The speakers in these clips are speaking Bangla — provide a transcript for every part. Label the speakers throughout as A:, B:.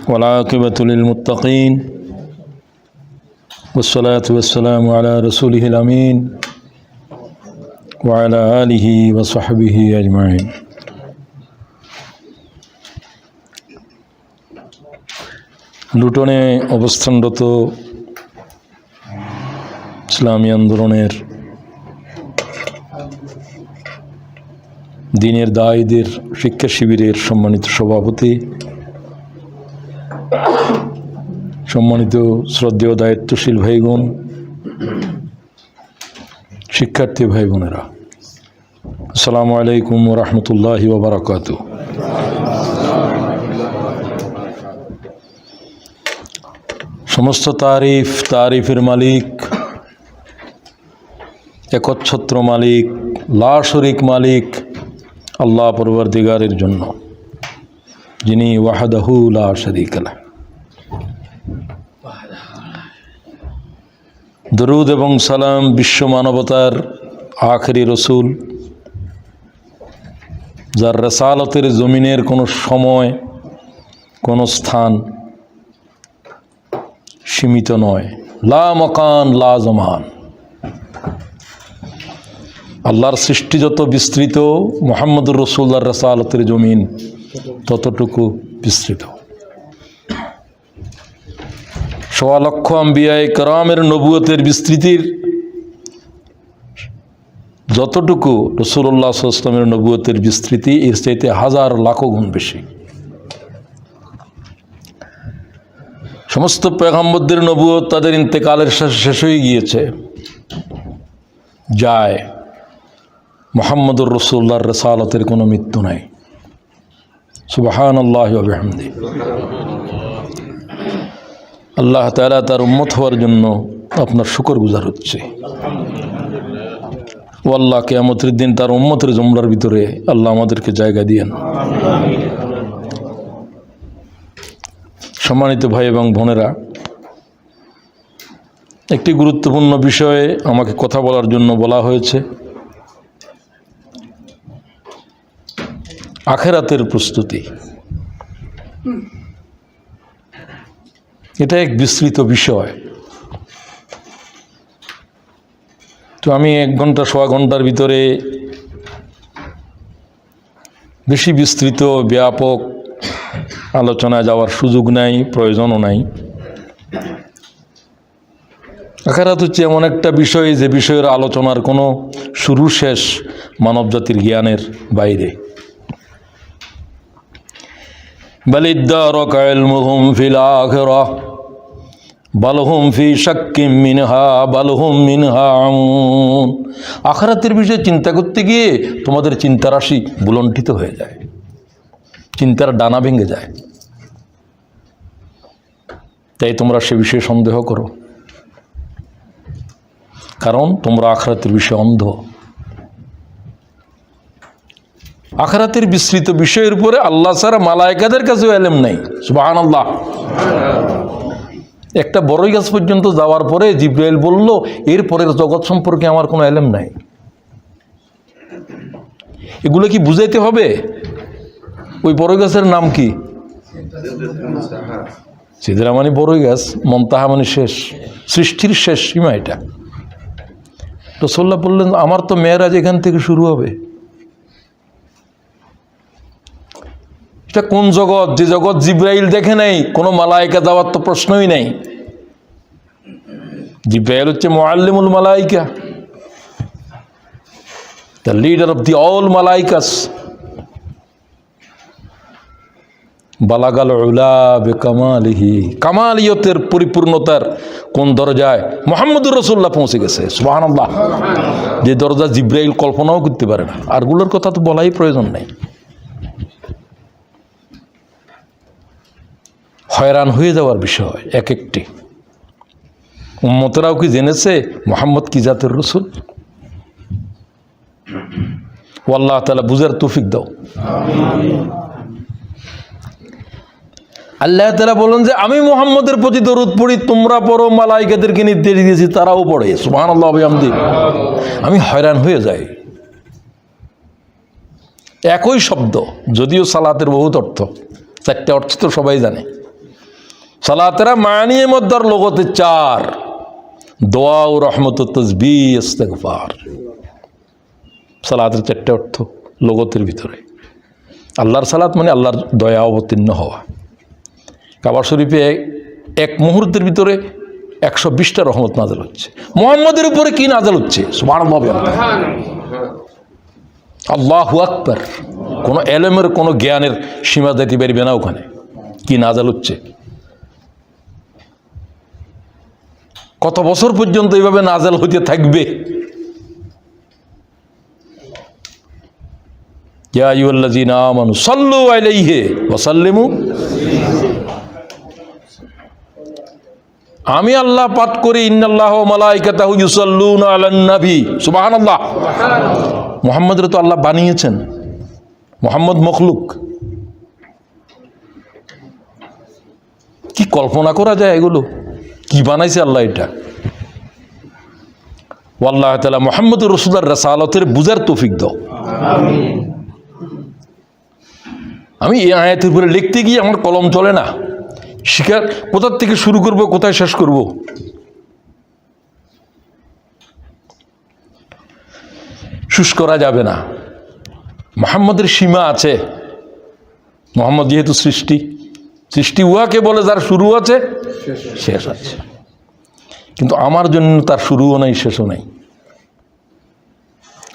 A: والعاقبة للمتقين والصلاة والسلام على رسوله الأمين وعلى آله وصحبه أجمعين। লুটনে অবস্থানরত ইসলামী আন্দোলনের দিনের দায়ীদের শিক্ষা শিবিরের সম্মানিত সভাপতি, সম্মানিত শ্রদ্ধেয় দায়িত্বশীল ভাইগণ, শিক্ষার্থী ভাই বোনেরা, আসসালামু আলাইকুম ওয়া রাহমাতুল্লাহি ওয়া বারাকাতুহু। সমস্ত তারিফের মালিক, একচ্ছত্র মালিক, লা শরীক মালিক আল্লাহ পরবর্তীগারের জন্য, যিনি ওয়াহদাহু লা শারীকা লাহু। দরুদ এবং সালাম বিশ্ব মানবতার আখেরি রসুল, যার রিসালাতের জমিনের কোনো সময় কোনো স্থান সীমিত নয়, লা মাকান লা জামান। আল্লাহর সৃষ্টি যত বিস্তৃত, মুহাম্মদুর রাসূলুল্লাহর রিসালাতের জমিন ততটুকু বিস্তৃত। সোয়া লক্ষ আম্বিয়ায়ে কেরামের নবুয়তের বিস্তৃতির যতটুকু রাসূলুল্লাহ সাল্লাল্লাহু আলাইহি ওয়াসাল্লামের নবুয়তের বিস্তৃতি, এর চাইতে হাজার লাখো গুণ বেশি। সমস্ত পয়গম্বরদের নবুয়ত তাদের ইন্তেকালের শেষ হয়ে গিয়েছে, যায়। মুহাম্মদুর রাসূলুল্লাহর রিসালাতের কোনো মৃত্যু নাই। সুবহানাল্লাহি ওয়া বিহামদিহি। আল্লাহ তাআলা তার উম্মত হওয়ার জন্য আপনার শুকরগুজার হচ্ছে। ও আল্লাহ, কিয়ামতের দিন তার উম্মতের জুমলার ভিতরে আল্লাহ আমাদেরকে জায়গা দিয়েন। সম্মানিত ভাই এবং বোনেরা, একটি গুরুত্বপূর্ণ বিষয়ে আমাকে কথা বলার জন্য বলা হয়েছে। আখিরাতের প্রস্তুতি, এটা এক বিস্তৃত বিষয়। তো আমি 1 ঘন্টা সোয়া ঘন্টার ভিতরে বেশি বিস্তৃত ব্যাপক আলোচনায় যাওয়ার সুযোগ নাই, প্রয়োজনও নাই। আখিরাত হচ্ছে এমন একটা বিষয় যে বিষয়ের আলোচনার কোনো শুরু শেষ মানবজাতির জ্ঞানের বাইরে। বালিদ্দারাকা ইলমুহুম ফিল আখিরাহ বালহুম ফি শাক্কিম মিনহা বালহুম মিনহা আমুন। আখিরাতের বিষয়ে চিন্তা করতে গিয়ে তোমাদের চিন্তারাশি বুলণ্ঠিত হয়ে যায়, চিন্তার ডানা ভেঙে যায়। তাই তোমরা সে বিষয়ে সন্দেহ করো, কারণ তোমরা আখিরাতের বিষয়ে অন্ধ। আখিরাতের বিস্তৃত বিষয়ের উপরে আল্লাহ ছাড়া মালায়েকাদের কাছেও ইলম নাই। সুবহানাল্লাহ। একটা বড়ই গাছ পর্যন্ত যাওয়ার পরে জিবরাইল বলল, এর পরের জগৎ সম্পর্কে আমার কোনো ইলম নাই। এগুলো কি বুঝাইতে হবে? ওই বড়ই গাছের নাম কি? সিদরা মানে বড়ই গাছ, মুনতাহা মানে শেষ, সৃষ্টির শেষ সীমা এটা। রাসূলুল্লাহ বললেন, আমার তো মেরাজ এখান থেকে শুরু হবে। এটা কোন জগৎ? যে জগৎ জিবরাইল দেখে নাই, কোনো মালায়েকা যাওয়ার তো প্রশ্নই নাই। জিবরাইল হচ্ছে মুআল্লিমুল মালায়েকা, the leader of the all মালায়েকাস। বালাগাল উলা বিকামালিহি, কামালিয়তের পরিপূর্ণতার কোন দরজায়? মুহাম্মদুর রাসূলুল্লাহ পৌঁছে গেছে। সুবহানাল্লাহ। যে দরজা জিবরাইল কল্পনাও করতে পারে না। আরগুলোর কথা তো বলাই প্রয়োজন নাই। হয়রান হয়ে যাওয়ার বিষয় এক একটি। উম্মতেরাও কি জেনেছে মুহাম্মদ কি জাতের রসুল? আল্লাহ তাআলা বুঝার তৌফিক দাও। আল্লাহ তাআলা বলেন যে আমি মুহাম্মদের প্রতি দরুদ পড়ি, তোমরা পড়ো, মালায়েকাদেরকে নির্দেশ দিয়েছি তারাও পড়ে। সুবহানাল্লাহ ওয়া বিহামদিহি। আমি হয়রান হয়ে যাই। একই শব্দ, যদিও সালাতের বহুত অর্থ, 4টা অর্থ তো সবাই জানে। সালাতেরা মানিয়ে মধ্যর লগতে 4, দোয়া ও রহমত তসবিহ ইস্তেগফার। সালাতের 4টা অর্থ লগতের ভিতরে। আল্লাহর সালাত মানে আল্লাহর দয়া অবতীর্ণ হওয়া। কাবা শরীফে এক মুহূর্তের ভিতরে 120টা রহমত নাযিল হচ্ছে। মুহাম্মদের উপরে কি নাযিল হচ্ছে? সুবহানাল্লাহ, আল্লাহু আকবার। কোনো এলেমের কোনো জ্ঞানের সীমা দিতে পারবে না ওখানে কি নাযিল হচ্ছে। কত বছর পর্যন্ত এইভাবে নাযিল হতে থাকবে। ইয়া আইয়ুহাল্লাযীনা আমানু সাল্লু আলাইহি ওয়া সাল্লিমু। আমি আল্লাহ পাঠ করি ইন্নাল্লাহ ওয়া মালাইকাতাহু ইউসাল্লুনা আলান নবী। সুবহানাল্লাহ। মুহাম্মদরে তো আল্লাহ বানিয়েছেন, মুহাম্মদ মখলুক। কি কল্পনা করা যায় এগুলো? কি বানাইছে আল্লাহ এটা? আল্লাহ তাআলা মুহাম্মদুর রাসূলুল্লাহর রাসালাতের বুঝার তৌফিক দাও। আমিন। আমি এই আয়াতের উপরে লিখতে গিয়ে আমার কলম চলে না। শিকার কোথা থেকে শুরু করব, কোথায় শেষ করব? শেষ করা যাবে না। মুহাম্মদের সীমা আছে। মুহাম্মদ যেহেতু সৃষ্টি উহাকে বলে যার শুরু আছে শেষ আছে, কিন্তু আমার জন্য তার শুরুও নাই শেষও নাই।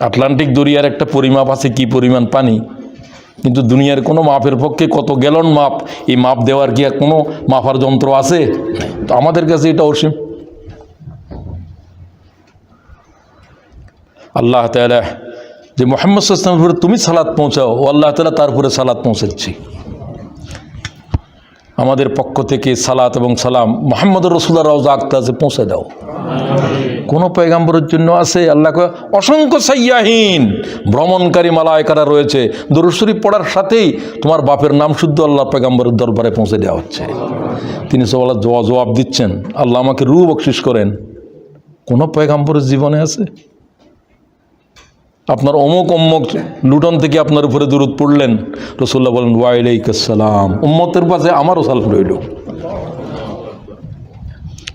A: আটলান্টিক দরিয়ার একটা পরিমাপ আছে, কি পরিমাণ পানি, কিন্তু দুনিয়ার কোনো মাপের পক্ষে কত গ্যালন মাপ, এই মাপ দেওয়ার কি কোনো মাপার যন্ত্র আছে? তো আমাদের কাছে এটা অসীম। আল্লাহ তাআলা যে মুহাম্মদ সাল্লাল্লাহু আলাইহি ওয়াসাল্লামের উপরে তুমি সালাত পৌঁছাও, ও আল্লাহ তাআলা তার উপরে সালাত পৌঁছাচ্ছি। আমাদের পক্ষ থেকে সালাত এবং সালাম মুহাম্মদুর রাসূলুল্লাহ রওজা আকতাসে পৌঁছে দাও। কোন পয়গাম্বরের জন্য আছে আল্লাহ অসংখ্য সাইয়াহীন ভ্রমণকারী মালায়েকারা রয়েছে, দরুদ শরীফ পড়ার সাথেই তোমার বাপের নাম শুদ্ধ আল্লাহ পয়গাম্বরের দরবারে পৌঁছে দেওয়া হচ্ছে। তিনি সওয়ালের জবাব দিচ্ছেন, আল্লাহ আমাকে রূহ বকশিশ করেন। কোন পয়গাম্বরের জীবনে আছে আপনার অমুক লুটন থেকে আপনার উপরে দুরূদ পড়লেন, রাসূলুল্লাহ বলেন ওয়া আলাইকুস সালাম, উম্মতের পাশে আমারও সালাম রইল।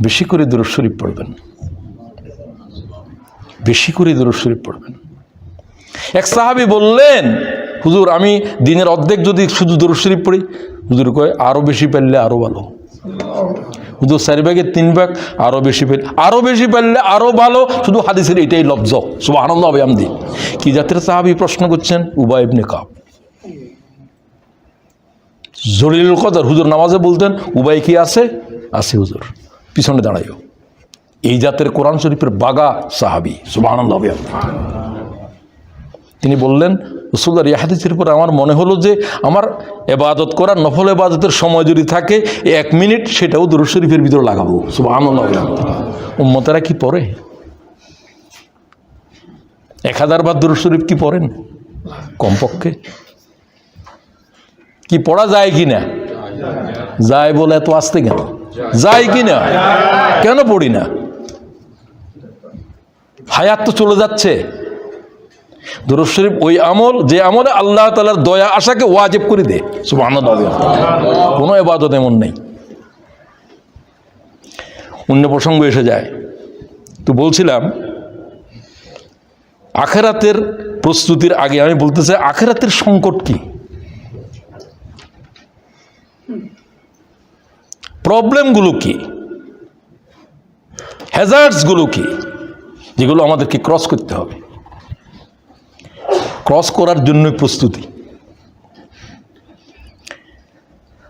A: বেশি করে দুরূদ শরীফ পড়বেন, বেশি করে দুরূদ শরীফ পড়বেন। এক সাহাবী বললেন, হুজুর আমি দিনের অর্ধেক যদি শুধু দুরূদ শরীফ পড়ি, হুজুর কয় আরো বেশি পারলে আরো ভালো। হুজুর 4 ভাগের 3 ভাগ, আরো বেশি পারলে আরো ভালো। শুধু হাদিসের এটাই লফজ। সুবহানাল্লাহ ওয়া বিহামদি। কি জাতের সাহাবী প্রশ্ন করছেন? উবাই ইবনে কাব। জলিলুল কদর হুজুর নামাজে বলতেন, উবাই কি আছে? আছে হুজুর, পিছনে দাঁড়াইও। এই জাতের কোরআন শরীফের বাগা সাহাবী। সুবহানাল্লাহ ওয়া বিহামদি। তিনি বললেন, রাসূলুল্লাহর এই হাদিসের পর আমার মনে হলো যে আমার ইবাদত করার নফল ইবাদতের সময় যদি থাকে 1 মিনিট, সেটাও দুরূদ শরীফের ভিতরে লাগাবো। সুবহানাল্লাহ। উম্মতেরা কি পড়ে? 1000 বার দুরূদ শরীফ কি পড়েন কমপক্ষে? কি পড়া যায় কি না? যায় বলে এত আসতে কেন? যায় কি না? কেন পড়ি না? হায়াত তো চলে যাচ্ছে। দুরূদ শরীফ ওই আমল যে আমলে আল্লাহ তাআলার দয়া আশাকে ওয়াজিব করে দেয়। সুবহানাল্লাহ। কোনো ইবাদত এমন নেই। অন্য প্রসঙ্গ এসে যায়। তো বলছিলাম আখিরাতের প্রস্তুতির আগে আমি বলতে চাই আখিরাতের সংকট কি, প্রবলেমগুলো কি, হ্যাজার্ডসগুলো কি, যেগুলো আমাদেরকে ক্রস করতে হবে। ক্রস করার জন্য প্রস্তুতি।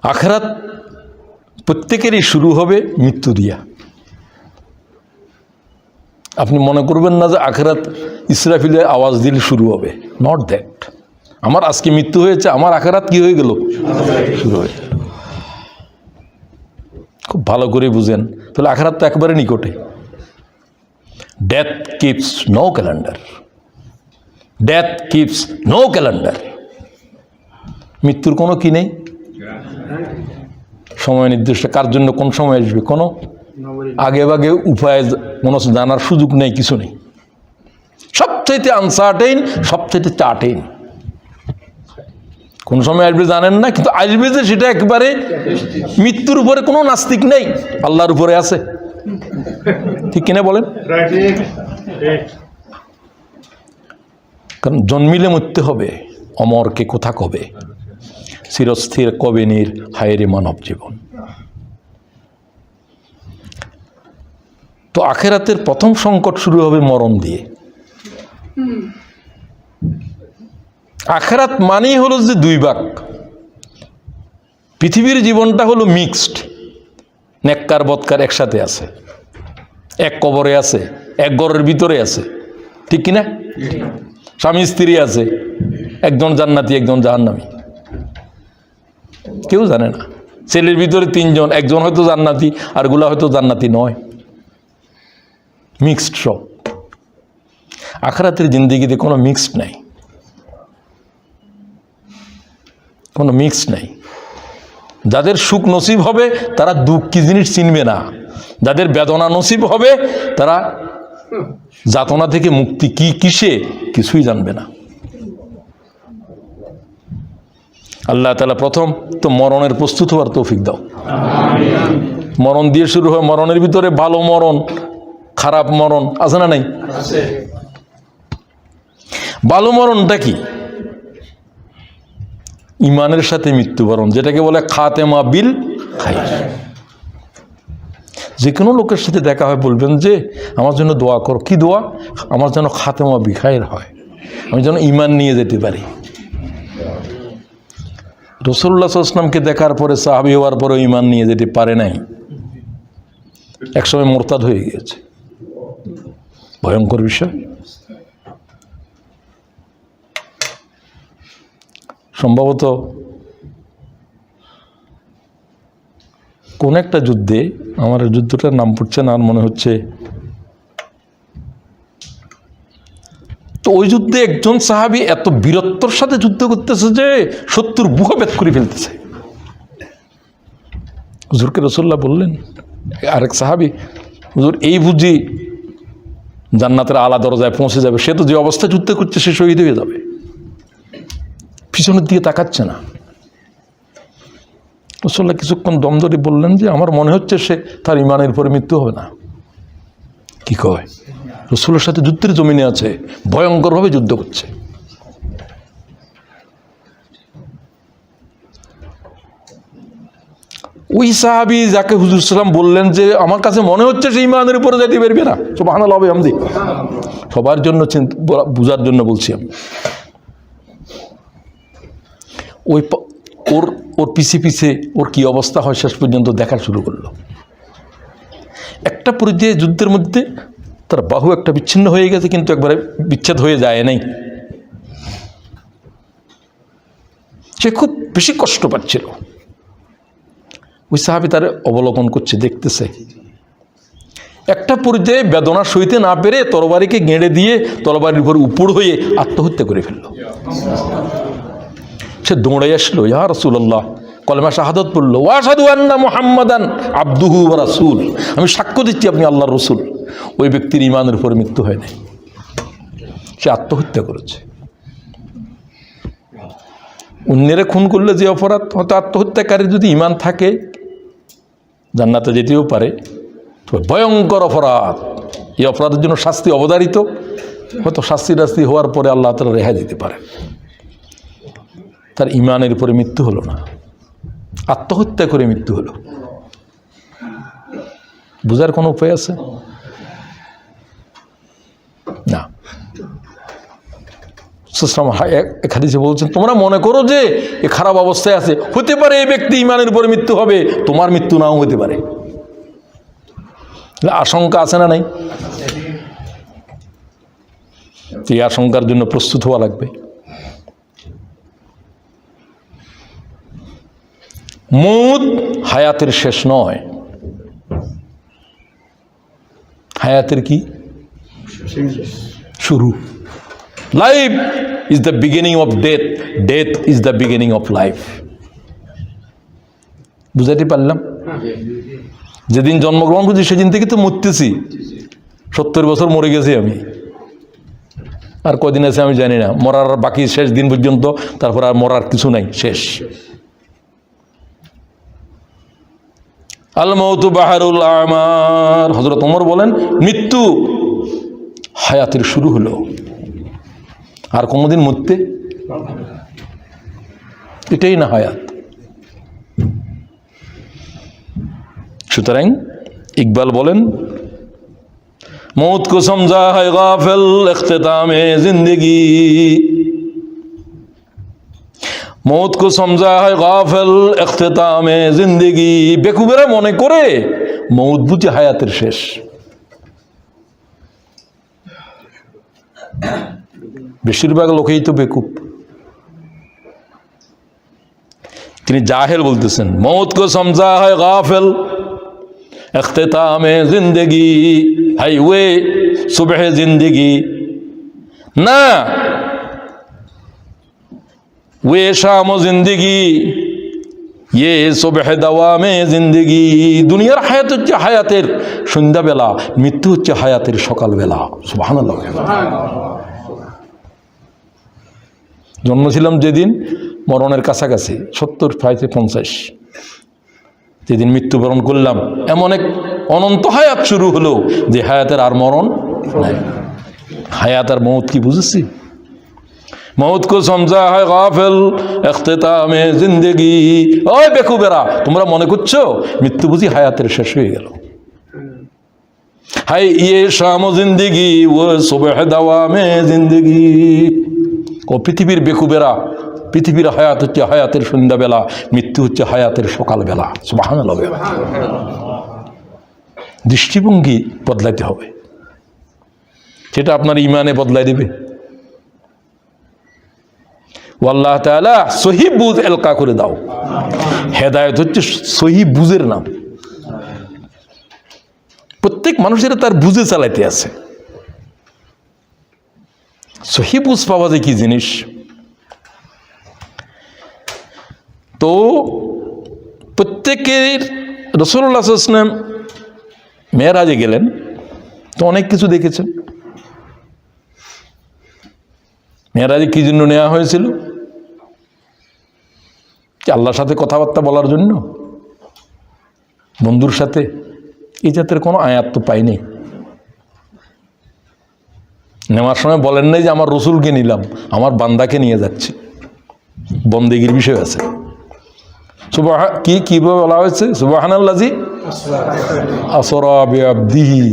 A: আখিরাত প্রত্যেকেরই শুরু হবে মৃত্যু দিয়া। আপনি মনে করবেন না যে আখিরাত ইসরাফিলের আওয়াজ দিলে শুরু হবে। Not that. আমার আজকে মৃত্যু হয়েছে, আমার আখিরাত কি হয়ে গেল? শুরু হয়ে গেল। খুব ভালো করে বুঝেন, তাহলে আখিরাত তো একেবারে নিকটে। Death keeps no calendar. Death keeps no calendar. মৃত্যুর কোনো কি নেই, সময় নির্দিষ্ট। কার জন্য কোন সময় আসবে কোনো আগে ভাগে উপায় কোনো জানার সুযোগ নেই, কিছু নেই। সবচাইতে আনসার্টেইন, সবচাইতে চার্টেইন। কোন সময় আসবে জানেন না, কিন্তু আসবে যে সেটা একবারে মৃত্যুর উপরে কোনো নাস্তিক নেই, আল্লাহর উপরে আছে। ঠিক কিনা বলেন? কারণ জন্মিলে মরতে হবে, অমরকে কোথা কবে, চিরস্থির কবে নীর হায়রে মানব জীবন। তো আখেরাতের প্রথম সংকট শুরু হবে মরণ দিয়ে। আখেরাত মানেই হলো যে দুই ভাগ। পৃথিবীর জীবনটা হলো মিক্সড, নেককার বদকার একসাথে আছে, এক কবরে আছে, এক ঘরের ভিতরে আছে, ঠিক কিনা? স্বামী স্ত্রী আছে, একজন জান্নাতি একজন জাহান্নামী, কেউ জানে না। ছেলের ভিতরে তিনজন, একজন হয়তো জান্নাতি আর গুলা হয়তো জান্নাতি নয়, মিক্সড সব। আখেরাতের জিন্দেগিতে কোনো মিক্সড নাই, কোনো মিক্স নাই। যাদের সুখ নসিব হবে তারা দুঃখ কি জিনিস চিনবে না, যাদের বেদনা নসিব হবে তারা যাতনা থেকে মুক্তি কি কিসে কিছুই জানবে না। আল্লাহ তাআলা প্রথম তো মরণের প্রস্তুত হওয়ার তৌফিক দাও। মরণ দিয়ে শুরু হয়, মরণের ভিতরে ভালো মরণ খারাপ মরণ আছে না নাই? ভালো মরণটা কি? ইমানের সাথে মৃত্যুবরণ, যেটাকে বলে খাতেমা বিল খাইর। যে কোনো লোকের সাথে দেখা হয় বলবেন যে আমার জন্য দোয়া করো। কি দোয়া? আমার যেন খাতেমা বিখাইর হয়, আমি যেন ইমান নিয়ে যেতে পারি। রাসূলুল্লাহ সাল্লাল্লাহু আলাইহি ওয়াসাল্লামকে দেখার পরে সাহাবী হওয়ার পরে ইমান নিয়ে যেতে পারে নাই, একসময় মোরতাদ হয়ে গিয়েছে। ভয়ঙ্কর বিষয়। সম্ভবত কোন একটা যুদ্ধে, আমার যুদ্ধটার নাম পড়ছে না আর, মনে হচ্ছে তো ওই যুদ্ধে একজন সাহাবী এত বীরত্বর সাথে যুদ্ধ করতেছে যে শত্রুর বুক ভেদ করে ফেলতেছে। হুজুরকে রাসূলুল্লাহ বললেন, আরেক সাহাবী, হুজুর এই বুঝি জান্নাতের আলা দরজায় পৌঁছে যাবে, সে তো যে অবস্থা যুদ্ধ করছে সে শহীদ হয়ে যাবে, পিছনের দিকে তাকাচ্ছে না। রাসূলুল্লাহ কিছুক্ষণ দম ধরে বললেন যে আমার মনে হচ্ছে সে তার ইমানের পরে মৃত্যু হবে না। কি কয়? রাসূলের সাথে যুদ্ধের জমিনে আছে, ভয়ঙ্করভাবে যুদ্ধ করছে। ওই সাহাবী যাকে হুজুর সাল্লাম বললেন যে আমার কাছে মনে হচ্ছে সে ইমানের উপরে যেতে পারবে না, সুবহানাল্লাহ বিহামদি, সবার জন্য বুঝার জন্য বলছি আমি। ওই ওর পিছে পিছে ওর কি অবস্থা হয় শেষ পর্যন্ত দেখা শুরু করলো। একটা পর্যায়ে যুদ্ধের মধ্যে তার বাহু একটা বিচ্ছিন্ন হয়ে গেছে, কিন্তু একবারে বিচ্ছেদ হয়ে যায় নাই। সে খুব বেশি কষ্ট পাচ্ছিল। ওই সাহাবী তার অবলোকন করছে, দেখতেছে। একটা পর্যায়ে বেদনা সইতে না পেরে তরবারিকে গেঁড়ে দিয়ে তরবারির উপর উপর হয়ে আত্মহত্যা করে ফেলল। সে দৌড়ে আসলো, ইয়া রাসূলুল্লাহ, কলেমা শাহাদাত পড়লো, ওয়া আশহাদু আন্না মুহাম্মাদান আবদুহু ওয়া রাসূল, আমি সাক্ষ্য দিচ্ছি আপনি আল্লাহর রাসূল। ওই ব্যক্তির ইমানের উপর মৃত্যু হয় নাই, সে আত্মহত্যা করেছে। অন্যেরা খুন করলে যে অপরাধ, হয়তো আত্মহত্যাকারীর যদি ইমান থাকে জান্নাতে যেতেও পারে, ভয়ঙ্কর অপরাধ। এই অপরাধের জন্য শাস্তি অবধারিত, হয়তো শাস্তি হওয়ার পরে আল্লাহ তাআলা রেহাই দিতে পারে। তার ইমানের উপরে মৃত্যু হলো না, আত্মহত্যা করে মৃত্যু হলো। বুঝার কোনো উপায় আছে না? এক হাদিসে বলছেন, তোমরা মনে করো যে এ খারাপ অবস্থায় আছে, হতে পারে এই ব্যক্তি ইমানের উপরে মৃত্যু হবে, তোমার মৃত্যু নাও হতে পারে। আশঙ্কা আছে না নাই? এই আশঙ্কার জন্য প্রস্তুত হওয়া লাগবে। মউত হায়াতের শেষ নয়, হায়াতের কি শুরু। Life is the beginning of death, death is the beginning of life. বুঝাতে পারলাম? যেদিন জন্মগ্রহণ করছি সেদিন থেকে তো মরতেছি। 70 বছর মরে গেছি আমি, আর কদিন আছে আমি জানি না, মরার বাকি শেষ দিন পর্যন্ত, তারপর আর মরার কিছু নাই, শেষ। আল মাউতু বাহারুল আমার, হযরত ওমর বলেন মৃত্যু হায়াতের শুরু হলো, আর কোনোদিন মরতে, এটাই না হায়াত। সুতরাং ইকবাল বলেন মৌত কো সমঝা है गाफिल इख्तितामे जिंदगी, মৌত কো সমঝা है गाफिल इख्तितामे जिंदगी, বেকুবেরা মনে করে মৌত বুঝি হায়াতের শেষ। বেশিরভাগ লোকেই তো বেকুব। তিনি জাহেল বলতেছেন মৌত কো সমঝা है गाफिल इख्तितामे जिंदगी, हाईवे सुबह जिंदगी ना वे शाम जिंदगी ये सुबह दवामे जिंदगी। দুনিয়ার হায়াত হচ্ছে হায়াতের সন্ধ্যাবেলা, মৃত্যু হচ্ছে হায়াতের সকালবেলা। সুবহানাল্লাহ। জন্মছিলাম যেদিন মরণের কাছাকাছি 70-50, যেদিন মৃত্যুবরণ করলাম এমন এক অনন্ত হায়াত শুরু হলো যে হায়াতের আর মরণ নাই। হায়াত আর মৌত কি বুঝেছি? মৌত কো সমঝা হয় গাফিল ইখতিতামে জিন্দেগি। ওই বেকুবেরা, তোমরা মনে করছো মৃত্যু বুঝি হায়াতের শেষ হয়ে গেল। হাই ইয়ে শাম জিন্দেগি ও সুবহ দাওয়ামে জিন্দেগি। ও পৃথিবীর বেকুবেরা, পৃথিবীর হায়াত হচ্ছে হায়াতের সন্ধ্যাবেলা, মৃত্যু হচ্ছে হায়াতের সকালবেলা। সুবহানাল্লাহ। দৃষ্টিভঙ্গি বদলাইতে হবে, সেটা আপনার ইমানে বদলাই দেবে। আল্লাহ তাআলা সহি বুঝ এলকা করে দাও। হেদায়েত হচ্ছে সহি বুঝের নাম। প্রত্যেক মানুষের তার বুঝে চালাইতে আছে। সহি বুঝ পাওয়া যায় কি জিনিস? তো প্রত্যেকের রাসূলুল্লাহ সাল্লাল্লাহু আলাইহি ওয়াসাল্লাম মেরাজে গেলেন, তো অনেক কিছু দেখেছেন। মেরাজে কি জন্য নেওয়া হয়েছিল? আল্লাহর সাথে কথাবার্তা বলার জন্য, বন্ধুর সাথে? এই জাতের কোনো আয়াত তো পাইনি। নেওয়ার সময় বলেন নাই যে আমার রসুলকে নিলাম, আমার বান্দাকে নিয়ে যাচ্ছি, বন্দেগীর বিষয় আছে। কিভাবে বলা হয়েছে? সুবহানাল্লাযী আসরা বিআবদিহি।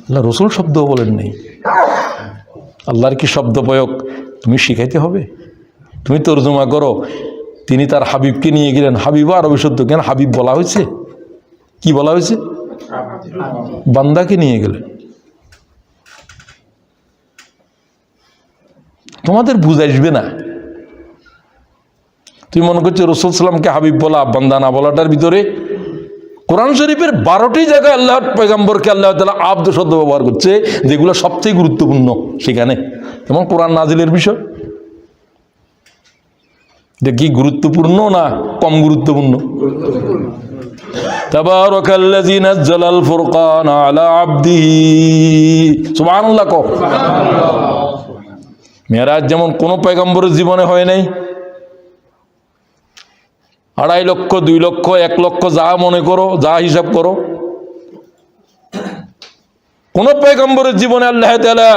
A: আল্লাহ রসুল শব্দ বলেন নেই। আল্লাহর কি শব্দ প্রয়োগ তুমি শিখাইতে হবে? তুমি তর্জমা করো। তিনি তার হাবিবকে নিয়ে গেলেন। হাবিব আরবি শব্দ, কেন হাবিব বলা হয়েছে? কি বলা হয়েছে? বান্দাকে নিয়ে গেলেন। তোমাদের বুঝ আসবে না। তুমি মনে করছো রাসূল সাল্লামকে হাবিব বলা, বান্দা না বলাটার ভিতরে কোরআন শরীফের 12টি জায়গায় আল্লাহর পয়গম্বরকে আল্লাহ তাআলা আব্দ শব্দ ব্যবহার করছে, যেগুলো সবচেয়ে গুরুত্বপূর্ণ সেখানে। এবং কোরআন নাজিলের বিষয় কি গুরুত্বপূর্ণ না কম গুরুত্বপূর্ণ? তাবারাকাল্লাযী নাযালাল ফুরকান আলা আবদিহি। সুবহানাল্লাহ। মেরাজ যেমন কোনো পয়গম্বরের জীবনে হয় নাই। 2.5 লক্ষ, 2 লক্ষ, 1 লক্ষ, যা মনে করো, যা হিসাব করো, কোন পয়গম্বরের জীবনে আল্লাহ তাআলা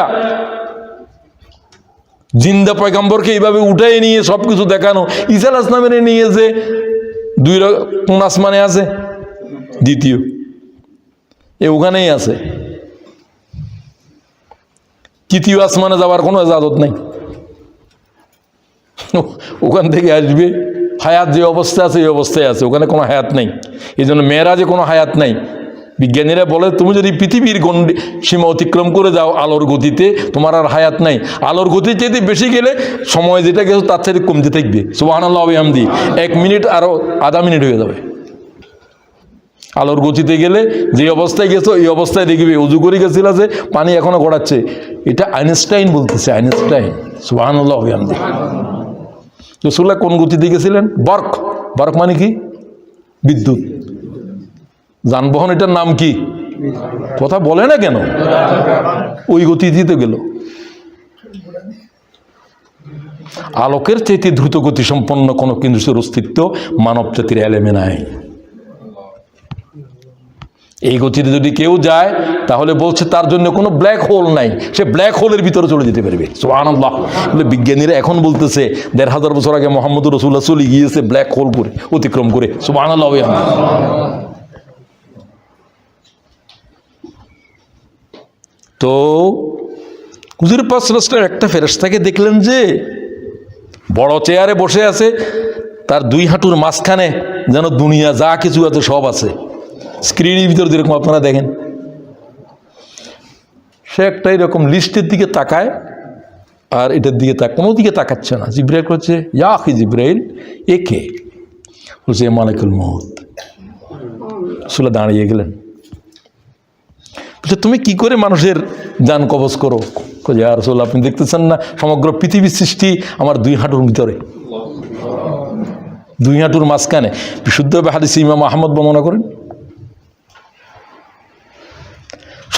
A: জিন্দা পয়গম্বরকে এইভাবে উঠাই নিয়ে সবকিছু দেখানো। ঈসা আলাইহিস সালামের নিয়ে যে 2 কোন আসমানে আছে? দ্বিতীয়, ওখানেই আছে। তৃতীয় আসমানে যাওয়ার কোনো ইজাজত নাই। ওখান থেকে আসবে, হায়াত যে অবস্থা আছে এই অবস্থায় আছে, ওখানে কোনো হায়াত নেই। এই জন্য মেরাজে কোনো হায়াত নাই। বিজ্ঞানীরা বলে তুমি যদি পৃথিবীর সীমা অতিক্রম করে যাও আলোর গতিতে, তোমার আর হায়াত নাই। আলোর গতির চাইতে বেশি গেলে সময় যেটা গেছে তার চাইতে কমতে থাকবে। সুবহানাল্লাহ ওয়া বিহামদি। 1 মিনিট আরো আধা মিনিট হয়ে যাবে। আলোর গতিতে গেলে যে অবস্থায় গেছো এই অবস্থায় দেখবে উজু করে গেছিল যে পানি এখনো গড়াচ্ছে। এটা আইনস্টাইন বলতেছে, আইনস্টাইন। সুবহানাল্লাহ ওয়া বিহামদি। রাসূলুল্লাহ কোন গতিতে গেছিলেন? বর্ক। বর্ক মানে কি? বিদ্যুৎ। যানবাহন, এটার নাম কি? কথা বলে না কেন? ওই গতিতে তো গেল। আলোকের চাইতে দ্রুত গতি সম্পন্ন কোনো জিনিসের অস্তিত্ব মানব জাতির এলেমে নাই। এই গতিতে যদি কেউ যায় তাহলে বলছে তার জন্য কোনো ব্ল্যাক হোল নাই, সে ব্ল্যাক হোলের ভিতরে চলে যেতে পারবে। সুবহানাল্লাহ। বিজ্ঞানীরা এখন বলতেছে ১৫০০ বছর আগে মুহাম্মদ রাসূলুল্লাহ চলে গিয়েছে ব্ল্যাক হোল করে, অতিক্রম করে। সুবহানাল্লাহ। তো হুজুর পাক সাল্লাল্লাহু আলাইহি ওয়াসাল্লাম একটা ফেরেশতাকে দেখলেন যে বড় চেয়ারে বসে আছে, তার দুই হাঁটুর মাঝখানে যেন দুনিয়া যা কিছু আছে সব আছে, স্ক্রিনের ভিতর যেরকম আপনারা দেখেন। সে একটা এরকম লিস্টের দিকে তাকায় আর এটার দিকে কোনো দিকে তাকাচ্ছে না। জিব্রাইল করছে, ইয়া আখি জিব্রাইল, এ কে? বলছে মালাকুল মউত। রাসূল দাঁড়িয়ে গেলেন। বলছে তুমি কি করে মানুষের জান কবজ করো? ইয়া রাসূল, আপনি দেখতেছেন না সমগ্র পৃথিবীর সৃষ্টি আমার দুই হাঁটুর ভিতরে, দুই হাঁটুর মাঝখানে। বিশুদ্ধভাবে হাদিসে ইমাম আহমদ বর্ণনা করেন,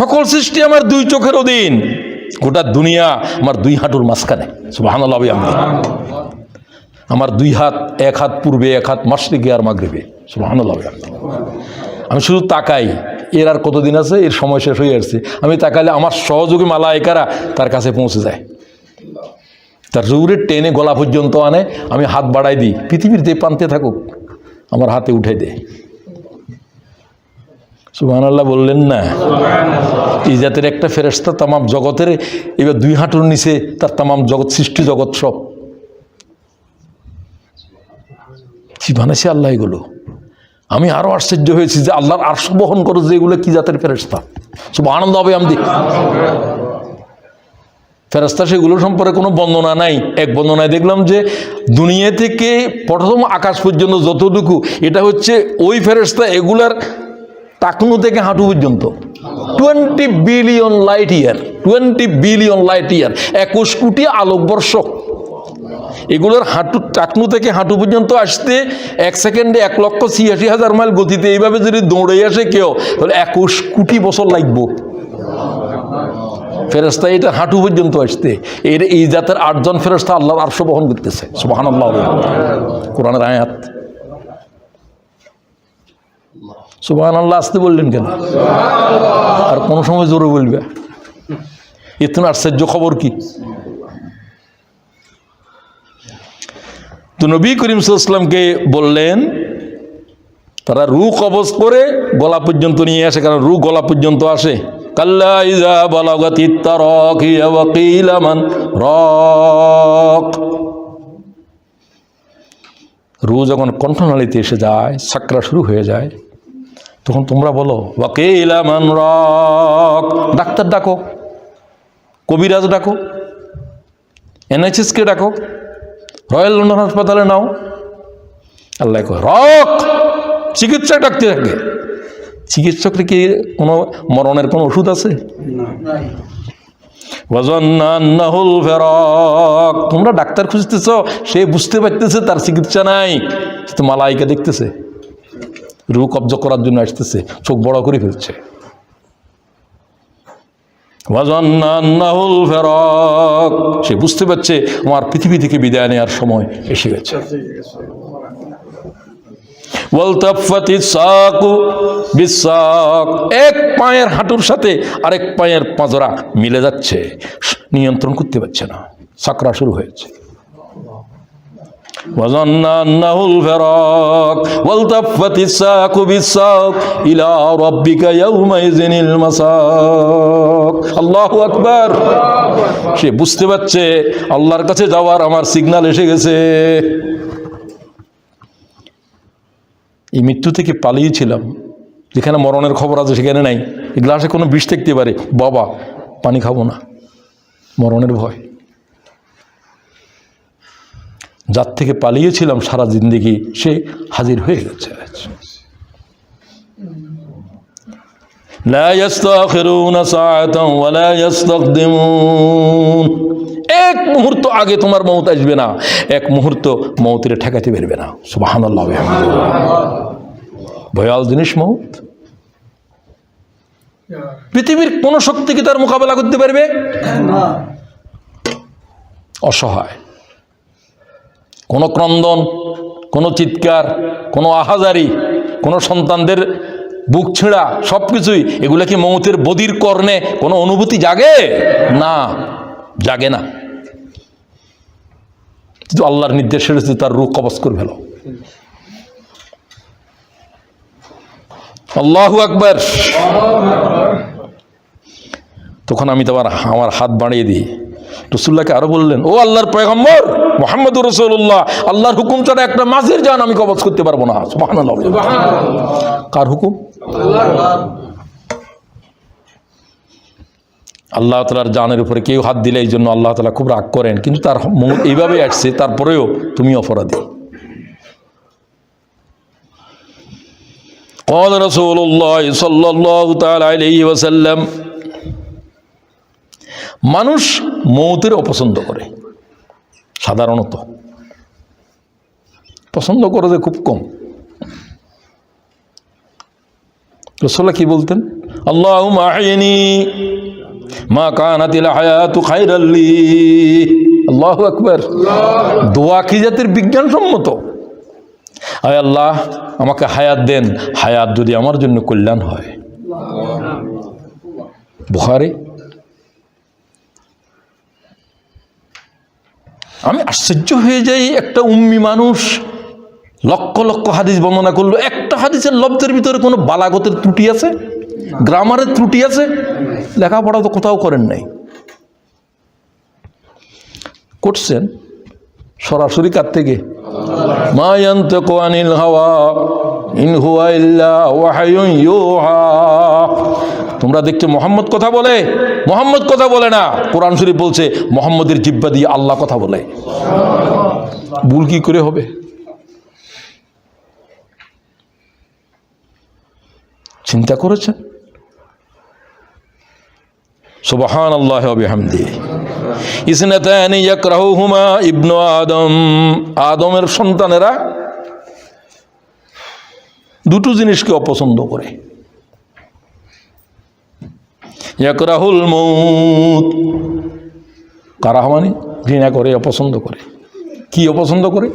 A: সকল সৃষ্টি আমার দুই চোখের অধীন, গোটা দুনিয়া আমার দুই হাঁটুর মাঝখানে। সুবহানাল্লাহ। আমার দুই হাত, এক হাত পূর্বে, এক হাত মাশরিকে আর মাগরিবে। সুবহানাল্লাহ। আমি শুধু তাকাই, এর আর কতদিন আছে, এর সময় শেষ হয়ে আসছে। আমি তাকাইলে আমার সহযোগী মালায়েকারা তার কাছে পৌঁছে যায়, তার জোরে টেনে গলা পর্যন্ত আনে। আমি হাত বাড়াই দিই, পৃথিবীর যে প্রান্তে থাকুক আমার হাতে উঠাই দেয়। সুবহানাল্লাহ বললেন না? এই জাতের একটা ফেরেশতা তামাম জগতের এবার দুই হাঁটুর নিচে, তার তামাম জগৎ, সৃষ্টি জগৎ সব কি বানাইছে আল্লাহ এগুলো। আমি আরো আশ্চর্য হয়েছি যে আল্লাহর আরশ বহন করো যে এগুলো কি জাতের ফেরেশতা। সুবহানাল্লাহ। ফেরেশতা সেগুলো সম্পর্কে কোনো বর্ণনা নাই। এক বর্ণনায় দেখলাম যে দুনিয়া থেকে প্রথম আকাশ পর্যন্ত যতটুকু, এটা হচ্ছে ওই ফেরেশতা এগুলার টাকনু থেকে হাঁটু পর্যন্ত 20 billion light year, 20 billion light year, 21 কোটি আলোকবর্ষ। এগুলোর হাঁটু, টাকনু থেকে হাঁটু পর্যন্ত আসতে 1 সেকেন্ডে 1,86,000 মাইল গতিতে এইভাবে যদি দৌড়ে আসে কেউ, তাহলে 21 কোটি বছর লাগবো ফেরেশতা এটা হাঁটু পর্যন্ত আসতে। এর এই জাতের 8 জন ফেরেশতা আল্লাহর আরশ বহন করতেছে। সুবহানাল্লাহ। কোরআনের আয়াত। সুবহানাল্লাহ আসতে বললেন কেন? আর কোন সময় জোরে বলবে? এত আশ্চর্য খবর কি? তো নবী করিম সাল্লাল্লাহু আলাইহি ওয়াসাল্লামকে বললেন, তারা রূহ কবজ করে গলা পর্যন্ত নিয়ে আসে, কারণ রূহ গলা পর্যন্ত আসে। কাল্লা ইযা বালাগাতিত তারাকি ওয়া কিলা মান রাক। রূহ যখন কণ্ঠনালীতে এসে যায়, সাকরা শুরু হয়ে যায়, তখন তোমরা বলো ওয়া কিলা মান রাক, ডাক্তার ডাকো, কবিরাজ ডাকো, NHS-কে ডাকো, রয়্যাল লন্ডন হাসপাতালে নাও। আল্লাহ কয় রক, চিকিৎসক ডাকতে থাকে। চিকিৎসকরা কি কোনো মরণের কোনো ওষুধ আছে? ওয়াজান্নাহুল ফিরাক। তোমরা ডাক্তার খুঁজতেছ, সে বুঝতে পারতেছে তার চিকিৎসা নাই, তো মালাইকা দেখতেছে, রূহ কবজ করার জন্য আসতেছে, চোখ বড় করে ফেলছে। ওয়াজান্নাহুল ফিরাক, সে বুঝতে পারছে আমার পৃথিবী থেকে বিদায় নেওয়ার সময় এসে গেছে। ওয়ালতাফাতিস সাকু বিসাক, এক পায়ের হাঁটুর সাথে আরেক পায়ের পাঁজরা মিলে যাচ্ছে, নিয়ন্ত্রণ করতে পারছে না, সাকরা শুরু হয়েছে। ওয়াজান্নাহুল ফিরাক ওয়ালতাফাতিস সাকু বিসাক ইলা রাব্বিকা ইয়াউমাইযিনিল মাসাক। আল্লাহু আকবার। সে বুঝতে পারছে আল্লাহর কাছে যাওয়ার আমার সিগন্যাল এসে গেছে। এই মৃত্যু থেকে পালিয়েছিলাম, যেখানে মরণের খবর আছে সেখানে নাই। এই গ্লাসে কোনো বিষ থাকতে পারে, বাবা পানি খাবো না, মরণের ভয়। যার থেকে পালিয়েছিলাম সারা জিন্দেগি, সে হাজির হয়ে গেছে। লা ইস্তাখিরুনা সাআতান ওয়া লা ইস্তাকদিমুন। এক মুহূর্ত আগে তোমার মওত আসবে না, এক মুহূর্ত মওতের ঠেকাতে পারবে না। সুবহানাল্লাহ। ভয়াল জিনিস মওত। পৃথিবীর কোন শক্তি কি তার মোকাবেলা করতে পারবে? অসহায়। কোনো ক্রন্দন, কোনো চিৎকার, কোনো আহাজারি, কোনো সন্তানদের বুক ছেঁড়া, সব কিছুই, এগুলো কি মৌতের বদির কর্ণে কোনো অনুভূতি জাগে? না, জাগে না। কিন্তু আল্লাহর নির্দেশ এসেছে তার রূহ কবজ করে ফেলো। আল্লাহু আকবার। তখন আমি তোমার আমার হাত বাড়িয়ে দিই, রাসূলুল্লাহকে আরো বললেন, ও আল্লাহর পয়গম্বর মুহাম্মদুর রাসূলুল্লাহ, আল্লাহর হুকুম ছাড়া একটা মাছের জান আমি কবজ করতে পারবো না। সুবহানাল্লাহ। কার হুকুম? আল্লাহ তাআলার জানের উপরে কেউ হাত দিলে এই জন্য আল্লাহ তাআলা খুব রাগ করেন, কিন্তু তার এইভাবে আসছে, তারপরেও তুমি অপরাধী। قال رسول الله صلى الله تعالى عليه وسلم, মানুষ মৌতের অপছন্দ করে, সাধারণত পছন্দ করে যে খুব কম। রাসূলুল্লাহ কি বলতেন? আল্লাহুম্মা আহইনি মা কানাতিল হায়াতু খায়রাল লি। আল্লাহু আকবার। দোয়া কি জাতির বিজ্ঞানসম্মত? আয় আল্লাহ, আমাকে হায়াত দেন, হায়াত যদি আমার জন্য কল্যাণ হয়। বুখারী। আমি আশ্চর্য হয়ে যাই, একটা উম্মি মানুষ লক্ষ লক্ষ হাদিস বর্ণনা করলো, একটা হাদিসের লব্ধের ভিতরে কোনো বালাগতের ত্রুটি আছে, গ্রামারের ত্রুটি আছে? লেখাপড়া তো কোথাও করেন নাই। করছেন সরাসরি কার থেকে? মা ইয়ানতিকু আনিল হাওয়া ইন হুয়া ইল্লা ওয়াহয়ুন ইউহা। তোমরা দেখছো মুহাম্মদ কথা বলে, মুহাম্মদ কথা বলে না। কোরআন শরীফ বলছে মুহাম্মদের জিহ্বা দিয়ে আল্লাহ কথা বলে। ভুল কি করে হবে? চিন্তা করেছেন? সুবহানাল্লাহি ওয়া বিহামদিহি। ইসনাতানি ইয়াকরাহুহুমা ইবনু আদম, আদমের সন্তানেরা দুটো জিনিসকে অপছন্দ করে। ইয়াকরাহুল মউত, কারাহ মানে ঘৃণা করে, অপছন্দ করে। কি অপছন্দ করে?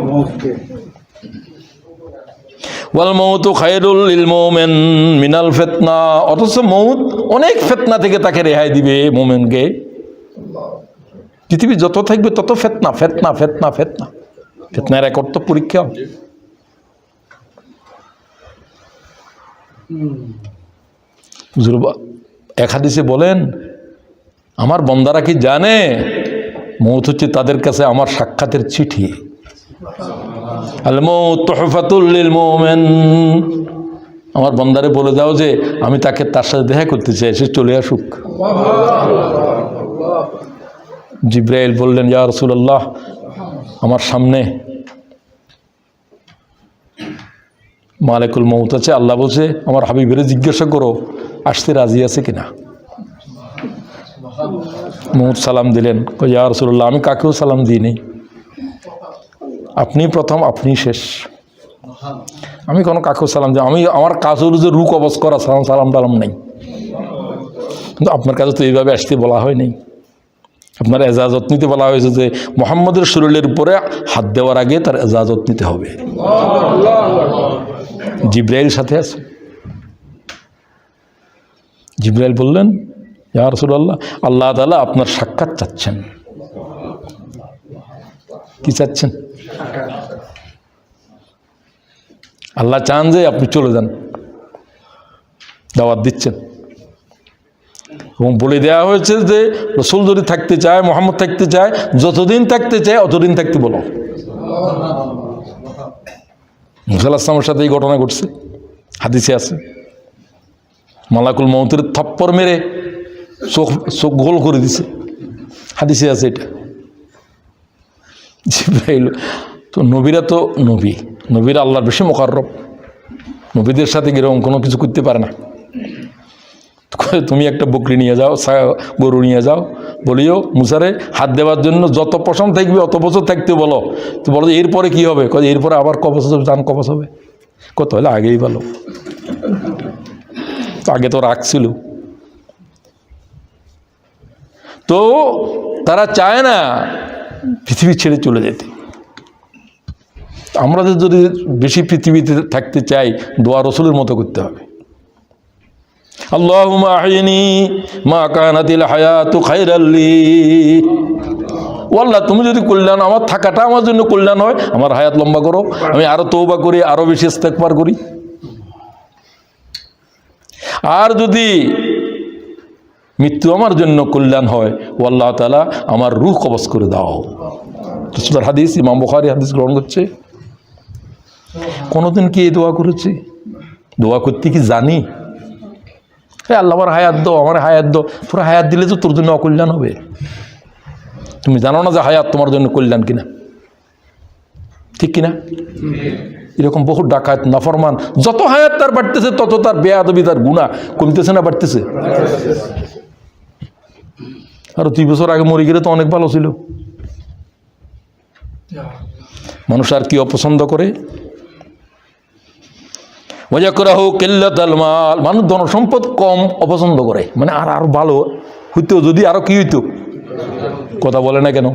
A: মউতকে। ওয়াল মউতু খায়রুল লিল মুমিন মিনাল ফিতনা, অথচ মউত অনেক ফিতনা থেকে তাকে রেহাই দিবে মুমিনকে। পৃথিবী যত থাকবে তত ফিতনা, ফিতনা, ফিতনা, ফিতনা। ফিতনার এক অর্থ পরীক্ষা। হুজুর এক হাদিসে বলেন, আমার বন্দারা কি জানে মউত হচ্ছে তাদের কাছে আমার সাক্ষাতের চিঠি। আল মউত তুহফাতুল লিল মুমিন, আমার বন্দারে বলে দাও যে আমি তাকে তার সাথে দেখা করতে চাই, সে চলে আসুক। জিব্রাইল বললেন, ইয়া রাসূলুল্লাহ, আমার সামনে মালিকুল মউত আছে। আল্লাহ বলছে আমার হাবিবের জিজ্ঞাসা করো আসতে রাজি আছে কিনা। মউত সালাম দিলেন, ইয়া রাসূলুল্লাহ, আমি কাকেও সালাম দিইনি, আপনি প্রথম, আপনি শেষ। আমি কোনো কাকেও সালাম দিই, আমি আমার কাজ হলো যে রূহ কবজ করা, সালাম টালাম নেই। কিন্তু আপনার কাছে তো এইভাবে আসতে বলা হয়নি, আপনার এজাজত নিতে বলা হয়েছে যে মুহাম্মদের শরীরের উপরে হাত দেওয়ার আগে তার এজাজত নিতে হবে। জিব্রাইল সাথে আছে। জিব্রাইল বললেন, ইয়া রাসূলুল্লাহ, আল্লাহ তাআলা আপনার সাক্ষাৎ চাচ্ছেন। কি চাচ্ছেন? আল্লাহ চান যে আপনি চলে যান, দাওয়াত দিচ্ছেন। এবং বলে দেওয়া হয়েছে যে রাসূল যদি থাকতে চায়, মুহাম্মদ থাকতে চায়, যতদিন থাকতে চায় অতদিন থাকতে বলো। মুসা আলাইহিস সালামের সাথে এই ঘটনা ঘটছে, হাদিসে আছে। মালাকুল মউতের থপ্পড় মেরে চোখ গোল করে দিছে, হাদিসে আছে এটা। জিব্রাইল তো, নবীরা তো নবীরা আল্লাহর বেশি মুকাররব, নবীদের সাথে এরকম কোনো কিছু করতে পারে না। তুমি একটা বকরি নিয়ে যাও, গরু নিয়ে যাও, বলিও মুসারে হাত দেওয়ার জন্য যত পছন্দ থাকবে অত বছর থাকতে বলো। তো বলো এরপরে কি হবে? এরপরে আবার কবচ হবে, জান কবচ হবে। কত হলে আগেই ভালো, আগে তো রাখছিল। তো তারা চায় না পৃথিবী ছেড়ে চলে যেতে। আমরা যদি বেশি পৃথিবীতে থাকতে চাই, দোয়া রসুলের মতো করতে হবে। আল্লাহুম্মা আহইনি মা কানাতিল হায়াতু খায়রাল লি। ও আল্লাহ, তুমি যদি কল্যাণ, আমার থাকাটা আমার জন্য কল্যাণ হয়, আমার হায়াত লম্বা করো, আমি আরো তওবা করি, আরো বেশি ইস্তেগফার করি। আর যদি মৃত্যু আমার জন্য কল্যাণ হয়, ও আল্লাহ তাআলা আমার রূহ কবজ করে দাও। রাসূলের হাদিস, ইমাম বুখারী হাদিস গ্রহণ করছে। কোনোদিন কি এই দোয়া করেছি? দোয়া করতে কি জানি? হ্যাঁ, আল্লাহ আমার হায়াত দাও, আমার হায়াত দাও। পুরো হায়াত দিলে তো তোর জন্য অকল্যাণ হবে। তুমি জানো না যে হায়াত তোমার জন্য কল্যাণ কিনা? ঠিক কিনা? এরকম বহু ডাকাত নাফরমান, যত হায়াত তার বাড়তেছে তত তার বেয়াদবি, তার গুনাহ কমতেছে না বাড়তেছে? আর 2 বছর আগে মরে গেলে তো অনেক ভালো ছিল। মানুষ আর কি অপছন্দ করে? ওয়াজাকরাহু কিল্লাতাল মাল, মানুষ ধনসম্পদ কম অপছন্দ করে, মানে আরো ভালো হইতো যদি, আরো কি হইতো? কথা বলে না কেন?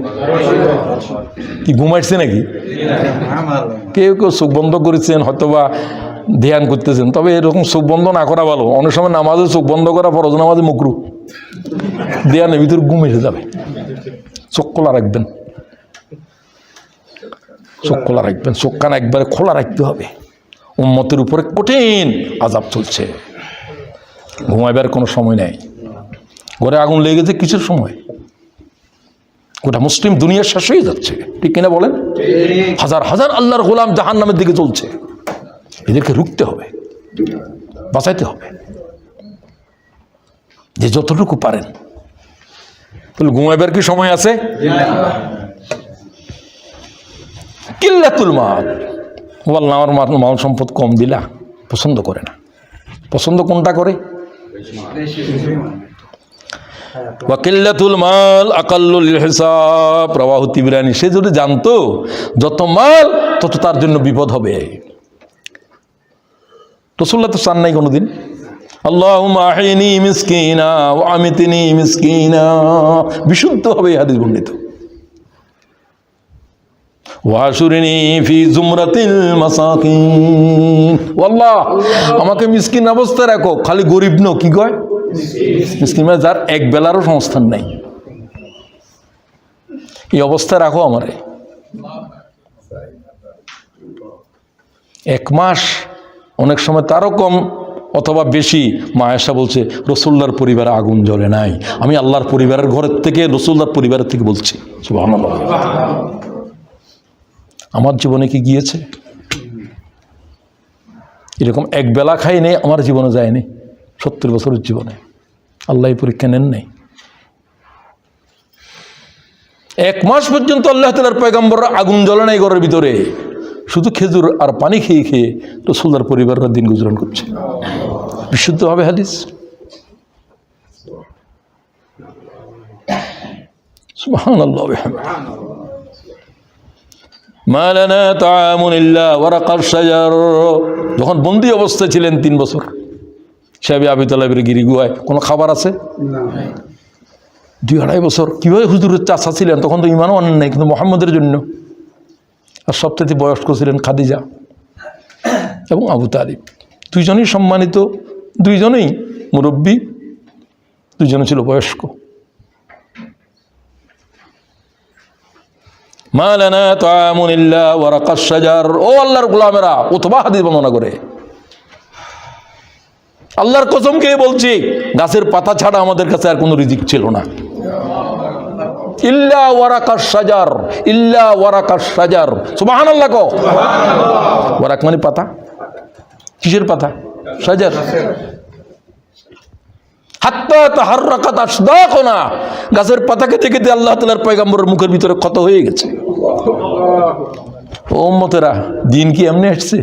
A: কি ঘুমাইছে নাকি? কেউ কেউ চোখ বন্ধ করেছেন, হয়তোবা ধ্যান করতেছেন, তবে এরকম চোখ বন্ধ না করা ভালো। অনেক সময় নামাজে চোখ বন্ধ করা ফরজ, নামাজে মাকরুহ। ধ্যানের ভিতর ঘুম এসে যাবে। চোখ খোলা রাখবেন, চোখ খোলা রাখবেন, চোখ কান একবারে খোলা রাখতে হবে। উম্মতের উপরে কঠিন আযাব চলছে, ঘুমাইবার কোনো সময় নেই। ঘরে আগুন লেগেছে কিসের সময়? গোটা মুসলিম দুনিয়া শেষ হয়ে যাচ্ছে, ঠিক কিনা বলেন? হাজার হাজার আল্লাহর গোলাম জাহান্নামের দিকে চলছে। এদেরকে রুখতে হবে, বাঁচাইতে হবে, যে যতটুকু পারেন। তাহলে ঘুমাইবার কি সময় আছে? কিল্লাতুল মাল, আল্লাহ আমার মাল সম্পদ কম দিলা, পছন্দ করে না। পছন্দ কোনটা করে? ওয়াকিল্লাতুল মাল আকাল্লুল হিসাব, রাওয়াহু তিবরানী। সে যদি জানতো যত মাল তত তার জন্য বিপদ হবে। রাসূলুল্লাহ তো চান নাই কোনোদিন আল্লাহুম্মা আহইনি মিসকিনা ওয়া আমিতনি মিসকিনা। বিশুদ্ধ হবে এই হাদিস বর্ণিত। ওয়াশুরনি ফি জুমরাতিল মাসাকিন, আল্লাহ আমাকে মিসকিন অবস্থায় রাখো। খালি গরিব ন, কি কয়? মিসকিন মানে যার এক বেলারও সংস্থান নাই, এই অবস্থায় রাখো আমারে। 1 মাস, অনেক সময় তারও কম অথবা বেশি। মা আয়েশা বলছে রাসূলুল্লাহর পরিবারে আগুন জ্বলে নাই। আমি আল্লাহর পরিবারের ঘরের থেকে, রাসূলুল্লাহর পরিবারের থেকে বলছি। সুবহানাল্লাহ। আমার জীবনে কি গিয়েছে? এরকম এক বেলা খাই নেই, আমার জীবনে যায়নি। 70 বছরের জীবনে আল্লাহ পরীক্ষা নেন নাই। 1 মাস পর্যন্ত আল্লাহ তাআলার পয়গম্বররা আগুন জ্বলে নাই ঘরের ভিতরে, শুধু খেজুর আর পানি খেয়ে খেয়ে রাসূলুল্লাহর পরিবাররা দিন গুজরান করছে। বিশুদ্ধ হবে হাদিস। সুবহানাল্লাহ ওয়া বিহামদিহি। মা লানা তাআমুন ইল্লা ওয়ারাকাশ শাজার, যখন বন্দি অবস্থায় ছিলেন 3 বছর সাহেব আবি তালেবের গিরিগুহায়, কোনো খাবার আছে? 2-2.5 বছর কীভাবে হুজুরের চাচা ছিলেন, তখন তো ইমানও আনেন নাই, কিন্তু মুহাম্মদের জন্য। আর সবথেকে বয়স্ক ছিলেন খাদিজা এবং আবু তালিব। 2 জনই সম্মানিত, 2 জনই মুরব্বী, 2 জন ছিল বয়স্ক। মা লানা তাআমুন ইল্লা ওয়ারাকাশ শাজার। ও আল্লাহর গোলামেরা, উতবা হাদিস বর্ণনা করে, আল্লাহর কসম খেয়ে বলছি, গাছের পাতা ছাড়া আমাদের কাছে আর কোনো রিজিক ছিল না। ইল্লা ওয়ারাকাশ শাজার, ইল্লা ওয়ারাকাশ শাজার। সুবহানাল্লাহ কও। ওয়ারাক মানে পাতা। কিসের পাতা? শাজার। হাত্তা তাহাররাকাত আসদাকুনা, গাছের পাতাকে দেখে আল্লাহ তাআলার পয়গম্বরের মুখের ভিতরে ক্ষত হয়ে গেছে। ও উম্মতেরা, দিন কি এমনি আসছে?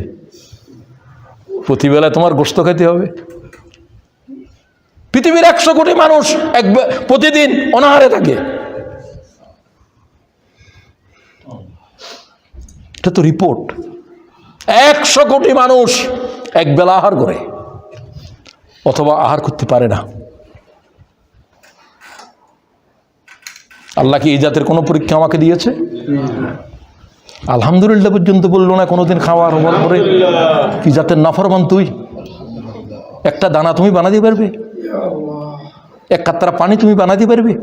A: প্রতিবেলা তোমার গোশত খেতে হবে। পৃথিবীর 100 কোটি মানুষ প্রতিদিন অনাহারে থাকে, এটা তো রিপোর্ট। 100 কোটি মানুষ এক বেলা আহার করে অথবা আহার করতে পারে না। আল্লাহ কি এই জাতের কোনো পরীক্ষা আমাকে দিয়েছে? আলহামদুলিল্লাহ পর্যন্ত বললো না কোনোদিন খাওয়ার হওয়ার পরে। কি জাতের নাফরমান তুই! একটা দানা তুমি বানাতে পারবে? এক কাতরা পানি তুমি বানাতে পারবে?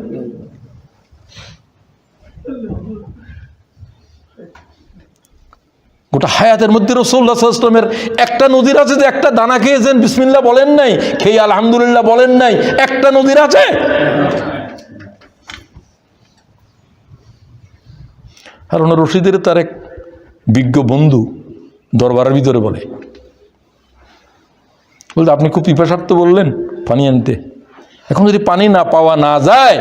A: গোটা হায়াতের মধ্যে রাসূলুল্লাহ সাল্লাল্লাহু আলাইহি ওয়াসাল্লামের একটা নদীর আছে যে একটা দানা খেয়েছেন, বিসমিল্লাহ বলেন নাই, খেয়ে আলহামদুলিল্লাহ বলেন নাই? একটা নদীর আছে? হারুন রশিদের তার এক বিজ্ঞ বন্ধু দরবারের ভিতরে বলতে, আপনি খুব পিপাসার্থ বললেন পানি আনতে, এখন যদি পানি না পাওয়া না যায়,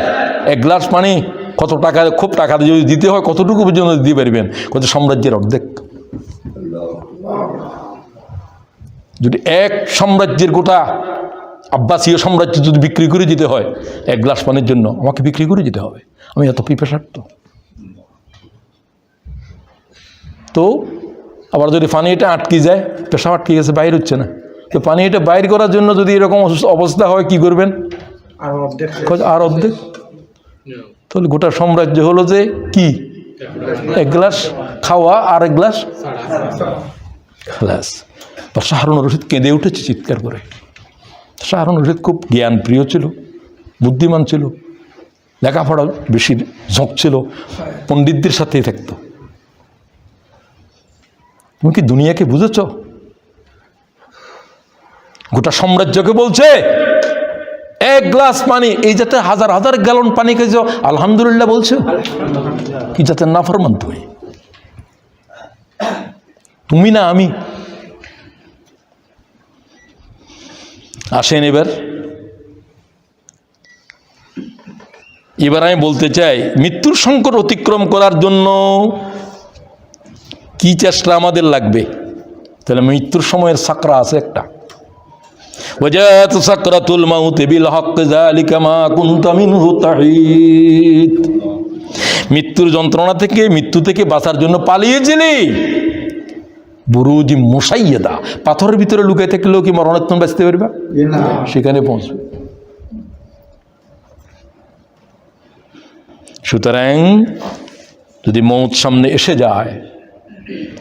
A: এক গ্লাস পানি কত টাকা, খুব টাকা যদি দিতে হয় কতটুকু পর্যন্ত দিতে পারবেন? কত? সাম্রাজ্যের অর্ধেক। যদি এক সাম্রাজ্যের গোটা আব্বাসীয় সাম্রাজ্য যদি বিক্রি করে দিতে হয় এক গ্লাস পানির জন্য, আমাকে বিক্রি করে দিতে হবে, আমি এত পিপাসার্থ। তো আবার যদি পানি এটা আটকে যায়, পেশাব আটকে গেছে, বাইর হচ্ছে না, তো পানি এটা বাইর করার জন্য যদি এরকম অবস্থা হয় কি করবেন? আর অর্ধেক। তাহলে গোটা সাম্রাজ্য হলো যে কি, এক গ্লাস খাওয়া আর এক গ্লাস খালাস। শাহ হারুন রশিদ কেঁদে উঠেছে চিৎকার করে। শাহ হারুন রশিদ খুব জ্ঞান প্রিয় ছিল, বুদ্ধিমান ছিল, লেখাপড়া বেশি ঝোঁক ছিল, পণ্ডিতদের সাথেই থাকতো। তুমি কি দুনিয়াকে বুঝেছ? গোটা সাম্রাজ্যকে বলছে এক গ্লাস পানি, এই যাতে হাজার হাজার গ্যালন পানি খেয়েছ আলহামদুলিল্লাহ বলছো? কি যাতে নাফরমান তুমি! তুমি না আমি। আসেন এবার আমি বলতে চাই, মৃত্যুর সংকট অতিক্রম করার জন্য কি চেষ্টা আমাদের লাগবে? তাহলে মৃত্যুর সময়ের সাকরা আছে একটা, ওয়াজাত সাকরাতুল মাউত বিল হক যালিকা মা কুনতা মিনহু তাহিদ। মৃত্যুর যন্ত্রণা থেকে, মৃত্যু থেকে বাঁচার জন্য পালিয়েছিলি। বুরুজ মুসাইয়াদা, পাথরের ভিতরে লুকাই থাকলেও কি মরণাত্মক বাঁচতে পারবা? সেখানে পৌঁছবে। সুতরাং যদি মৌত সামনে এসে যায়,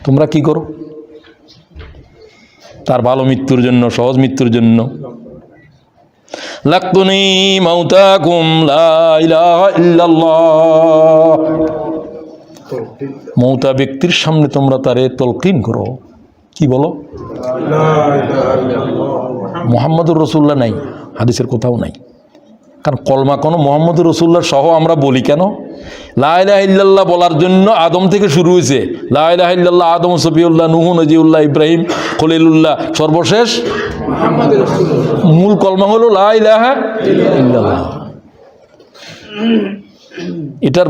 A: তোমরা কি করো? তার ভালো মৃত্যুর জন্য, সহজ মৃত্যুর জন্য, লাকুনি মাউতাকুম লা ইলাহা ইল্লাল্লাহ, মৌতা ব্যক্তির সামনে তোমরা তারে তলকিন করো। কি বলো? মুহাম্মদুর রাসূলুল্লাহ নাই, হাদিসের কোথাও নাই। কারণ কলমা কোনো মুহাম্মদুর রাসূলুল্লাহ সহ আমরা বলি কেন? লা ইলাহা ইল্লাল্লাহ বলার জন্য আদম থেকে শুরু হয়েছে। লা ইলাহা ইল্লাল্লাহ, আদম, সফিউল্লাহ, নূহ, নজিউল্লাহ, ইব্রাহিম, খলিলুল্লাহ, সর্বশেষ মুহাম্মদুর রাসূলুল্লাহ। মূল কলমা হলো লা ইলাহা ইল্লাল্লাহ। এটার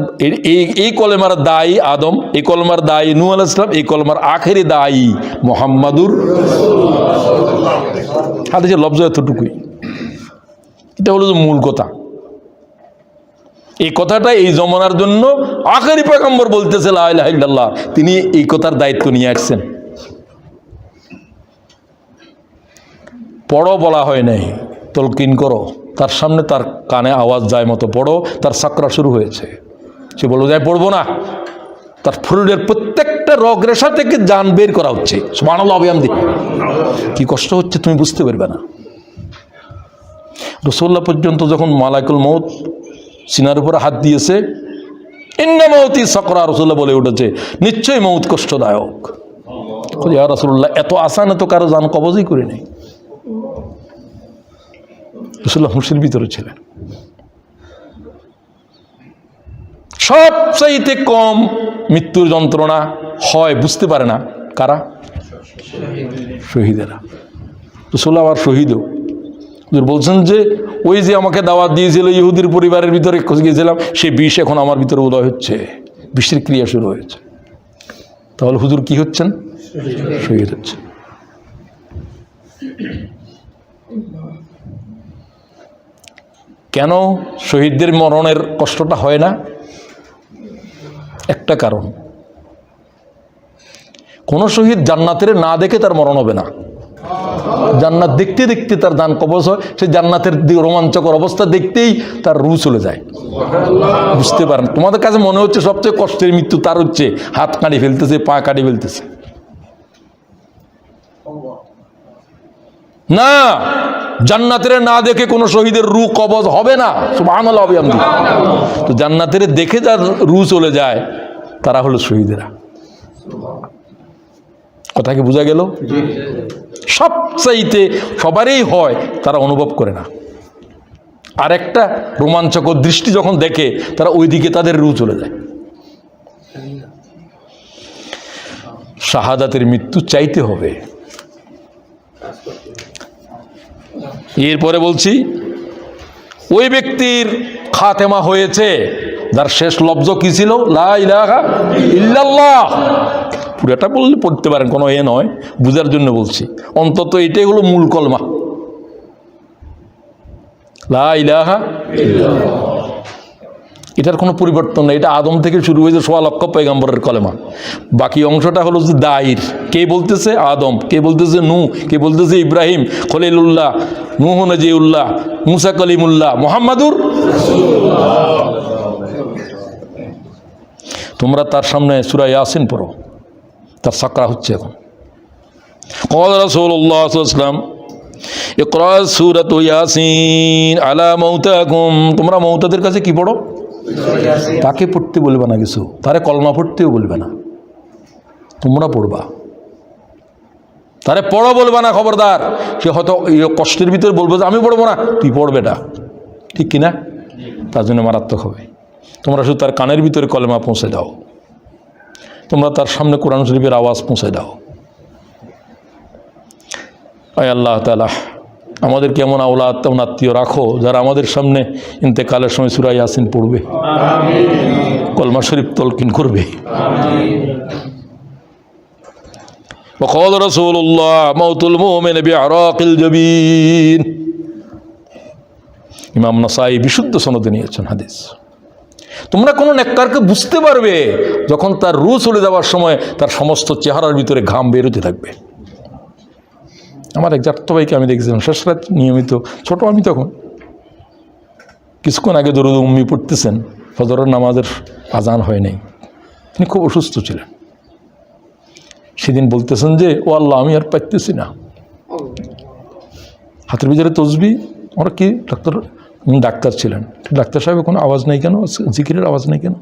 A: এই কলেমার দায়ী আদম, এই কলমার দায়ী নূহ আলাইহিস সালাম, এই কলমার আখেরি দায়ী মুহাম্মাদুর। হাদিসের লফজ এতটুকুই। এটা হলো মূল কথা। এই কথাটা এই জমানার জন্য আখেরি পয়গম্বর বলতেছে লা ইলাহা ইল্লাল্লাহ, তিনি এই কথার দায়িত্ব নিয়ে আসছেন। পড়ো বলা হয় নাই, তলকিন করো। তার সামনে তার কানে আওয়াজ যায় মতো পড়ো। তার সাকরা শুরু হয়েছে, সে বলল যায় পড়বো না। তার শরীরের প্রত্যেকটা রগ রেশা থেকে জান বের করা হচ্ছে। সুবহানাল্লাহ, বিহামদিহি। কি কষ্ট হচ্ছে তুমি বুঝতে পারবে না। রাসূলুল্লাহ পর্যন্ত যখন মালাকুল মউত সিনার উপরে হাত দিয়েছে, ইন্না মাউতি সাকরা, রাসূলুল্লাহ বলে উঠেছে নিশ্চয়ই মউত কষ্টদায়ক। ইয়া রাসূলুল্লাহ, এত আসান তো কারো জান কবজই করে নেই। রাসূলুল্লাহ হুঁশির ভিতরে ছিলেন। সবচাইতে কম মৃত্যুর যন্ত্রণা হয়, বুঝতে পারে না কারা? শহীদেরা। রাসূলুল্লাহ আবার শহীদও বলছেন যে ওই যে আমাকে দাওয়াত দিয়েছিল ইহুদির পরিবারের ভিতরে গিয়েছিলাম, সে বিষ এখন আমার ভিতরে উদয় হচ্ছে, বিষের ক্রিয়া শুরু হয়েছে। তাহলে হুজুর কি হচ্ছেন? শহীদ হচ্ছে। কেন শহীদদের মরণের কষ্টটা হয় না? একটা কারণ, কোন শহীদ জান্নাতের না দেখে তার মরণ হবে না। জান্নাত দেখতে দেখতে তার দান কবজ হয়, সে জান্নাতের রোমাঞ্চকর অবস্থা দেখতেই তার রূহ চলে যায়। বুঝতে পারেন? তোমাদের কাছে মনে হচ্ছে সবচেয়ে কষ্টের মৃত্যু তার হচ্ছে হাত কাটি ফেলতেছে, পা কাটি ফেলতেছে। না, জান্নাতের না দেখে কোনো শহীদের রূহ কবজ হবে না। সুবহানাল্লাহ। তো জান্নাতের দেখে যার রূহ চলে যায় তারা হলো শহীদেরা। কথা কি বোঝা গেল? সবচাইতে সবারই হয়, তারা অনুভব করে না। আর একটা রোমাঞ্চকর দৃষ্টি যখন দেখে তারা ওইদিকে তাদের রূহ চলে যায়। শাহাদাতের মৃত্যু চাইতে হবে। এরপরে বলছি, ওই ব্যক্তির খাতেমা হয়েছে যার শেষ লফজ কি ছিল? লা ইলাহা ইল্লাল্লাহ। পুরাটা বললে পড়তে পারেন, কোনো এ নয়, বুঝার জন্য বলছি। অন্তত এটাই হলো মূল কলমা, লা ইলাহা ইল্লাল্লাহ। এটার কোনো পরিবর্তন নেই। এটা আদম থেকে শুরু হয়েছে ১৬ লক্ষ পয়গম্বরের কলেমা। বাকি অংশটা হলো যে দায়ের। কে বলতেছে? আদম। কে বলতেছে? নূহ। কে বলতেছে? ইব্রাহিম, খলিলুল্লাহ, নূহ নজিউল্লাহ, মুসা কলিমুল্লাহ, মুহাম্মাদুর রাসূলুল্লাহ। তোমরা তার সামনে সূরা ইয়াসিন পড়ো, তার সাকরা হচ্ছে এখন। ক্বাল রাসূলুল্লাহ সাল্লাল্লাহু আলাইহি ওয়াসাল্লাম ইকরা সূরাতু ইয়াসিন আলা মাউতাকুম। তোমরা মৌতাদের কাছে কি পড়ো? তাকে পড়তে বলবে না কিছু, তারে কলমা পড়তেও বলবে না, তোমরা পড়বা। তারে পড়ো বলবে না, খবরদার। সে হয়তো কষ্টের ভিতরে বলবে যে আমি পড়বো না, তুই পড়বে না, ঠিক কিনা? তার জন্য মারাত্মক হবে। তোমরা শুধু তার কানের ভিতরে কলমা পৌঁছে দাও, তোমরা তার সামনে কোরআন শরীফের আওয়াজ পৌঁছে দাও। আয় আল্লাহ তাআলা আমাদেরকে এমন আওলাদ, তেমন আত্মীয় রাখো যারা আমাদের সামনে ইন্তেকালের সময় সূরা ইয়াসিন পড়বে, কলমা শরীফ তলকিন করবে। وقال رسول الله موت المؤمن بعراق الجبين। ইমাম নাসাই বিশুদ্ধ সনদে নিয়েছেন হাদিস। তোমরা কোন নেককারকে বুঝতে পারবে যখন তার রূহ চলে যাওয়ার সময় তার সমস্ত চেহারার ভিতরে ঘাম বেরোতে থাকবে। আমার এক জাত ভাইকে আমি দেখছিলাম শেষ রাত নিয়মিত, ছোট আমি তখন, কিছুক্ষণ আগে দরুদ উম্মি পড়তেছেন, ফজরের নামাজের আজান হয় নাই, তিনি খুব অসুস্থ ছিলেন। সেদিন বলতেছেন যে ও আল্লাহ আমি আর পাইতেছি না, হাতের ভিতরে তসবি। আমরা কি ডাক্তার ছিলেন, ডাক্তার সাহেব কোনো আওয়াজ নেই কেন, জিকিরের আওয়াজ নেই কেন?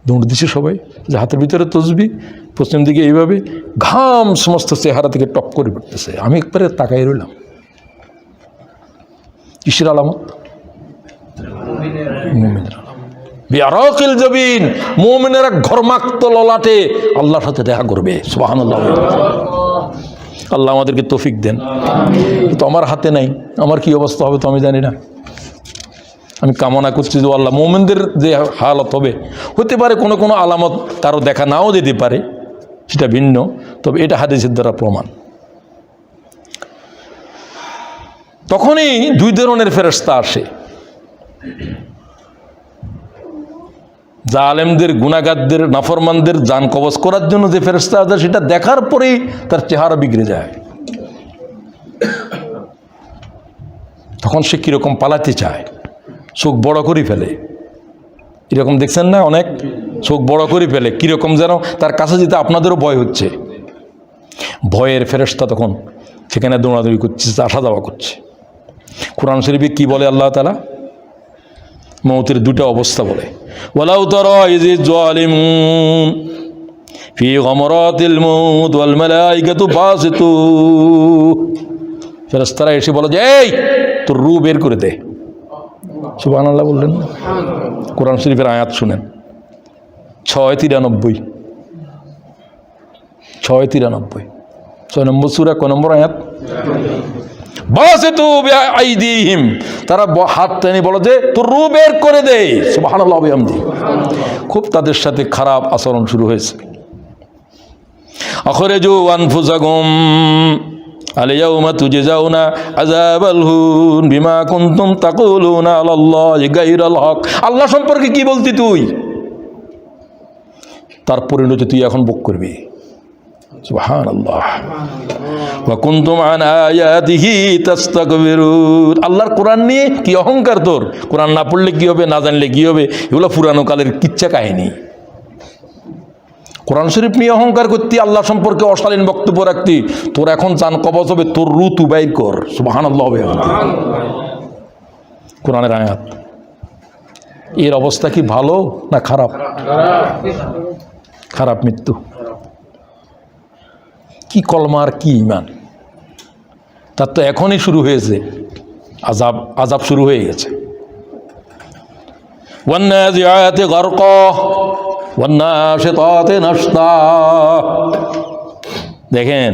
A: দৌড় দিছে সবাই যে হাতের ভিতরে তসবি, পশ্চিম দিকে এইভাবে ঘাম সমস্ত চেহারা থেকে টপ করে পড়তেছে। আমি একবারে তাকাই রইলাম। কিসের আলামত? মুমিনের আলামত। বিআরাকিল জাবিন, মুমিনেরা ঘর্মাক্ত ললাটে আল্লাহর সাথে দেখা করবে। সুবহানাল্লাহ। আল্লাহ আমাদেরকে তৌফিক দেন। তো আমার হাতে নাই, আমার কি অবস্থা হবে তো আমি জানি না। আমি কামনা করছি যে আল্লাহ মুমিনদের যে হালত হবে, হতে পারে কোনো কোনো আলামত কারো দেখা নাও যেতে পারে, সেটা ভিন্ন, তবে এটা হাদিসের দ্বারা প্রমাণ। তখনই দুই ধরনের ফেরেশতা আসে। জালেমদের, গুনাহগারদের, নাফরমানদের জান কবজ করার জন্য যে ফেরেশতা আছে, সেটা দেখার পরেই তার চেহারা বিগড়ে যায়। তখন সে কীরকম পালাতে চায়, চোখ বড় করে ফেলে। এরকম দেখছেন না, অনেক চোখ বড় করে ফেলে, কীরকম যেন তার কাছে যেতে আপনাদেরও ভয় হচ্ছে। ভয়ের ফেরেশতা তখন সেখানে দৌড়াদৌড়ি করছে, আসা যাওয়া করছে। কোরআন শরীফে কি বলে আল্লাহ তাআলা? মৌতের দুটো অবস্থা বলে, ওয়ালাউ তারা ইযিজ যালিমুন ফি গামরাতিল মাউত ওয়াল মালাইকাতু বাসিতু। ফেরেশতারা এসে বলে যে এই তোর রূহ বের করে দে। সুবহানাল্লাহ বললেন না? কোরআন শরীফের আয়াত শুনেন, 693, 693, 6 নম্বর সূরা, কোন নম্বর আয়াত? বাসিতু বিআইদিহিম, তারা হাত টেনে বলে যে তোর রূহ বের করে দে। সুবহানাল্লাহ বিহামদি। খুব তাদের সাথে খারাপ আচরণ শুরু হয়েছে। আখরিজু আনফুসাকুম আল-ইয়াওমা তুজজাউনা আযাবাল হুন বিমা কুনতুম তাকুলুনা আলাল্লাহি গায়রাল হক। আল্লাহ সম্পর্কে কি বলতি তুই, তার পরিণতি তুই এখন ভোগ করবি। সুবহানাল্লাহ। ওয়া কুনতুম আন আয়াতিহি তাস্তাকবিরুন। আল্লাহর কোরআন নিয়ে কি অহংকার তোর? কোরআন না পড়লে কি হবে, না জানলে কি হবে? এগুলো পুরানো কালের কিচ্ছা কাহিনী। কোরআন শরীফ নিয়ে অহংকার করতি, আল্লাহ সম্পর্কে অশালীন বক্তব্য রাখতি, তোর এখন জান কবজ হবে, তোর রু তু বাইর কর। সুবহানাল্লাহ। কোরআনের আয়াত। এর অবস্থা কি ভালো না খারাপ? খারাপ মৃত্যু। কি কলমা আর কি ইমান, তার তো এখনই শুরু হয়েছে আযাব। আযাব শুরু হয়ে গেছে। ওয়ান্নাজিআতি গারকা ওয়ান্নাশিতাতি নাশতা। দেখেন,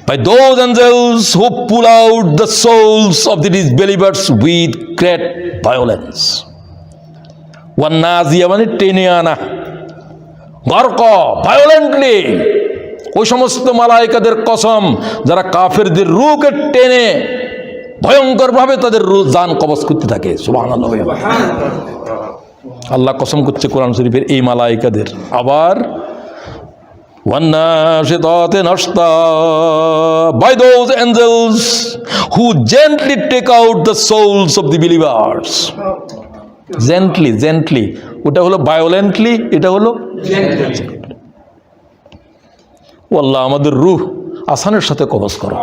A: by those angels who pull out the souls of the disbelievers with great violence. ওয়ান্নাজিয়া মানে টেনে আনা, গারকা ভায়োলেন্টলি। ওই সমস্ত মালায়েকাদের কসম যারা কাফেরদের রূহকে টেনে ভয়ঙ্করভাবে তাদের রূহ জান কবজ করতে থাকে। সুবহানাল্লাহ। আল্লাহ কসম করছে কোরআন শরীফের এই মালায়েকাদের। আবার ওয়ান্নাশিতাতি নাশতা, by those angels who gently take out the souls of the believers. Gently, gently. ওটা হলো ভায়োলেন্টলি, এটা হলো জেন্টলি। ও আল্লাহ আমাদের রূহ আসানের সাথে কবজ করো।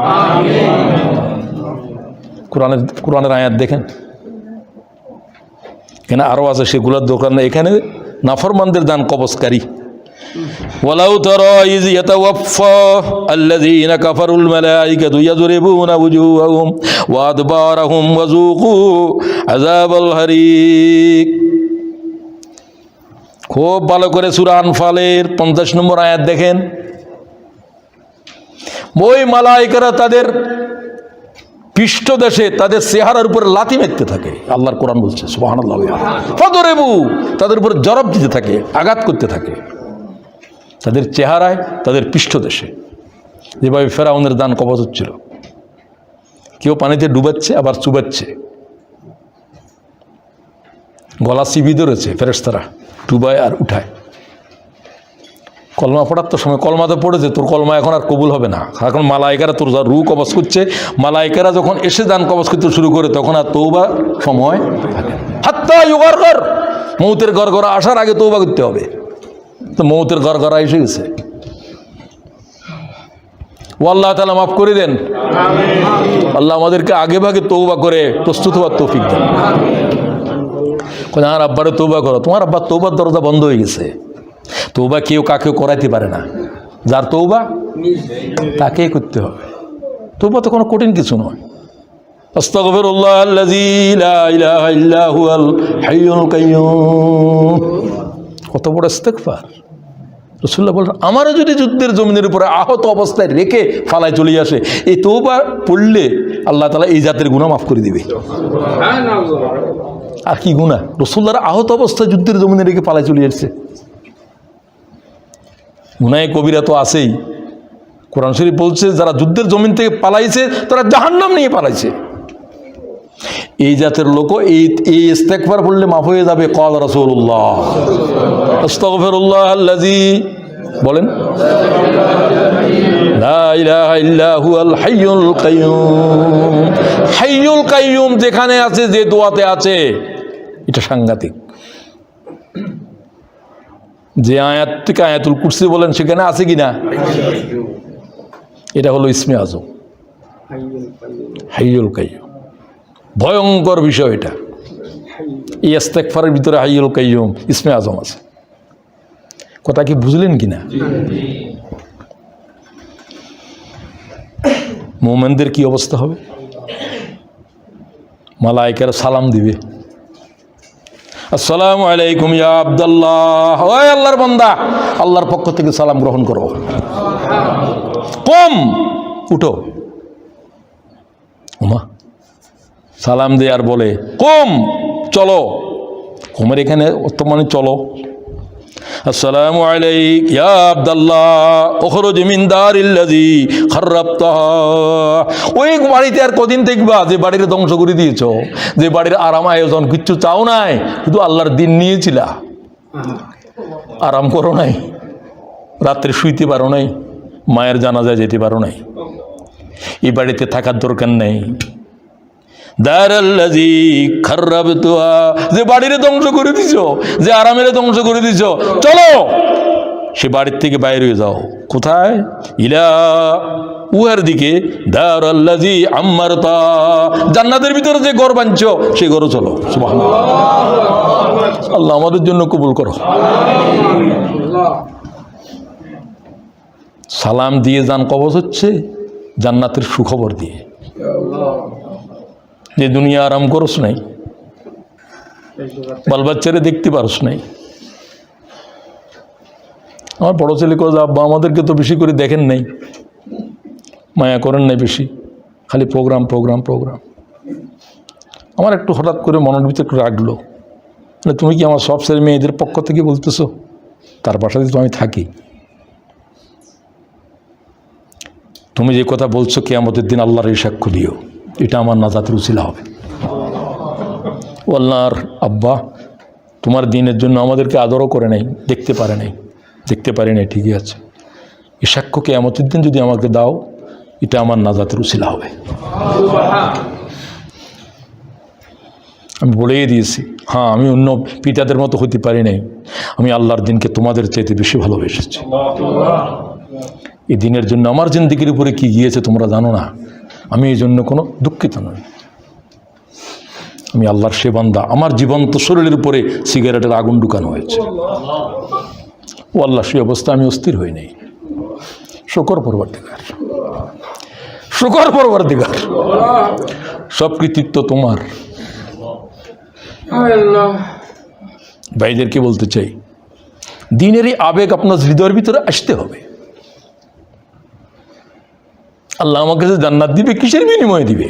A: কোরআনের আয়াত দেখেন, এখানে আরো আছে, সেগুলোর দোকান না। এখানে নাফরমানদের জান কবজকারী। ওয়ালাউ তারা ইয ইয়াতাওয়াফফা আল্লাযীনা কাফারুল মালাইকাতু ইয়াযরিবুনা ওয়ুজুহাহুম ওয়া আদবারহুম ওয়াযুকু আযাবাল হারিক। খুব ভালো করে সূরা আনফালের 50 নম্বর আয়াত দেখেন। ওই মালায়েকারা তাদের পৃষ্ঠদেশে তাদের চেহারার উপর লাথি মারতে থাকে। আল্লাহর কোরআন বলছে সুবহানাল্লাহ। ফাদরিবু, তাদের উপর জরব দিতে থাকে, আঘাত করতে থাকে তাদের চেহারায়, তাদের পৃষ্ঠদেশে। যেভাবে ফেরাউনের দান কবজ হচ্ছিল, কেউ পানিতে ডুবাচ্ছে আবার চুবাচ্ছে, গলা চিবি ধরেছে, ফেরেশতারা ডুবায় আর উঠায়। কলমা পড়ার তো সময় কলমাতে পড়েছে, তোর কলমা এখন আর কবুল হবে না। এখন মালায়েকারা তোর রূহ কবজ করছে। মালায়েকারা যখন এসে দান কবজ করতে শুরু করে তখন আর তওবা সময় থাকে। হাত্তা ইউগারগার, মৌতের গড়গড়া আসার আগে তওবা করতে হবে। তো মৌতের গড়গড়া এসে গেছে। ও আল্লাহ তাআলা মাফ করে দেন। আল্লাহ আমাদেরকে আগে ভাগে তওবা করে প্রস্তুত হওয়ার তৌফিক দেন। আর আব্বারে তওবা করো, তোমার আব্বার তওবার দরজা বন্ধ হয়ে গেছে। তওবা কেউ কাকেও করাইতে পারে না, যার তওবা তাকেই করতে হবে। তওবা তো কোনো কঠিন কিছু নয়। আস্তাগফিরুল্লাহ আল্লাযী লা ইলাহা ইল্লা হুয়াল হাইয়ুল কাইয়্যুম। কত বড় ইস্তেগফার। রাসূলুল্লাহ বলেন, আমারও যদি যুদ্ধের জমিনের উপরে আহত অবস্থায় রেখে ফালায় চলে আসে, এই তওবা পড়লে আল্লাহ তাআলা এই জাতের গুনাহ মাফ করে দিবে। আর কি গুনাহ? রাসূলুল্লাহর আহত অবস্থায় যুদ্ধের জমিনে রেখে পালায় চলে আসছে। গুনাহে কবিরা তো আছেই। কোরআন শরীফ বলছে যারা যুদ্ধের জমিন থেকে পালাইছে তারা জাহান্নাম নিয়ে পালাইছে। এই জাতের লোক এই ইস্তেগফার পড়লে মাফ হয়ে যাবে। ক্বাল রাসূলুল্লাহ আস্তাগফিরুল্লাহ আল্লাযী, বলেন, লা ইলাহা ইল্লা হুয়াল হাইয়ুল কাইয়্যুম। হাইয়ুল কাইয়্যুম যেখানে আছে, যে দোয়াতে আছে, এটা সাংঘাতিক। যে আয়াত থেকে আয়াতুল কুরসি বলেন সেখানে আছে কিনা? এটা হলো ইসমে আজম, হাইয়ুল কাইয়্যুম। ভয়ঙ্কর বিষয় এটা। এই ইস্তেগফারের ভিতরে হাইয়ুল কাইয়্যুম ইসমে আজম আছে। কথা কি বুঝলেন কিনা? মুমিনদের কি অবস্থা হবে? মালায়েকারা সালাম দিবে, আসসালামু আলাইকুম ইয়া আব্দুল্লাহ। ওই আল্লাহর বান্দা, আল্লাহর পক্ষ থেকে সালাম গ্রহণ করো। কম উঠো। ওমা সালাম দে আর বলে কম, চলো। কমের এখানে অর্থ মানে চলো। আসসালামু আলাইক ইয়া আব্দুল্লাহ উখরুজ মিন দারিল্লাযী খাররাবতাহা। ওই বাড়িতে আর কদিন দেখবা যে বাড়ির ধ্বংস করে দিয়েছো, যে বাড়ির আরাম আয়োজন কিচ্ছু চাও নাই, শুধু আল্লাহর দিন নিয়েছিলা, আরাম করো নাই, রাত্রে শুইতে পারো নাই, মায়ের জানাজায় যেতে পারো নাই, এই বাড়িতে থাকার দরকার নেই। দারাল্লাযী খাররাবতুহা, যে বাড়িরে ধ্বংস করে দিছো, যে আরামের ধ্বংস করে দিছো, চলো সে বাড়ির থেকে বাইরে হয়ে যাও। কোথায়? ইলা উহার দিকে। দারাল্লাযী আম্মারতা, জান্নাতের ভিতরে যে ঘর বানছো সেই ঘরে চলো। সুবহানাল্লাহ। আল্লাহ আমাদের জন্য কবুল করো। সালাম দিয়ে যান কবজ হচ্ছে জান্নাতের সুখবর দিয়ে। যে দুনিয়া আরাম করস নাই, বাল বাচ্চারে দেখতে পারস নাই। আমার বড় ছেলে কয়ে, আব্বা আমাদেরকে তো বেশি করে দেখেন নাই, মায়া করেন নাই বেশি, খালি প্রোগ্রাম প্রোগ্রাম প্রোগ্রাম। আমার একটু হঠাৎ করে মনের ভিতরে একটু রাখলো, তুমি কি আমার সব ছেলে মেয়েদের পক্ষ থেকে বলতেছো? তার বাসাতে তো আমি থাকি। তুমি যে কথা বলছো কিয়ামতের দিন আল্লাহর এই সাক্ষ্য দিও, এটা আমার নাজাতের উসিলা হবে। ও আল্লাহর আব্বা, তোমার দিনের জন্য আমাদেরকে আদরও করে নাই, দেখতে পারে নাই, দেখতে পারি নাই, ঠিকই আছে। এই সাক্ষ্য কিয়ামতের দিন যদি আমাকে দাও, এটা আমার নাজাতের উসিলা হবে। আমি বলেই দিয়েছি, হ্যাঁ আমি অন্য পিতাদের মতো হতে পারি নাই, আমি আল্লাহর দিনকে তোমাদের চাইতে বেশি ভালোবেসেছি। এই দিনের জন্য আমার জিন্দেগির উপরে কি গিয়েছে তোমরা জানো না। আমি এই জন্য কোনো দুঃখিত নই। আমি আল্লাহর সে বান্দা, আমার জীবন্ত শরীরের উপরে সিগারেটের আগুন ঢুকানো হয়েছে। ও আল্লাহ, সে অবস্থা আমি অস্থির হই নাই। শুকর পরবর্তীকার, শুকর পরবর্তীকার, সব কৃতিত্ব তোমার। ভাইদেরকে বলতে চাই, দিনেরই আবেগ আপনার হৃদয়ের ভিতরে আসতে হবে। আল্লাহ আমাকে যে জান্নাত দিবে, কিসের বিনিময়ে দিবে?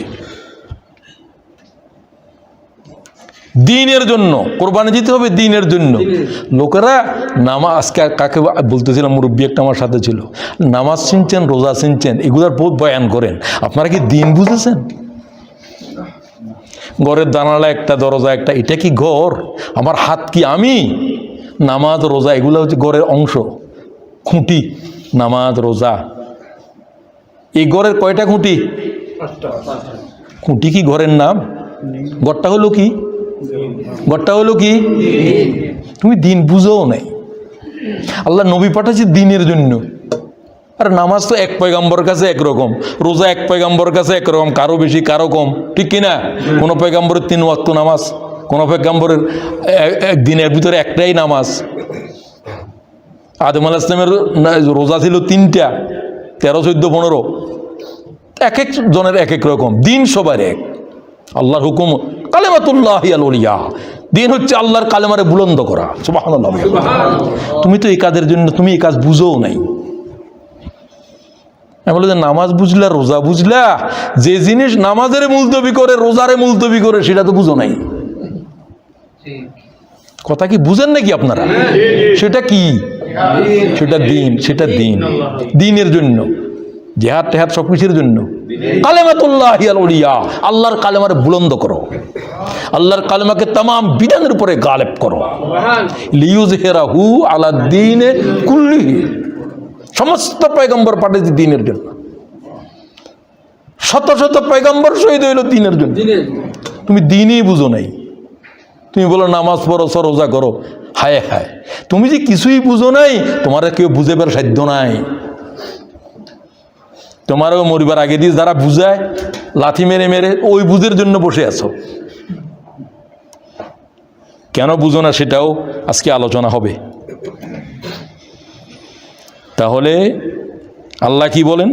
A: দিনের জন্য কোরবানি দিতে হবে, দিনের জন্য। লোকেরা নামাজ, আজকে কাকে বলতেছিলাম, মুরব্বী একটা আমার সাথে ছিল, নামাজ চিনছেন, রোজা চিনছেন, এগুলার বহুত বয়ান করেন, আপনারা কি দিন বুঝেছেন? ঘরের জানালা একটা, দরজা একটা, এটা কি ঘর? আমার হাত কি আমি? নামাজ রোজা এগুলো হচ্ছে ঘরের অংশ, খুঁটি। নামাজ রোজা, এই ঘরের কয়টা খুঁটি? খুঁটি কি ঘরের নাম? ঘরটা হলো কি? ঘরটা হলো কি? তুমি দিন বুঝোও নাই। আল্লাহ নবী পাঠাচ্ছে দিনের জন্য। আর নামাজ তো এক পয়গাম্বর কাছে একরকম, রোজা এক পয়গাম্বর কাছে একরকম, কারো বেশি কারো কম, ঠিক কিনা? কোনো পয়গাম্বরের 3 ওয়াক্ত নামাজ, কোনো পয়গাম্বরের একদিনের ভিতরে একটাই নামাজ। আদম আলাইহিস সালামের রোজা ছিল 3টা, 13, 14, 15, এক এক জনের এক এক রকম। দিন সবার এক। আল্লাহর হুকুম কালেমাতুল্লাহি আল উলিয়া, দিন হচ্ছে আল্লাহর কালেমারে বুলন্দ করা। সুবহানাল্লাহ। তুমি তো এই কাজের জন্য, তুমি এই কাজ বুঝোও নাই। আমি বলি যে নামাজ বুঝলা, রোজা বুঝলা, যে জিনিস নামাজের মুলতবি করে, রোজারে মুলতবি করে, সেটা তো বুঝো নাই। কথা কি বুঝেন নাকি আপনারা? সেটা কি? সেটা দিন, সেটা দিন, দিনের জন্য। জিহাদ টেহাদ সব কিছুর জন্য। কালেমাতুল্লাহি আল উলিয়া, আল্লাহর কালেমারে বুলন্দ করো, আল্লাহর কালেমাকে তামাম বিধানের উপরে গালেব করো। লিইয়ুযহিরাহু আলা দ্বীনি কুল্লিহি, সমস্ত পয়গম্বর পাঠিয়েছে দিনের জন্য। শত শত পয়গম্বর শহীদ হইল দিনের জন্য। তুমি দিনই বুঝো নাই। তুমি বলো নামাজ পড়ো, রোজা করো, হায় হায়, তুমি যে কিছুই বুঝো নাই, তোমার কেউ বুঝেবার সাধ্য নাই। তোমারও মরিবার আগে দিয়ে যারা বুঝায়, লাথি মেরে মেরে ওই বুঝের জন্য বসে আছো। কেন বুঝো না সেটাও আজকে আলোচনা হবে। তাহলে আল্লাহ কি বলেন?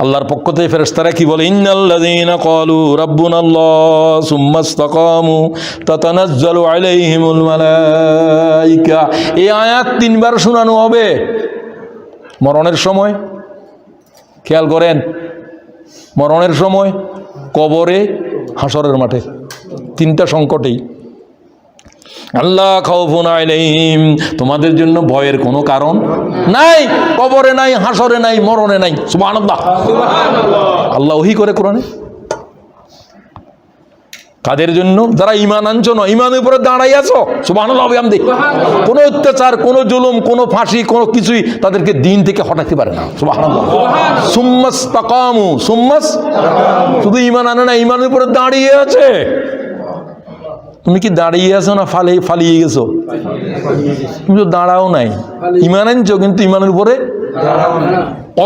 A: আল্লাহর পক্ষ থেকে ফেরেশতারা কি বলে? ইন্নাল্লাযীনা ক্বালু রাব্বুনাল্লাহ সুম্মা ইসতাকামু তাতানাজ্জালু আলাইহিমুল মালায়েকা। এই আয়াত 3 বার শোনানো হবে মরণের সময়। খেয়াল করেন, মরণের সময়, কবরে, হাসরের মাঠে, 3টা সংকটেই। আল্লাহ খাউফুন আলাইহিম, তোমাদের জন্য ভয়ের কোনো কারণ নাই, কবরে নাই, হাসরে নাই, মরণে নাই। সুবহানাল্লাহ। আল্লাহ ওহী করে কোরআনে। কাদের জন্য? যারা ঈমান আনছো না, ঈমানের উপরে দাঁড়াই আছো, সুবহানাল্লাহ বিহামদি। কোনো অত্যাচার, কোনো জুলুম, কোনো ফাঁসি, কোনো কিছুই তাদেরকে দিন থেকে হটাতে পারে না, সুবহানাল্লাহ। সুম্মাস্তাকামু, শুধু ঈমান আনে না, ঈমানের উপরে দাঁড়িয়ে আছে। তুমি কি দাঁড়িয়ে আছো না ফালিয়ে গেছো? তুমি তো দাঁড়াও নাই, ঈমান আনছো কিন্তু ঈমানের উপরে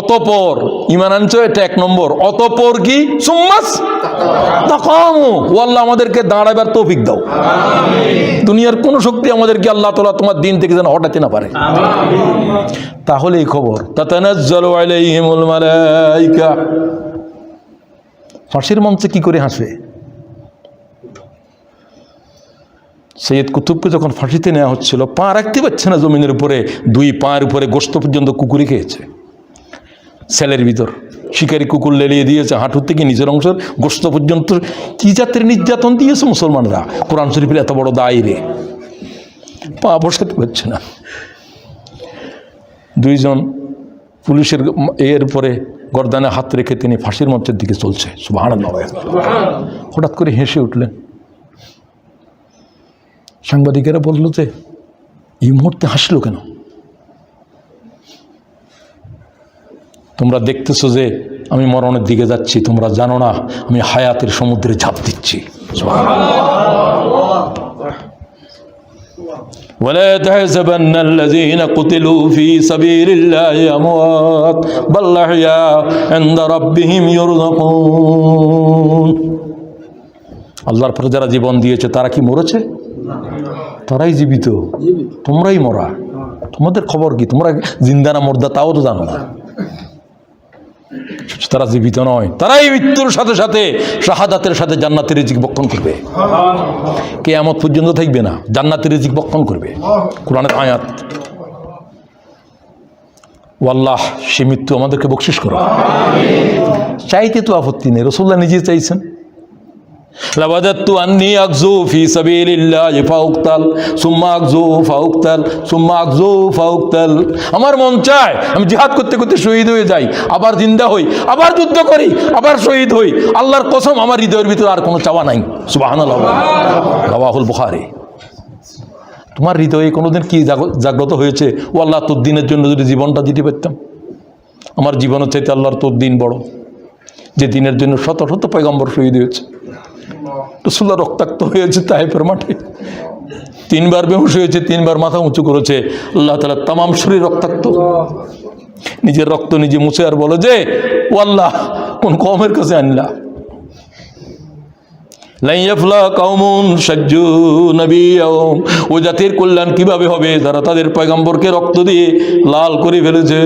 A: অতঃপর ঈমান আনছো, এটা এক নম্বর। অতঃপর কি? সুম্মাস্তাকামু, ও আল্লাহ আমাদেরকে দাঁড়াবার তৌফিক দাও। দুনিয়ার কোন শক্তি আমাদেরকে আল্লাহ তাআলা তোমার দিন থেকে যেন হটাতে না পারে। তাহলে এই খবর, তাতানাজ্জালু আলাইহিমুল মালাইকা। ফাঁসির মঞ্চে কি করে হাসবে? সৈয়দ কুতুবকে যখন ফাঁসিতে নেওয়া হচ্ছিল, পা রাখতে পারছে না জমিনের উপরে, দুই পায়ের উপরে গোশত পর্যন্ত কুকুরে খেয়েছে। সেলের ভিতর শিকারি কুকুর লেলিয়ে দিয়েছে, হাঁটুর থেকে নিচের অংশের গোশত পর্যন্ত। কি জাতের নির্যাতন দিয়েছে মুসলমানরা! কোরআন শরীফের এত বড় দায়রে পা বসাতে পারছে না। দুইজন পুলিশের এর পরে গর্দানে হাত রেখে তিনি ফাঁসির মঞ্চের দিকে চলছে, সুবহানাল্লাহ। হঠাৎ করে হেসে উঠলেন। সাংবাদিকেরা বলল যে এই মুহূর্তে হাসলো কেন? তোমরা দেখতেছো যে আমি মরণের দিকে যাচ্ছি, তোমরা জানো না আমি হায়াতের সমুদ্রে ঝাঁপ দিচ্ছি। ولا تحسبن الذين قتلوا في سبيل الله أموات بل أحياء عند ربهم يرزقون। আল্লাহর পরে যারা জীবন দিয়েছে তারা কি মরেছে? তারাই জীবিত, তোমরাই মরা। তোমাদের খবর কি? তোমরা জিন্দা না মুর্দা তাও তো জানো না। তারা জীবিত নয়, তারাই মৃত্যুর সাথে সাথে শাহাদাতের সাথে জান্নাতের রিজিক ভক্ষণ করবে। কিয়ামত পর্যন্ত থাকবে না, জান্নাতের রিজিক ভক্ষণ করবে। কোরআনের আয়াত। ও আল্লাহ, সে মৃত্যু আমাদেরকে বকশিশ করো। চাইতে তো আপত্তি নেই, রাসূলুল্লাহ নিজে চাইছেন। লাওয়াদাতু আন্নী আগজু ফি সাবিলিল্লাহি ফাউকতাল সুম্মা আগজু ফাউকতাল সুম্মা আগজু ফাউকতাল। আমার মন চায় আমি জিহাদ করতে করতে শহীদ হয়ে যাই, আবার জিন্দা হই, আবার যুদ্ধ করি, আবার শহীদ হই। আল্লাহর কসম, আমার হৃদয়ের ভিতরে আর কোনো চাওয়া নাই। সুবহানাল্লাহ। রাওয়াহুল বুখারী। তোমার হৃদয়ে কোনোদিন কি জাগ্রত হয়েছে, ও আল্লাহ তোর দিনের জন্য যদি জীবনটা দিতে পারতাম? আমার জীবনের চাইতে আল্লাহর তোর দিন বড়, যে দিনের জন্য শত শত পয়গম্বর শহীদ হয়েছে। রাসূলুল্লাহ রক্তাক্ত হয়েছে তায়েফের মাঠে, 3 বার বেহুশ হয়েছে, 3 বার মাথা উঁচু করেছে। আল্লাহ তাআলা তামাম শরীর রক্তাক্ত, নিজের রক্ত নিজে মুছে আর বলে যে ও আল্লাহ কোন কওমের কাছে আনলা। লা ইয়াফলা কওমুন শাজ্জু নবিয়্যাহুম। ও জাতির কল্যাণ কিভাবে হবে যারা তাদের পয়গম্বরকে রক্ত দিয়ে লাল করে ফেলেছে।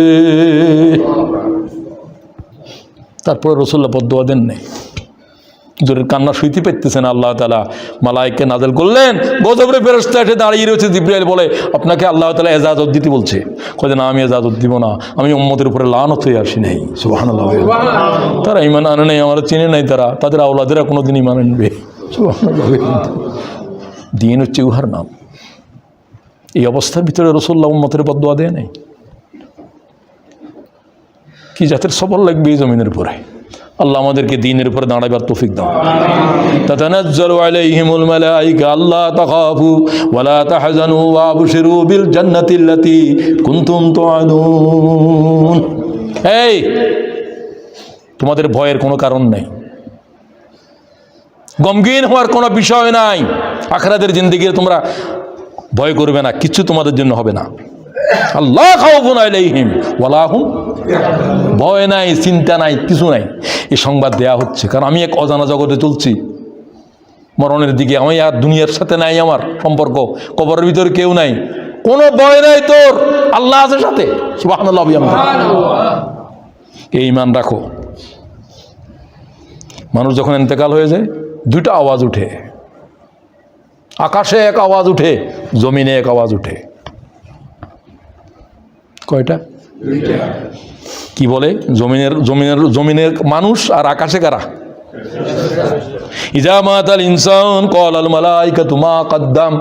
A: তারপর রাসূলুল্লাহ বদদুয়া দেন নাই, জোরের কান্না শুইতে পারতেছেন। আল্লাহ তাআলা মালায়েককে নাযিল করলেন, গজবের ফেরেশতা এসে দাঁড়িয়ে রয়েছে। জিবরাইল বলে আপনাকে আল্লাহ তাআলা ইজাজত দিতে বলছে। কয় না, আমি ইজাজত দিব না, আমি উম্মতের উপরে লানত হয়ে আসি নাই। সুবহানাল্লাহ। তারা ঈমান আনে নাই, আমরা চিনে নাই, তাদের আওলাদেরা কোনোদিন ঈমান আনবে। সুবহানাল্লাহ। দিন হচ্ছে উহার নাম। এই অবস্থার ভিতরে রাসূলুল্লাহ উম্মতের বদদুয়া দেয় নাই। কি জাতের সবর লাগবে এই জমিনের উপরে। আল্লাহ আমাদেরকে দ্বীনের উপরে দাঁড়াবার তৌফিক দাও। তাতানাজ্জালু আলাইহিমুল মালাইকা আল্লা তাখাফু ওয়া লা তাহজানু ওয়া আবশিরু বিল জান্নাতিল্লাতী কুনতুম তুআদুন। এই, তোমাদের ভয়ের কোনো কারণ নাই, গমগীন হওয়ার কোনো বিষয় নাই। আখিরাতের জিন্দেগিতে তোমরা ভয় করবে না, কিছু তোমাদের জন্য হবে না। আল্লাহ খাউফুন আলাইহিম ওয়া লা হুম, ভয় নাই, চিন্তা নাই, কিছু নাই। এই সংবাদ দেয়া হচ্ছে কারণ আমি এক অজানা জগতে চলছি, মরণের দিকে। আমি আর দুনিয়ার সাথে নাই আমার সম্পর্ক, কবরের ভিতরে কেউ নাই, কোনো ভয় নাই তোর, আল্লাহ আছে সাথে। সুবহানাল্লাহ। এই ঈমান রাখো। মানুষ যখন ইন্তেকাল হয়ে যায়, 2টা আওয়াজ উঠে। আকাশে এক আওয়াজ উঠে, জমিনে এক আওয়াজ উঠে। কয়টা? 2টা। কি বলে? জমিনের মানুষ আর আকাশে কারা? ইজা মাতাল ইনসান ক্বালাল মালাইকাতু মা কদ্দাম।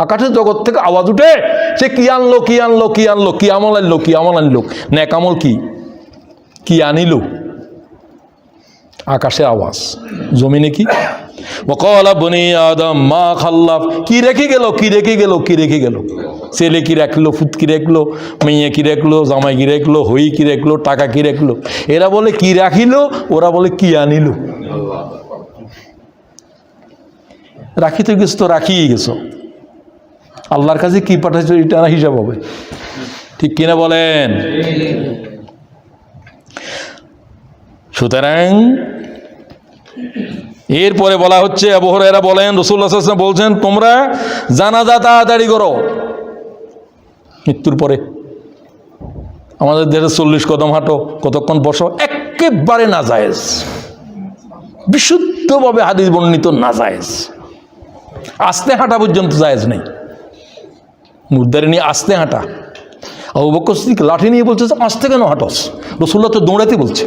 A: আকাশের জগৎ থেকে আওয়াজ উঠে, সে কি আনলো, কি আনলো, কি আনলো, কি আমল আনলো, কি আমল আনলো, নেক আমল কি আনিল। আকাশে আওয়াজ, জমিনে কি? ওয়াকালা বনি আদম মা খাল্লাফ, কি রেখে গেল, কি রেখে গেল, কি রেখে গেল? ছেলে কি রাখলো, ফুত কি রাখলো, মেয়ে কি রাখলো, জামাই কি রাখলো, হই কি রাখলো, টাকা কি রাখলো? এরা বলে কি রাখিল, ওরা বলে কি আনিল। রাখিতে গেছো তো রাখিয়ে গেছো, আল্লাহর কাছে কি পাঠাইছো এটা না হিসাব হবে। ঠিক কিনা বলেন? সুতরাং এরপরে বলা হচ্ছে, আবু হুরায়রা বলেন রাসূলুল্লাহ সাল্লাল্লাহু আলাইহি ওয়াসাল্লাম বলছেন, তোমরা জানাজা তাড়াতাড়ি করো মৃত্যুর পরে। আমাদের দেশে 40 কদম হাঁটো, কতক্ষণ বসো, একেবারে নাজায়েজ, বিশুদ্ধভাবে হাদিস বর্ণিত নাজায়েজ। আস্তে হাঁটা পর্যন্ত জায়েজ নেই, মুর্দারে নিয়ে আস্তে হাঁটা। আবু বকর সিদ্দিক লাঠি নিয়ে বলছে আস্তে কেন হাঁটস, রাসূলুল্লাহ তো দৌড়াতে বলছে।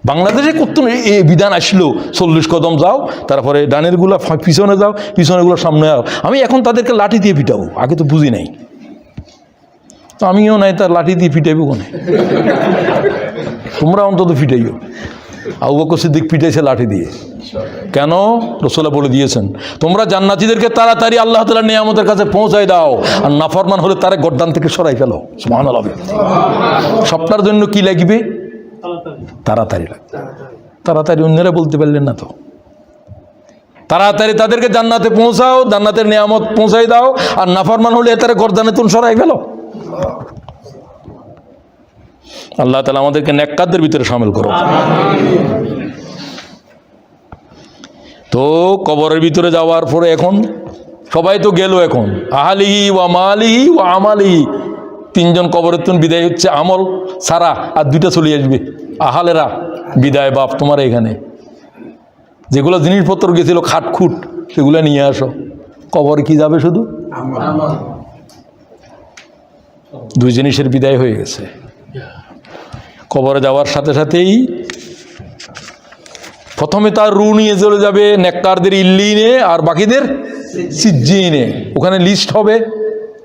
A: বাংলাদেশে কত এই বিধান আসলো, 40 কদম যাও, তারপরে ডানের গুলা পিছনে যাও, পিছনের গুলো সামনে যাও। আমি এখন তাদেরকে লাঠি দিয়ে পিটাবো, আগে তো বুঝি নাই, তো আমিও নাই তার লাঠি দিয়ে পিটাইবো কোনে। তোমরা অন্তত পিটাইও। আবু বকর সিদ্দিক পিটাইছে লাঠি দিয়ে। কেন? রাসূলুল্লাহ বলে দিয়েছেন, তোমরা জান্নাতীদেরকে তাড়াতাড়ি আল্লাহ তাআলার নিয়ামতের কাছে পৌঁছায় দাও, আর নাফরমান হলে তারে গর্দান থেকে সরাই ফেলো। সুবহানাল্লাহ। সবটার জন্য কি লাগবে? তাড়াতাড়ি লাগবে। তাড়াতাড়ি অন্যরা বলতে পারলেন না তো। তাড়াতাড়ি তাদেরকে জান্নাতে পৌঁছাও, জান্নাতের নিয়ামত পৌঁছাই দাও, আর নাফরমান হলে তারে গর্দানে তুন সরাই ফেলো। আল্লাহ তাআলা আমাদেরকে নেককারদের ভিতরে শামিল করো। তো কবরের ভিতরে যাওয়ার পরে এখন সবাই তো গেল, এখন আহালিহি ওয়া মালিহি ওয়া আমালিহি, 3 জন কবরের তুন বিদায় হচ্ছে, আমল সারা আর 2টা চলে আসবে। আহালেরা বিদায়, বাপ তোমার এখানে যেগুলো জিনিসপত্র গেছিল খাটখুট সেগুলো নিয়ে আসো। কবরে কি যাবে? শুধু 2 জিনিসের বিদায় হয়ে গেছে। কবরে যাওয়ার সাথে সাথেই প্রথমে তার রু নিয়ে চলে যাবে নেককারদের ইল্লিনে, আর বাকিদের সিজ্জিনে। ওখানে লিস্ট হবে,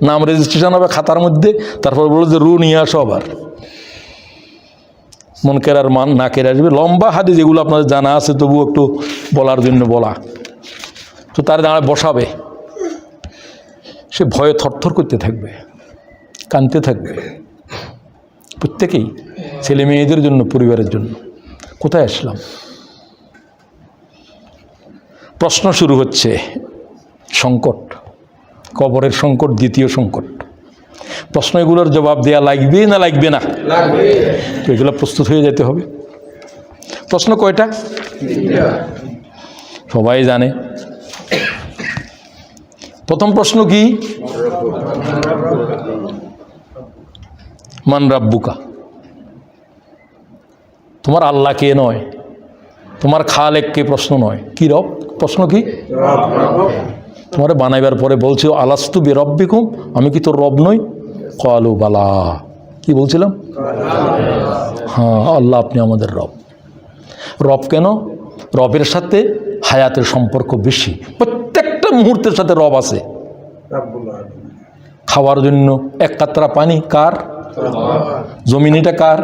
A: নাম রেজিস্ট্রেশন হবে খাতার মধ্যে। তারপর বললো যে রু নিয়ে আসো। আবার মনকের আর মান নাকের আসবে। লম্বা হাদিস, যেগুলো আপনাদের জানা আছে, তবু একটু বলার জন্য বলা। তো তার দাঁড়ায় বসাবে, সে ভয়ে থরথর করতে থাকবে, কাঁদতে থাকবে, প্রত্যেকেই, ছেলে মেয়েদের জন্য, পরিবারের জন্য। কোথায় আসলাম? প্রশ্ন শুরু হচ্ছে, সংকট, কবরের সংকট, দ্বিতীয় সংকট। প্রশ্ন এগুলোর জবাব দেওয়া লাগবে না লাগবে না? তো এগুলো প্রস্তুত হয়ে যেতে হবে। প্রশ্ন কয়টা? সবাই জানে। প্রথম প্রশ্ন কি? মান রাব্বুকা, তোমার আল্লাহ কে নয়, তোমার খালেক কে প্রশ্ন নয়, কি রব? প্রশ্ন কি? তোমারে বানাইবার পরে বলছো আলাস্তু বিরব্বিকুম, আমি কি তোর রব নই? ক্বালু বালা, কি বলছিলাম? হ্যাঁ, আল্লাহ আপনি আমাদের রব। রব কেন? রবের সাথে হায়াতের সম্পর্ক বেশি, প্রত্যেকটা মুহূর্তের সাথে রব আছে। খাওয়ার জন্য 1 কাতরা পানি কার? জমিনিটা কার?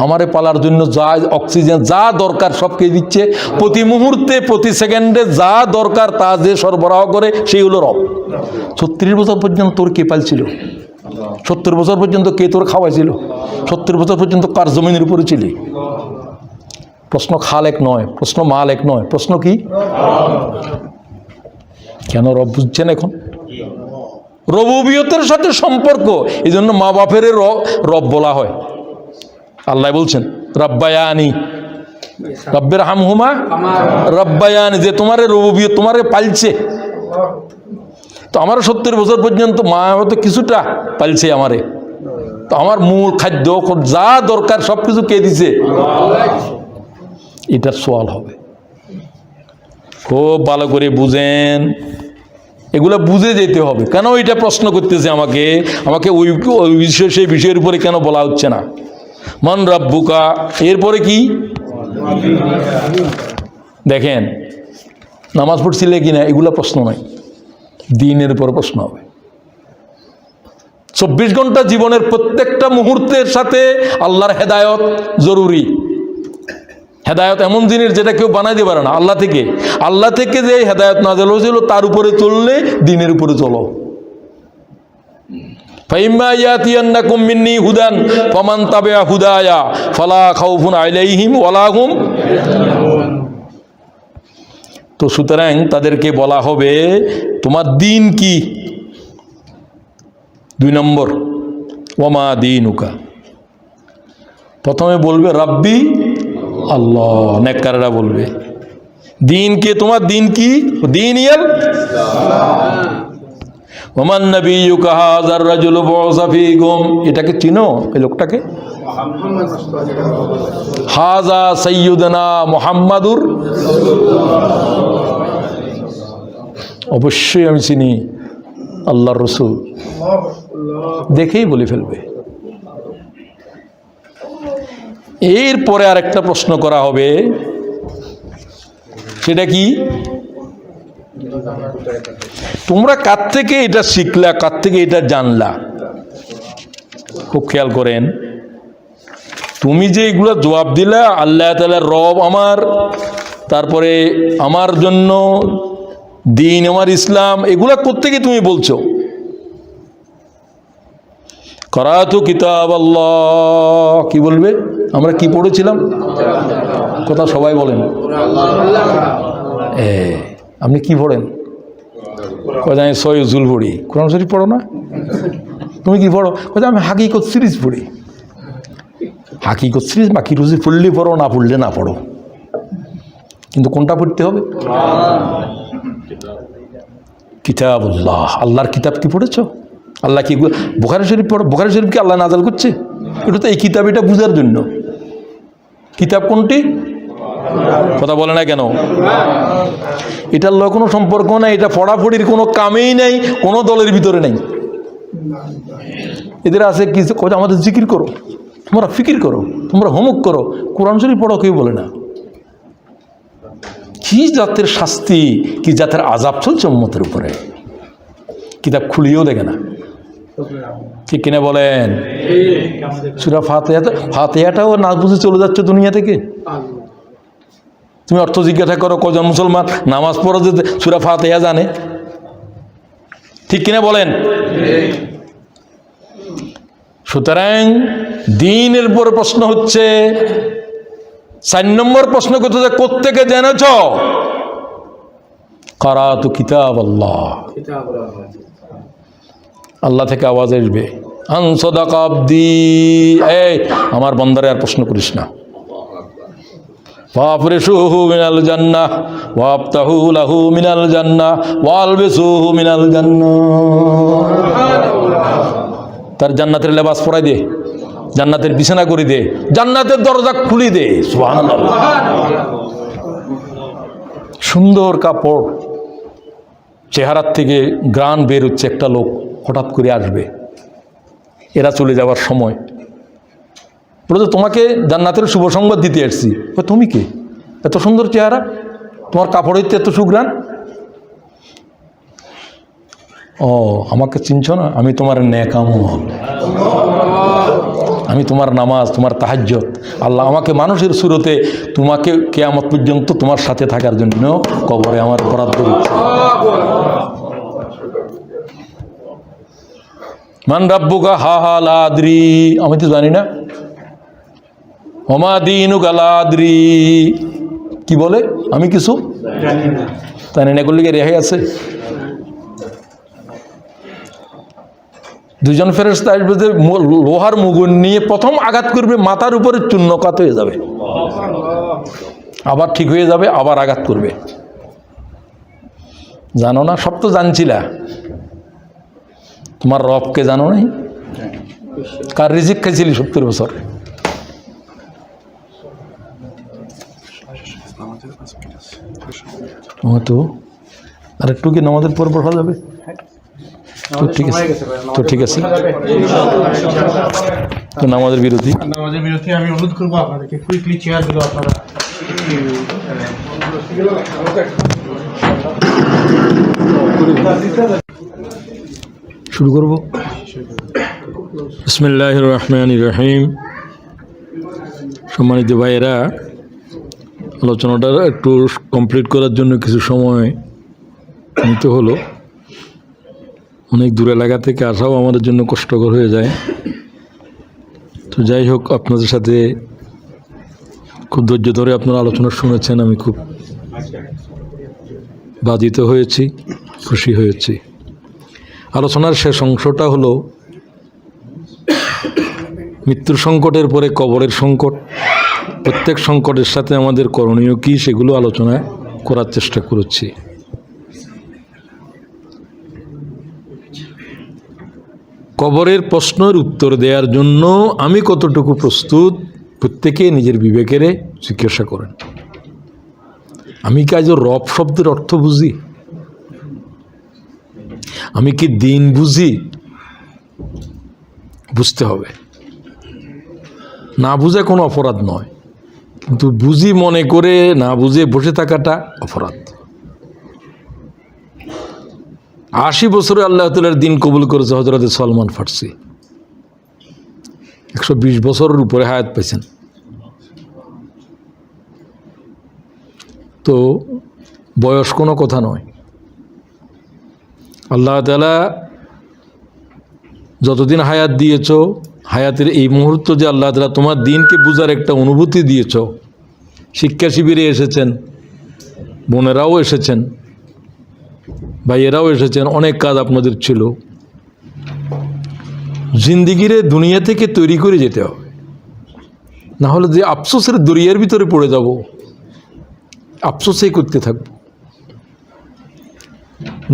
A: আমারে পালার জন্য যা অক্সিজেন যা দরকার সব কে দিচ্ছে? প্রতি মুহূর্তে প্রতি সেকেন্ডে যা দরকার তা যে সরবরাহ করে সেই হলো রব। 36 বছর পর্যন্ত তোর কে পালছিল? 70 বছর পর্যন্ত কে তোর খাওয়াইছিল? 70 বছর পর্যন্ত কার জমিনের উপরে ছিলি? প্রশ্ন খালেক নয়, প্রশ্ন মালেক নয়, প্রশ্ন কি? কেন রব বুঝছেন এখন? রবুবিয়তের সাথে সম্পর্ক, এই জন্য মা বাপের রব বলা হয়। আল্লাহ বলছেন রব্বায়ানি, রব্বের হামহুমা রব্বায়ানি, যে তোমার রবুবিয়ত, তোমারে পালছে। তো আমার 70 বছর পর্যন্ত মা হয়তো কিছুটা পালছে আমারে, তো আমার মূল খাদ্য যা দরকার সব কিছু কে দিছে? এটার সওয়াল হবে। খুব ভালো করে বুঝেন, এগুলো বুঝে যেতে হবে। কেন এটা প্রশ্ন করতেছে আমাকে ওই বিষয়, সেই বিষয়ের উপরে কেন বলা হচ্ছে না? মান রাব্বুকা, এরপরে কি? দেখেন, নামাজ পড়ছিলে কিনা এগুলো প্রশ্ন নয়, দিনের উপর প্রশ্ন হবে। 24 ঘন্টা জীবনের প্রত্যেকটা মুহূর্তের সাথে আল্লাহর হেদায়ত জরুরি। হেদায়ত এমন জিনিস যেটা কেউ বানাইতে পারে না, আল্লাহ থেকে যে হেদায়ত নাযিল হয়েছিল তার উপরে চললে দ্বীনের উপরে চলো। ফাইম্মা ইয়াতিয়ান্নাকুম মিন্নী হুদান ফামান তাবিআ হুদায়া ফালা খাউফুন আলাইহিম ওয়ালা হুম। তো সুতরাং তাদেরকে বলা হবে তোমার দিন কি। 2 নম্বর, ওয়ামা দীনুকা। প্রথমে বলবে রাব্বি আল্লাহ, নেককাররা বলবে দিন কে, তোমার দিন কি? দিন ইয়াল ওমান নবিয়্যুকা হাযার রাজুলু বু'সা ফীকুম। এটাকে চিনো, এই লোকটাকে? হাযা সাইয়্যিদুনা মুহাম্মাদুর। অবশ্যই আমি চিনি আল্লাহর রাসূল, দেখেই বলে ফেলবে। এরপরে আরেকটা প্রশ্ন করা হবে, সেটা কি? তোমরা কার থেকে এটা শিখলা, কার থেকে এটা জানলা? খুব খেয়াল করেন, তুমি যে এগুলো জবাব দিলা, আল্লাহ তাআলার রব আমার, তারপরে আমার জন্য দিন আমার ইসলাম, এগুলা কোত্থেকে তুমি বলছো? করাতু কিতাব আল্লাহ, কি বলবে? আমরা কি পড়েছিলাম? কথা সবাই বলেন। আপনি কি পড়েন? কথা আমি সই উজুল পড়ি। কোরআন শরীফ পড়ো না? তুমি কি পড়ো? কথা আমি হাকিকত সিরিজ পড়ি। হাকিকত সিরিজ বাকি রুজি পড়লে পড়ো, না পড়লে না পড়ো, কিন্তু কোনটা পড়তে হবে? কিতাবুল্লাহ, আল্লাহর কিতাব কি পড়েছ? আল্লাহ কি বুখারী শরীফ পড়ো? বুখারী শরীফ কি আল্লাহ নাযাল করছে? এটা তো এই কিতাব, এটা বুঝার জন্য। কিতাব কোনটি? কথা বলে না কেন? এটার লয় কোনো সম্পর্ক নাই, এটা পড়াপড়ির কোনো কামেই নেই, কোনো দলের ভিতরে নেই। এদের আছে কি, আমাদের জিকির করো, তোমরা ফিকির করো, তোমরা হোমওয়ার্ক করো, কোরআন শরীফ পড়ো, কেউ বলে না। কি জাতের শাস্তি, কি জাতের আযাব চলছে উম্মতের উপরে, কিতাব খুলিয়েও দেখে না। ঠিক কিনা বলেন? সূরা ফাতিহাটাও না বুঝে চলে যাচ্ছে দুনিয়া থেকে। তুমি অর্থ জিজ্ঞাসা করো, কজন মুসলমান নামাজ পড়ো যে সূরা ফাতিহা জানে? ঠিক কিনা বলেন? সুতরাং দিনের পর প্রশ্ন হচ্ছে, 4 নম্বর প্রশ্ন করতে, কোত্থেকে জেনেছ? কারাতু কিতাব আল্লাহ, আল্লাহ থেকে আওয়াজ আসবে, আন সাদাকা আবদি, এই আমার বান্দারে আর প্রশ্ন করিস না। ফাফরিশুহু মিনাল জান্নাহ ওয়াফতাহু লাহু মিনাল জান্নাহ ওয়ালবিসুহু মিনাল জান্নাহ। তার জান্নাতের লেবাস পরাই দে, জান্নাতের বিছানা করে দে, জান্নাতের দরজা খুলি দে। সুবহানাল্লাহ। সুন্দর কাপড়, চেহারার থেকে গ্রান বের হচ্ছে, একটা লোক হঠাৎ করে আসবে, এরা চলে যাওয়ার সময় বলে, তোমাকে জান্নাতের শুভ সংবাদ দিতে আসছি। তুমি কে? এত সুন্দর চেহারা, তোমার কাপড় হইতে এত সুঘ্রাণ। ও, আমাকে চিনছ না? আমি তোমার নেক আমল, আমি তোমার নামাজ, তোমার তাহাজ্জুদ। আল্লাহ আমাকে মানুষের সুরতে তোমাকে কিয়ামত পর্যন্ত তোমার সাথে থাকার জন্য কবরে আমার বরাদ্দ দিচ্ছে। মান রাব্বুকা, হা হা লা আদরি, আমি তো জানি না। ওমা দীনুকা লা আদরি, কি বলে? আমি কিছু জানি না, করলে কি রেহাই আছে? দুজন ফেরেশতা আসবে, যে লোহার মুগুর নিয়ে প্রথম আঘাত করবে, মাথার উপরে চূর্ণকাত হয়ে যাবে, আবার ঠিক হয়ে যাবে, আবার আঘাত করবে। জানো না? সব তো জানছিলা। তোমার রবকে জানো নাই? কার রিজিক খাইছিলি 70 বছর? তো আর একটু কি নামাজের পর পড়া যাবে? তো ঠিক আছে, তো ঠিক আছে। তো নামাজের বিরতি
B: আমি অনুরোধ করবো আপনাদেরকে কুইকলি চেয়ারগুলো আপনারা
A: শুরু করব। বিসমিল্লাহির রহমানির রহিম। সম্মানিত ভাইয়েরা, আলোচনাটা একটু কমপ্লিট করার জন্য কিছু সময় নিতে হলো। অনেক দূর এলাকা থেকে আসাও আমাদের জন্য কষ্টকর হয়ে যায়। তো যাই হোক, আপনাদের সাথে খুব ধৈর্য ধরে আপনারা আলোচনা শুনেছেন, আমি খুব বাধিত হয়েছি, খুশি হয়েছি। আলোচনার শেষ অংশটা হলো মৃত্যুর সংকটের পরে কবরের সংকট। প্রত্যেক সংকটের সাথে আমাদের করণীয় কী সেগুলো আলোচনা করার চেষ্টা করেছি। কবরের প্রশ্নের উত্তর দেওয়ার জন্য আমি কতটুকু প্রস্তুত, প্রত্যেকে নিজের বিবেকেরে জিজ্ঞাসা করেন। আমি কি আজ রব শব্দের অর্থ বুঝি? আমি কি দিন বুঝি? বুঝতে হবে। না বুঝে কোনো অপরাধ নয়, কিন্তু বুঝি মনে করে না বুঝে বসে থাকাটা অপরাধ। 80 বছরে আল্লাহ তাআলার দিন কবুল করেছে হযরত সলমান ফার্সি। 120 বছরের উপরে হায়াত পেয়েছেন। তো বয়স কোনো কথা নয়। আল্লাহ তাআলা যতদিন হায়াত দিয়েছ, হায়াতের এই মুহূর্ত যে আল্লাহ তাআলা তোমার দিনকে বুঝার একটা অনুভূতি দিয়েছ। শিক্ষা শিবিরে এসেছেন, বোনেরাও এসেছেন, ভাইয়েরাও এসেছেন, অনেক কাজ আপনাদের ছিল। জিন্দিগিরে দুনিয়া থেকে তৈরি করে যেতে হবে, না হলে যে আফসোসের দরিয়ার ভিতরে পড়ে যাব, আফসোসই করতে থাকব।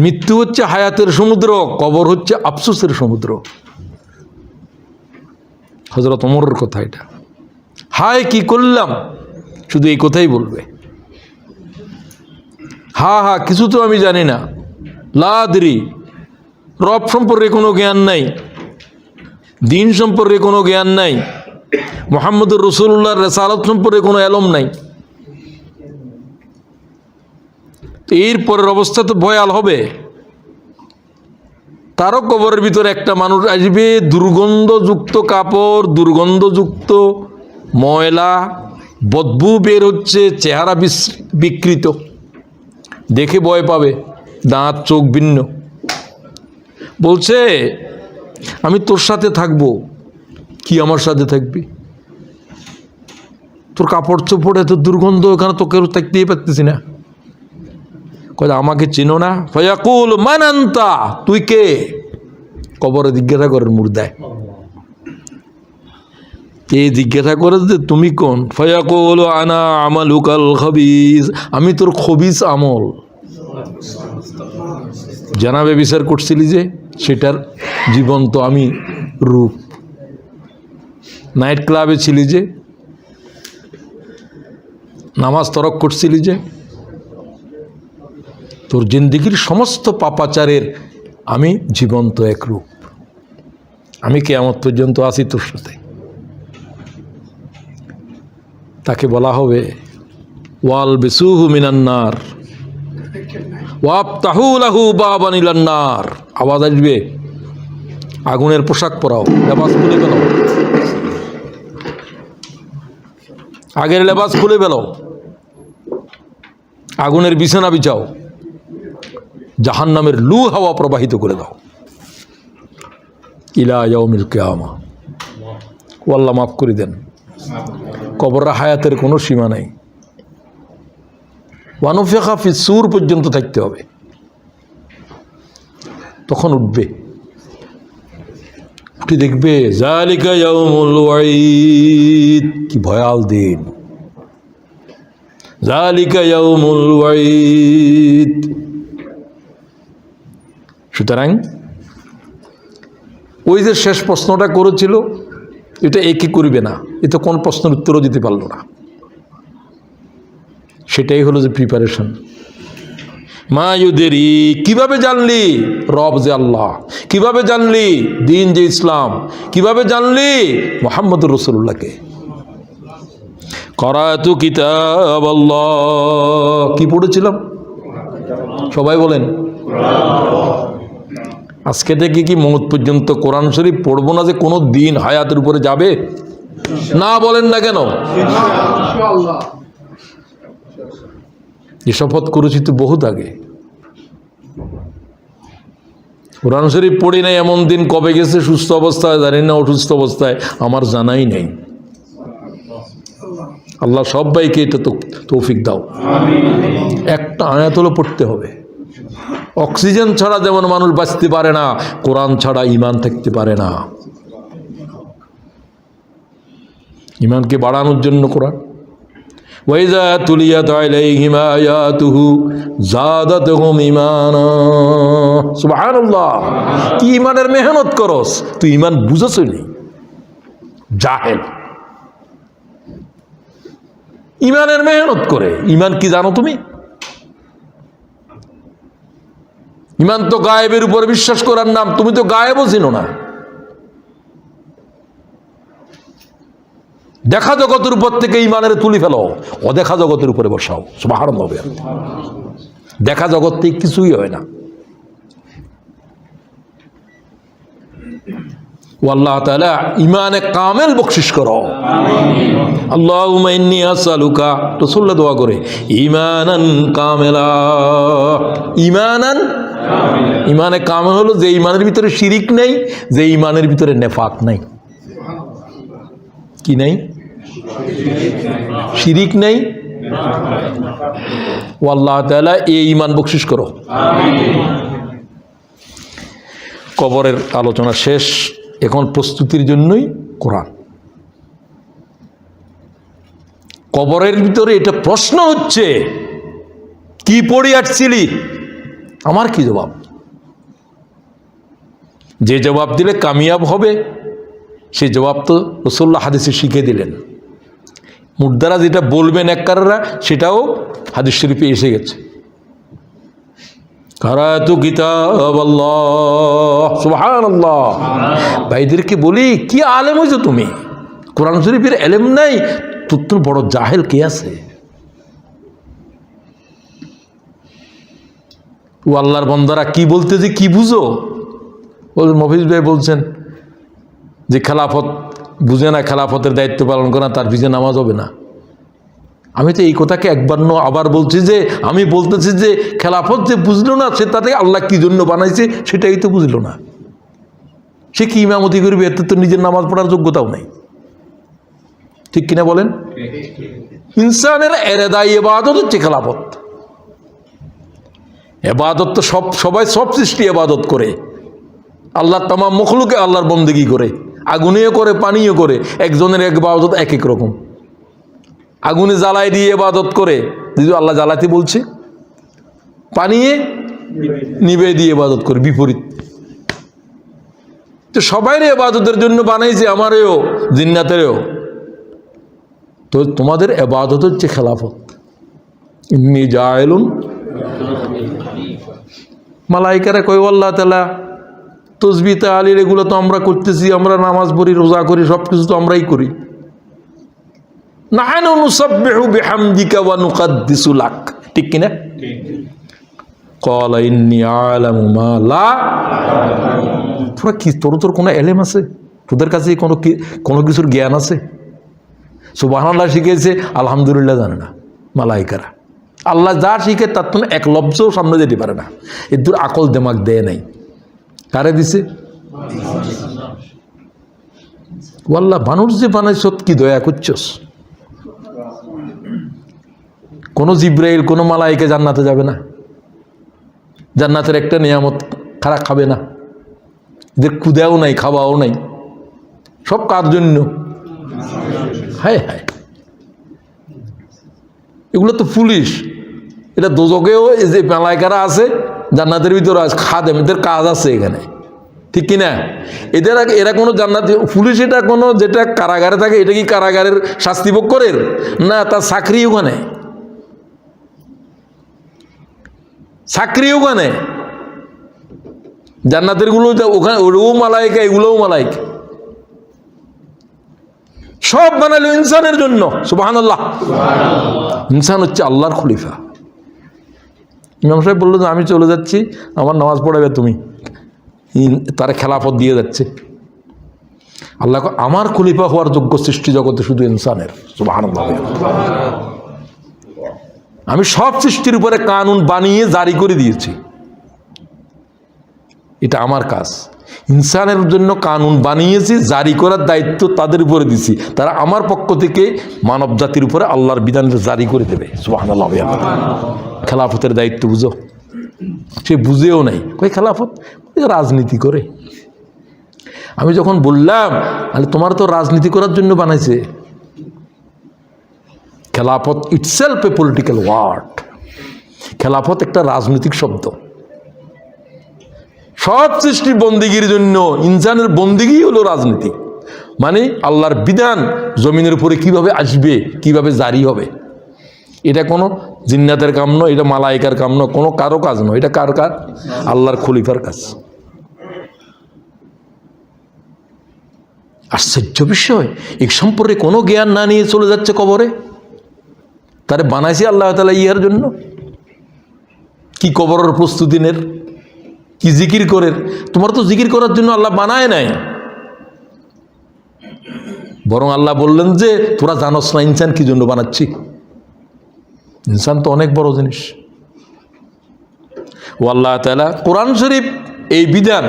A: মৃত্যু হচ্ছে হায়াতের সমুদ্র, কবর হচ্ছে আফসোসের সমুদ্র। হযরত ওমরের কথা এটা। হায় কি করলাম, শুধু এই কথাই বলবে। হা কিছু তো আমি জানি না, লাদরি, রব সম্পর্কে কোনো জ্ঞান নাই, দিন সম্পর্কে কোনো জ্ঞান নাই, মুহাম্মদুর রাসূলুল্লাহর রিসালাত সম্পর্কে কোনো এলম নাই। এর পরের অবস্থা তো ভয়াল হবে। তারও কবরের ভিতরে একটা মানুষ আসবে, দুর্গন্ধযুক্ত কাপড়, দুর্গন্ধযুক্ত ময়লা, বদবু বের হচ্ছে, চেহারা বিকৃত, দেখে ভয় পাবে, দাঁত চোখ ভিন্ন। বলছে আমি তোর সাথে থাকবো। কি আমার সাথে থাকবি? তোর কাপড় চোপড় এত দুর্গন্ধ, এখানে তোকে থাকতেই পারতেছি না। কয় আমাকে চিনো না? ফায়াকুল মান আনতা, তুই কে? কবরে জিজ্ঞাসা করেন মুর্দায়। এই জিজ্ঞাসা করে যে তুমি কোন? ফায়াকুল আনা আমালুকাল খবিস, আমি তোর খবিস আমল। জানাবে বিচার করছিলি যে, সেটার জীবন্ত আমি রূপ। নাইট ক্লাবে ছিলি যে, নামাজ তরক করছিলি যে, তোর জিন্দিগির সমস্ত পাপাচারের আমি জীবন্ত এক রূপ। আমি কিয়ামত পর্যন্ত আছি তোর সাথে। তাকে বলা হবে ওয়াল বিসুহু মিনান্নার ওয়াফতাহু লাহু বাবান ইলান্নার। আওয়াজ আসবে, আগুনের পোশাক পরাও, লেবাস খুলে ফেলো, আগের লেবাস খুলে ফেলো, আগুনের বিছানা বিছাও, জাহান্নামের লু হাওয়া প্রবাহিত করে দাও। ইলা ইয়াউমিল কিয়ামা। আল্লাহ মাফ করে দেন। কবরের হায়াতের কোনো সীমা নাই। ওয়ানুফিখা ফিস সূর পর্যন্ত থাকতে হবে, তখন উঠবে। উঠে দেখবে যালিকা ইয়াউমুল ওয়াঈদ, কি ভয়াল দিন। যালিকা ইয়াউমুল ওয়াঈদ। সুতরাং ওই যে শেষ প্রশ্নটা করেছিল, এটা একই করবে না, এটা কোন প্রশ্নের উত্তরও দিতে পারলো না। সেটাই হলো যে প্রিপারেশন। মা ইউদেরি, কিভাবে জানলি রব যে আল্লাহ? কিভাবে জানলি দিন যে ইসলাম? কিভাবে জানলি মুহাম্মদুর রাসূলুল্লাহকে? করাতু কিতাব আল্লাহ, কি পড়েছিলাম? সবাই বলেন। আজকে থেকে কি মওত পর্যন্ত কোরআন শরীফ পড়বো না যে কোনো দিন হায়াতের উপরে যাবে? না বলেন না কেন? এই শপথ করেছি তো বহুত আগে। কোরআন শরীফ পড়ি নাই এমন দিন কবে গেছে, সুস্থ অবস্থায় জানি না, অসুস্থ অবস্থায় আমার জানাই নেই। আল্লাহ সবাইকে এটা তো তৌফিক দাও। একটা আয়াত হলো পড়তে হবে। অক্সিজেন ছাড়া যেমন মানুষ বাঁচতে পারে না, কোরআন ছাড়া ঈমান থাকতে পারে না। ঈমানকে বাড়ানোর জন্য কোরআন, ওয়াইযা তুলিয়াত আলাইহিম আয়াতুহু যাদাতুহুম ঈমানা। সুবহানাল্লাহ, কি ঈমানের মেহনত করস তুই, ঈমান বুঝছই নি, জাহেল। ঈমানের মেহনত করে, ঈমান কি জানো তুমি? ঈমান তো গায়েবের উপর বিশ্বাস করার নাম, তুমি তো গায়েবও চিনো না। দেখা জগতের উপর থেকে ঈমানের তুলি ফেলো, অদেখা জগতের উপরে বসাও। সুবহানাল্লাহ। দেখা জগৎ থেকে কিছুই হয় না। আল্লাহ তাআলা ঈমানে কামেল বখশিশ করো। আল্লাহুম্মা ইন্নী আসআলুকা, রাসূলুল্লাহ দোয়া করে, ঈমানান কামেলা। ঈমানান, ঈমানে কামেল হলো যে ঈমানের ভিতরে শিরিক নেই, যে ঈমানের ভিতরে নেফাক নাই। কি নাই? শিরিক নেই। ও আল্লাহ তাআলা এই ঈমান বখশিশ করো। কবরের আলোচনা শেষ, এখন প্রস্তুতির জন্যই কোরআন। কবরের ভিতরে এটা প্রশ্ন হচ্ছে, কি পড়ে আসছিলি? আমার কি জবাব? যে জবাব দিলে কামিয়াব হবে সেই জবাব তো রাসূলুল্লাহ হাদিসে শিখিয়ে দিলেন। মুর্দারা যেটা বলবেন নেককাররা, সেটাও হাদিস শরীফে এসে গেছে। কারাতু কিতাবাল্লাহ, সুবহানাল্লাহ। ভাইদেরকে বলি, কি আলেম হইছো তুমি, কোরআন শরীফের এলেম নাই, তোর বড় জাহেল কে আছে? ও আল্লাহর বান্দারা কি বলতেছে কি বুঝো? মফিজ ভাই বলছেন যে খেলাফত বুঝে না, খেলাফতের দায়িত্ব পালন করে না, তার পিছনে নামাজ হবে না। আমি তো এই কথাকে একবার আবার বলছি যে, আমি বলতেছি যে খেলাফত যে বুঝলো না, সে তাতে আল্লাহ কি জন্য বানাইছে সেটাই তো বুঝলো না। সে কি ইমামতি করবে? এতে তো নিজের নামাজ পড়ার যোগ্যতাও নেই। ঠিক কিনা বলেন? ইনসানের এরেদা ইবাদত হচ্ছে খেলাফত। এবাদত তো সবাই সব সৃষ্টি এবাদত করে। আল্লাহ তামাম মখলুকে আল্লাহর বন্দেগী করে, আগুনেও করে, পানিও করে। একজনের এক ইবাদত এক এক রকম। আগুনে জ্বালাই দিয়ে ইবাদত করে, যদি আল্লাহ জ্বালাতে বলছে, পানিয়ে নিবে দিয়ে ইবাদত করে, বিপরীত। তো সবাইরে ইবাদতের জন্য বানাইছে, আমারেও জিন্নাতেরও। তো তোমাদের ইবাদত হচ্ছে খেলাফত। ইন্নী জাইলুন, মালাইকারা কই আল্লাহ তাআলা তসবিহ তাহলিল এগুলো তো আমরা করতেছি, আমরা নামাজ পড়ি, রোজা করি, সব কিছু তো আমরাই করি। নাহনু নুসাব্বিহু বিহামদিকা ওয়া নুকাদ্দিসু লাক, ঠিক কিনা? ক্বালা ইন্নী আ'লামু মা লা। তোরা কি, তোর কোনো এলেম আছে? তোদের কাছে কোনো কিছুর জ্ঞান আছে? সুবহানাল্লাহ শিখেছে, আলহামদুলিল্লাহ জানে না মালাইকারা। আল্লাহ যা শিখে তার তো এক লব্জও সামনে যেতে পারে না। এর আকল দেমাগ দেয় নাই। কারে দিছে? আল্লাহ মানুষ যে বানাইছ, কি দয়া করছস? কোনো জিব্রাইল, কোনো মালাইকা জান্নাতে যাবে না। জান্নাতের একটা নিয়ামত খারাপ খাবে না। এদের ক্ষুদাও নাই, খাওয়াও নাই। সব কার জন্য? হায় হায়, এগুলো তো পুলিশ। এটা দোজকেও যে মালাইকারা আছে, জান্নাতের ভিতরে খাদেম, এদের কাজ আছে এখানে, ঠিক কিনা? এরা কোনো জান্নাতি পুলিশ, এটা কোনো যেটা কারাগারে থাকে, এটা কি কারাগারের শাস্তি ভোগ করে না? তার চাকরি ওখানে, চাকরি ওখানে। জান্নাতের গুলো ওখানে, ওও মালাইকা, এগুলোও মালাইকা। সব বানালো ইনসানের জন্য। সুবহানাল্লাহ। ইনসান হচ্ছে আল্লাহর খলিফা। ইমাম সাহেব বললো যে আমি চলে যাচ্ছি, আমার নামাজ পড়াবে তুমি। তারা খেলাফত দিয়ে যাচ্ছে। আল্লাহ আমার খলিফা হওয়ার যোগ্য সৃষ্টি জগতে শুধু ইনসানের। সুবহানাল্লাহ। আমি সব সৃষ্টির উপরে কানুন বানিয়ে জারি করে দিয়েছি, এটা আমার কাজ। ইনসানের জন্য কানুন বানিয়েছি, জারি করার দায়িত্ব তাদের উপরে দিছি, তারা আমার পক্ষ থেকে মানব জাতির উপরে আল্লাহর বিধান জারি করে দেবে। সুবহানাল্লাহ। খেলাফতের দায়িত্ব বুঝো, সে বুঝেও নাই, কই খেলাফত রাজনীতি করে। আমি যখন বললাম তাহলে তোমার তো রাজনীতি করার জন্য বানাইছে। খেলাফত ইটসেলফ এ পলিটিক্যাল ওয়ার্ড। খেলাফত একটা রাজনৈতিক শব্দ। সব সৃষ্টির বন্দিগির জন্য ইনসানের বন্দিগি হলো রাজনীতি, মানে আল্লাহর বিধান জমিনের উপরে কিভাবে আসবে, কিভাবে জারি হবে। এটা কোনো জিন্নাতের কাম নয়, এটা মালাইকার কাম নয়, কোনো কারো কাজ নয়, এটা কার কাজ? আল্লাহর খলিফার কাজ। আশ্চর্য বিষয়, এই সম্পর্কে কোনো জ্ঞান না নিয়ে চলে যাচ্ছে কবরে। তারে বানাইছে আল্লাহ তাআলা ইহার জন্য। কি কবরের প্রস্তুতি নের, কি জিকির করের। তোমার তো জিকির করার জন্য আল্লাহ বানায় নাই, বরং আল্লাহ বললেন যে তোরা জানোস না ইনসান কি জন্য বানাচ্ছি। ইনসান তো অনেক বড় জিনিস। ও আল্লাহ তাআলা কোরআন শরীফ এই বিধান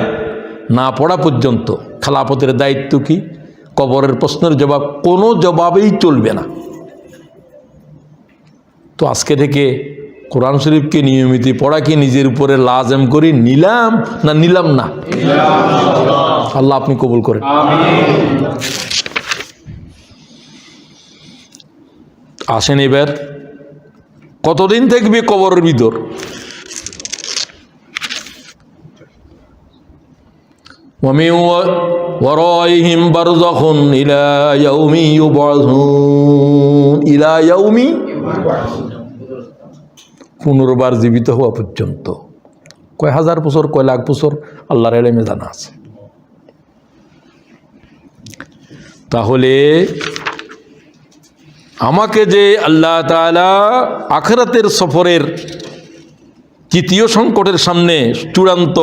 A: না পড়া পর্যন্ত খেলাফতের দায়িত্ব কি, কবরের প্রশ্নের জবাব কোনো জবাবেই চলবে না। তো আজকে থেকে কোরআন শরীফকে নিয়মিত পড়া কি নিজের উপরে লাজম করি, নিলাম না নিলাম না? আল্লাহ আপনি কবুল করেন। আসেন এবার, কতদিন থাকবে কবরের ভিতর? ومن ورائهم برزخ إلى يوم يبعثون إلى يوم পুনর্বার জীবিত হওয়া পর্যন্ত। কয় হাজার বছর, কয় লাখ বছর, আল্লাহর ইলমে জানা আছে। তাহলে আমাকে যে আল্লাহ তাআলা আখিরাতের সফরের তৃতীয় সংকটের সামনে চূড়ান্ত,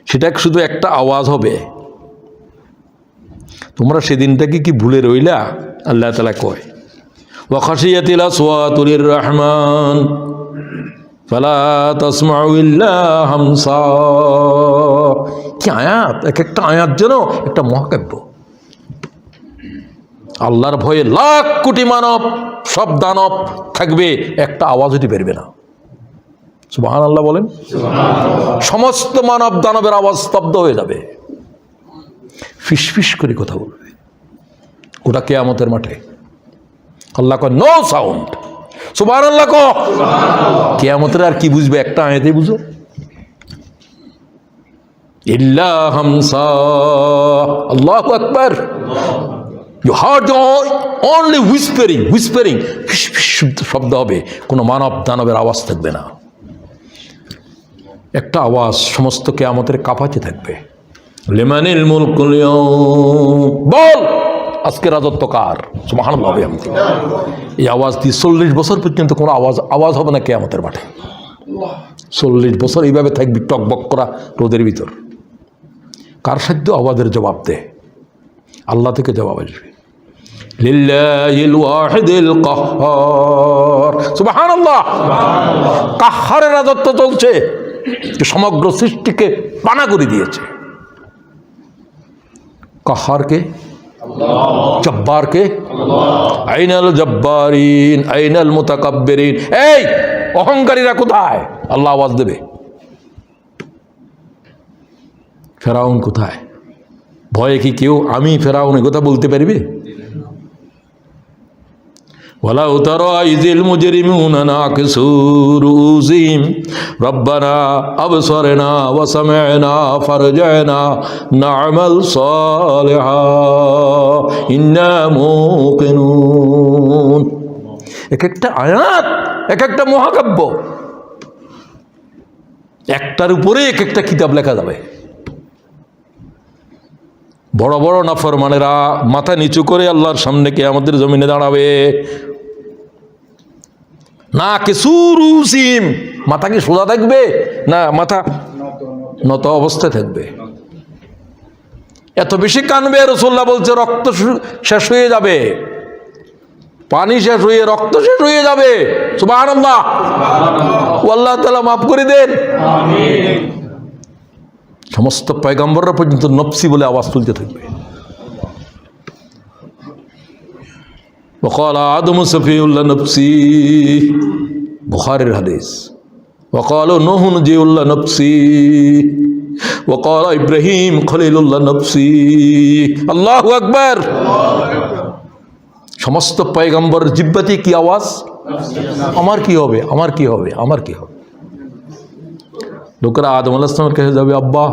A: সেটা শুধু একটা আওয়াজ হবে। তোমরা সেদিনটাকে কি ভুলে রইলা? আল্লাহ তাআলা কয় ওয়া খাশিয়াতিল আসওয়াতু লিররহমান ফালা তাসমাউ ইল্লা হামসা। কি আয়াত! এক একটা আয়াত যেন একটা মহাকাব্য। আল্লাহর ভয়ে লাখ কোটি মানব, সব দানব থাকবে, একটা আওয়াজ হতে পারবে না। সুবহানাল্লাহ বলেন। সমস্ত মানব দানবের আওয়াজ স্তব্ধ হয়ে যাবে, ফিসফিস করে কথা বলবে। ওটা কিয়ামতের মাঠে। আল্লাহ কয় নো সাউন্ড। সুবহানাল্লাহ কো। কিয়ামতের আর কি বুঝবে? একটা আয়াতেই বুঝো, ইল্লা হামসা। আল্লাহু আকবার। You heard only whispering, whispering, ফিস ফিস শব্দ হবে, কোনো মানব দানবের আওয়াজ থাকবে না। একটা আওয়াজ সমস্ত কিয়ামতের কাঁপাতে থাকবে, লিমানিল মুলকুল ইয়াউম, বল আজকে রাজত্ব কার? সুবহানাল্লাহ। এই আওয়াজ দিয়ে 40 বছর পর্যন্ত কোনো আওয়াজ হবে না কিয়ামতের মাঠে। 40 বছর এইভাবে থাকবি টকবক করা রোদের ভিতর। কার সাধ্য আওয়াজের জবাব দে? আল্লাহ থেকে জবাব আসবে। লিল্লাহিল ওয়াহিদিল কাহ্হার। সুবহানাল্লাহ। কাহ্হারের রাজত্ব চলছে, সমগ্র সৃষ্টিকে পানা করে দিয়েছে। কাহ্হারকে, জব্বারকে, আইনাল জব্বারিন আইনাল মুতাকাব্বিরিন। এই অহংকারীরা কোথায়? আল্লাহ আওয়াজ দেবে। ফেরাউন কোথায়? ভয়ে কি কেউ আমি ফেরাউনের কথা বলতে পারবে? ওয়ালাউ তারা ইযিল মুজরিমুনা নাকিসু রুউসিহিম রব্বানা আবসারনা ওয়া সামি'না ফারজি'না না'মাল সালিহা ইন্না মুকিনুন। এক একটা আয়াত, এক একটা মহাকাব্য, একটার উপরে এক একটা কিতাব লেখা যাবে। বড় বড় নাফরমানেরা মাথা নিচু করে আল্লাহর সামনে কিয়ামতের জমিনে দাঁড়াবে। না কিসুরুসিম, মাথা কি সোজা থাকবে না মাথা নত অবস্থায় থাকবে? এত বেশি কানবে, রাসূলুল্লাহ বলছে রক্ত শেষ হয়ে যাবে। পানি শেষ হয়ে রক্ত শেষ হয়ে যাবে। সুবহানাল্লাহ। আল্লাহ তাআলা মাফ করে দেন। সমস্ত পয়গম্বররা পর্যন্ত নফসি বলে আওয়াজ তুলতে থাকবে। وقال آدم سفيه الله نفسي বুখারীর হাদিস। وقال نوح نجي الله نفسي وقال إبراهيم خليل الله نفسي। আল্লাহু আকবার। সমস্ত পয়গম্বর জিহ্বাতে কি আওয়াজ? আমার কি হবে, আমার কি হবে, আমার কি হবে। লোকেরা আদম আলাইহিস সালামের কাছে যাবে, আব্বা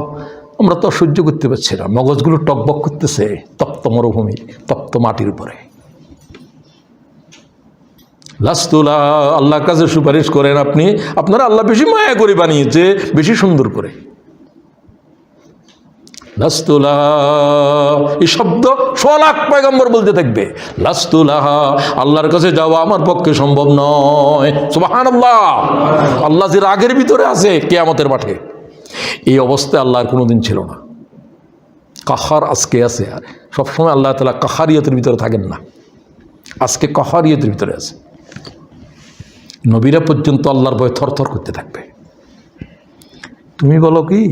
A: আমরা তো সহ্য করতে পারছি না, মগজগুলো টকবক করতেছে তপ্ত মরুভূমি, তপ্ত মাটির উপরে। লাস্তুলা, আল্লাহর কাছে সুপারিশ করেন আপনি, আপনারা আল্লাহ বেশি মায়া করে বানিয়েছে, বেশি সুন্দর করে। লাস্তুলা, এই শব্দ 100 লাখ পয়গম্বর বলতে থাকবে। লাস্তুলাহা, আল্লাহর কাছে যাওয়া আমার পক্ষে সম্ভব নয়। সুবহানাল্লাহ। আল্লাহ যে রাগের ভিতরে আছে কিয়ামতের মাঠে, এই অবস্থায় আল্লাহর কোনোদিন ছিল না। কাহার আজকে আছে, সবসময় আল্লাহ তাআলা কাহারিয়তের ভিতরে থাকেন না, আজকে কাহারিয়তের ভিতরে আছে। নবীরা পর্যন্ত আল্লাহর ভয়ে থরথর করতে থাকবে। তুমি বলো কি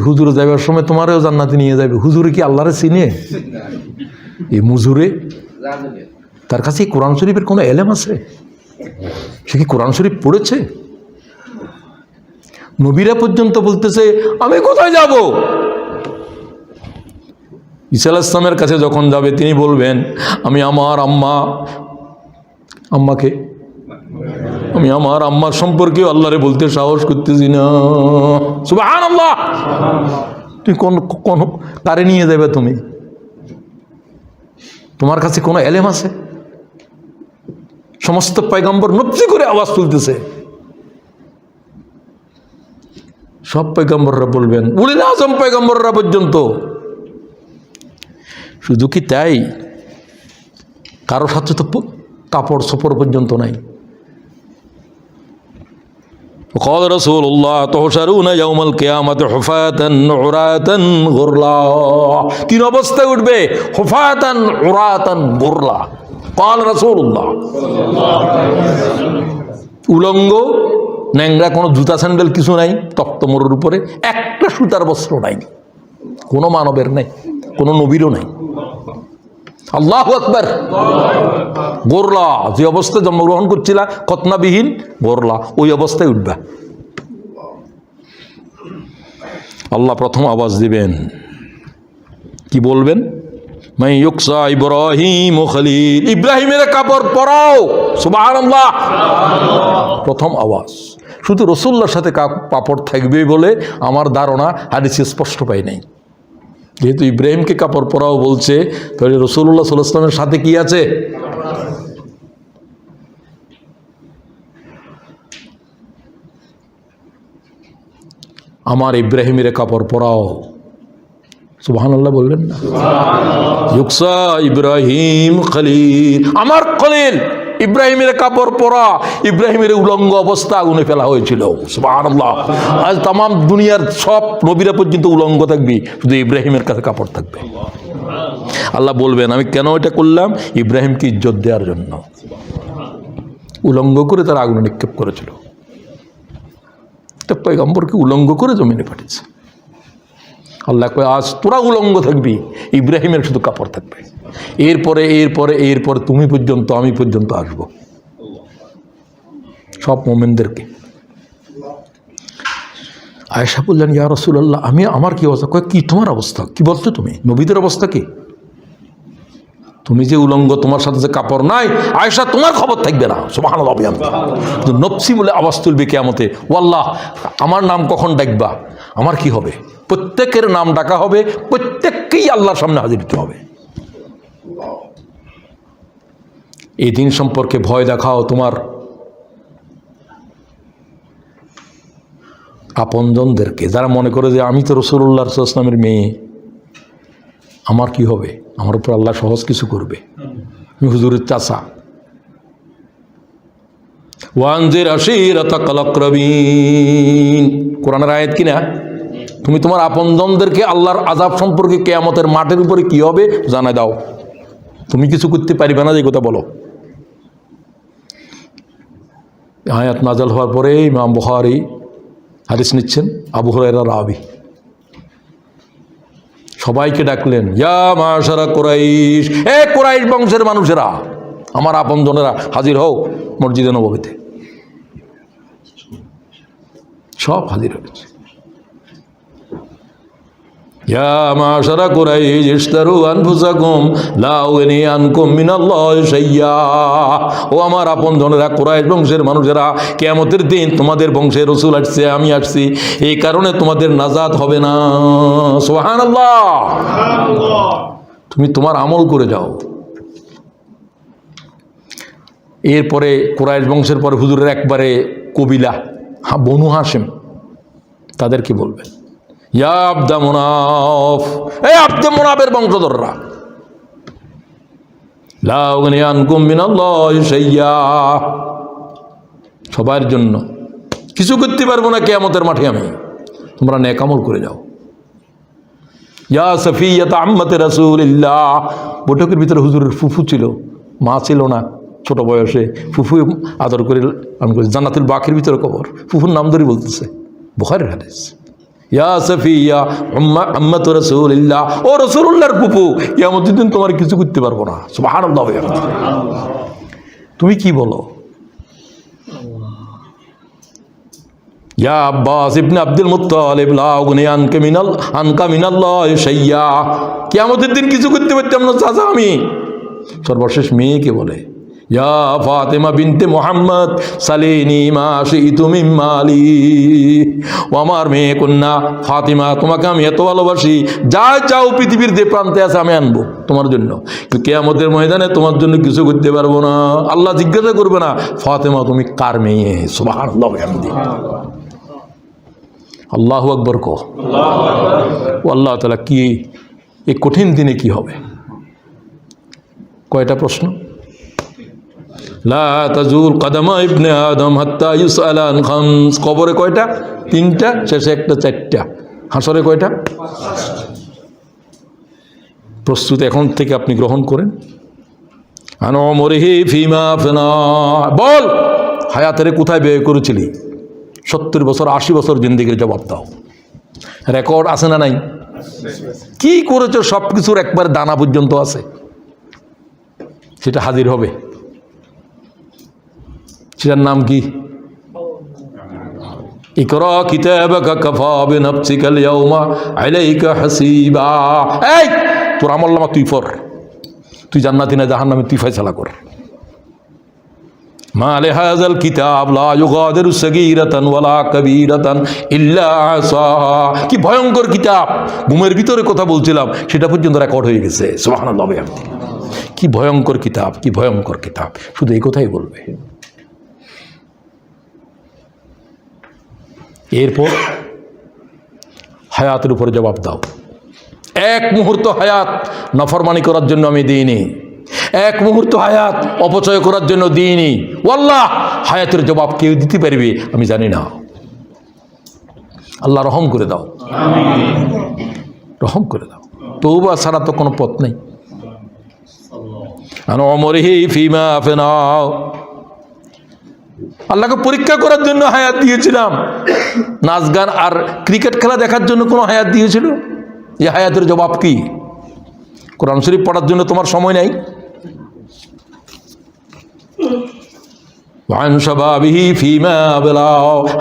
A: হুজুরে যাবার সময় তোমারও জান্নাতে নিয়ে যাবে, হুজুরে কি আল্লাহরে চিনে? এই মুজুরে, তার কাছে কোরআন শরীফের কোনো এলেম আছে? সে কি কোরআন শরীফ পড়েছে? নবীরা পর্যন্ত বলতেছে আমি কোথায় যাব? ঈসা আলাইহিস সালামের কাছে যখন যাবে তিনি বলবেন আমি আমার আম্মাকে আমি আমার আম্মার সম্পর্কে আল্লাহরে বলতে সাহস করতেছি না। সুবহানাল্লাহ। তুমি কোন কারে নিয়ে যাবে? তুমি, তোমার কাছে কোনো এলেম আছে? সমস্ত পয়গম্বর নফসি করে আওয়াজ তুলতেছে। সব পয়গম্বররা বলবেন, উলিল আযম পয়গম্বররা পর্যন্ত। শুধু কি তাই, কারো সাথে তো কাপড় সপর পর্যন্ত নাই। قال رسول الله تحشرون يوم القيامة حفاة عراة غرلا। তিন অবস্থায় উঠবে, হুফাতান উরাতান গুরলা। قال رسول الله, উলঙ্গ ন্যাংরা, কোনো জুতা স্যান্ডেল কিছু নাই, তপ্ত মরুর উপরে একটা সুতার বস্ত্র নাই, কোনো মানবের নাই, কোনো নবীরও নাই। আল্লাহু আকবার। গোরলা, যে অবস্থায় জন্মগ্রহণ করছিলা খতনাবিহীন গোরলা, ওই অবস্থায় উঠবা। আল্লাহ প্রথম আওয়াজ দিবেন, কি বলবেন? মাই ইউকসা ইব্রাহিম ও খলিল, ইব্রাহিমের কাপড় পরাও। সুবহানাল্লাহ। প্রথম আওয়াজ। শুধু রাসূলুল্লাহর সাথে কাপড় থাকবে বলে আমার ধারণা হাদিসে স্পষ্ট পাই নাই। যেহেতু ইব্রাহিমকে কাপড় পরাও বলছে, তাহলে রাসূলুল্লাহ সাল্লাল্লাহু আলাইহি ওয়াসাল্লামের সাথে কি আছে? আমার ইব্রাহিমের কাপড় পরাও। সুবহানাল্লাহ বললেন না? ইউকসা ইব্রাহিম খলিল, আমার খলিল ইব্রাহিমের কাপড় পরা। ইব্রাহিমের উলঙ্গ অবস্থা আগুনে ফেলা হয়েছিল। সুবহানাল্লাহ। আজ তামাম দুনিয়ার সব নবীরা পর্যন্ত উলঙ্গ থাকবে, শুধু ইব্রাহিমের কাছে কাপড় থাকবে। আল্লাহ বলবেন আমি কেন এটা করলাম? ইব্রাহিমকে ইজ্জত দেওয়ার জন্য। উলঙ্গ করে তারা আগুনে নিক্ষেপ করেছিল, পয়গম্বরকে উলঙ্গ করে জমিনে পাঠিয়েছে। আল্লাহ কয় আজ তোরা উলঙ্গ থাকবি, ইব্রাহিমের শুধু কাপড় থাকবে। এরপরে তুমি পর্যন্ত, আমি পর্যন্ত আসবো, সব মোমেনদেরকে। আয়েশা বললেন ইয়া রাসূলুল্লাহ, আমার কি অবস্থা? কয় কি তোমার অবস্থা? কি বলছো তুমি? নবীদের অবস্থা কি? তুমি যে উলঙ্গ, তোমার সাথে যে কাপড় নাই, আয়েশা তোমার খবর থাকবে না। সুবহানাল্লাহ। নফসি বলে আওয়াজ তুলবে কিয়ামতে, ও আল্লাহ আমার নাম কখন ডাকবা? আমার কি হবে? প্রত্যেকের নাম ডাকা হবে, প্রত্যেককেই আল্লাহর সামনে হাজির হতে হবে। এই দিন সম্পর্কে ভয় দেখাও তোমার আপনজনদেরকে, যারা মনে করে যে আমি তো রাসূলুল্লাহ সাল্লাল্লাহু আলাইহি ওয়াসাল্লামের মেয়ে, আমার কি হবে? আমার উপর আল্লাহ সহজ কিছু করবে, আমি হুজুরের চাচা। ওয়ানজির আশীরাতাকাল আকরাবিন, কোরআনের আয়াত কিনা? তুমি তোমার আপনজনদেরকে আল্লাহর আযাব সম্পর্কে কিয়ামতের মাঠের উপরে কি হবে জানাই দাও। তুমি কিছু করতে পারিবে না, যে কথা বলো। আয়াত নাজাল হওয়ার পরে ইমাম বুখারী হাদিস নিচ্ছেন, আবু হুরায়রা রাবী, সবাইকে ডাকলেন, ইয়া মাশারা কুরাইশ, এ কুরাইশ বংশের মানুষেরা, আমার আপনজনেরা, হাজির হও মসজিদে নববীতে। সব হাজির হয়েছে। ইয়া মাশারা কুরাইশ ইশতারু আনফুসাকুম লা উগনি আনকুম মিনাল্লাহি শাইয়্যা। ও আমার আপনজনেরা, কুরাইশ বংশের মানুষেরা, কিয়ামতের দিন তোমাদের বংশে রাসূল আসছে, আমি আসছি, এই কারণে তোমাদের নাজাত হবে না। সুবহানাল্লাহ। তুমি তোমার আমল করে যাও। এরপরে কুরাইশ বংশের পরে হুজুরের একবারে কবিলা, বনু হাশিম, তাদের কি বলবেন? ইয়া আব্দা মুনাফ, এই আব্দে মুনাফের বংশধররা, লা উগনি আনকুম মিনাল্লাহি শাইয়্যা, সবার জন্য কিছু করতে পারবো না কিয়ামতের মাঠে আমি, তোমরা নেক আমল করে যাও। ইয়া সাফিয়াত আম্মাতে রাসূলিল্লাহ, বৈঠকের ভিতরে হুজুরের ফুফু ছিল, মা ছিল না, ছোট বয়সে ফুফু আদর করে জান্নাতুল বাকির ভিতরে কবর, ফুফুর নাম ধরে বলতেছে, বুখারীর হাদিস। ইয়া সাফিয়া আম্মাতু রাসূলিল্লাহ, ও রাসূলুল্লাহর ফুফু, কিয়ামতের দিন তোমার কিছু করতে পারবো না। সুবহানাল্লাহ। তুমি কি বলো? ইয়া আব্বাস ইবনে আব্দুল মুত্তালিব, লা উগনি আনকা মিনাল্লাহি শাইয়্যা, কিয়ামতের দিন কিছু করতে পারতাম না চাচা আমি। সর্বশেষ মেয়েকে বলে, ইয়া ফাতেমা বিনতে মুহাম্মদ সালিনি মা শিতু মিন মালি, ও আমার মেয়ে কন্যা ফাতিমা, তোমাকে আমি এত ভালোবাসি, যা চাও পৃথিবীর যে প্রান্তে আছে আমি আনবো তোমার জন্য, কিন্তু কিয়ামতের ময়দানে তোমার জন্য কিছু করতে পারবো না। আল্লাহ জিজ্ঞাসা করবে না, ফাতেমা তুমি কার মেয়ে? সুবহানাল্লাহ। আল্লাহু আকবার কো। ও আল্লাহ তাআলা, কি এই কঠিন দিনে কি হবে? কয়টা প্রশ্ন? লা তাজুল কদমা ইবনে আদম হাত্তা ইউসআলা আন খামস, কবরে কয়টা? 3টা, শেষে একটা 4টা, হাসরে কয়টা? 5টা। প্রস্তুত এখন থেকে আপনি গ্রহণ করেন। আন উমরিহি ফিমা আফনা, বল হায়াতের কোথায় ব্যয় করেছিলি? 70 বছর 80 বছর জিন্দেগির জবাব দাও। রেকর্ড আছে না নাই? কি করেছো সব কিছুর একবার দানা পর্যন্ত আছে, সেটা হাজির হবে। সেটার নাম কি? ইকরা কিতাবাকা কাফা বিনাফসিকাল ইয়াউমা আলাইকা হাসিবা। এই তোর আমলনামা তুই পড়, তুই জান্নাতি না জাহান্নামী তুই ফয়সালা কর। মা লিহাযাল কিতাব লা ইউগাদিরু সাগীরাতান ওয়ালা কাবীরাতান ইল্লা আসাহা। কি ভয়ঙ্কর কিতাব! ঘুমের ভিতরে কথা বলছিলাম, সেটা পর্যন্ত রেকর্ড হয়ে গেছে। সুবহানাল্লাহ। কি ভয়ঙ্কর কিতাব, কি ভয়ঙ্কর কিতাব! শুধু এই কথাই বলবে। এরপর হায়াতের উপরে জবাব দাও। এক মুহূর্ত হায়াত নাফরমানি করার জন্য আমি দিইনি, এক মুহূর্ত হায়াত অপচয় করার জন্য দিইনি। ওয়াল্লাহ, হায়াতের জবাব কেউ দিতে পারবে আমি জানি না। আল্লাহ রহম করে দাও, রহম করে দাও। তওবা ছাড়া তো কোনো পথ নেই। আল্লাহকে পরীক্ষা করার জন্য হায়াত দিয়েছিলাম, নাচ গান আর ক্রিকেট খেলা দেখার জন্য কোনো হায়াত দিয়েছিল? এই হায়াতের জবাব কি? কোরআন শরীফ পড়ার জন্য তোমার সময় নেই?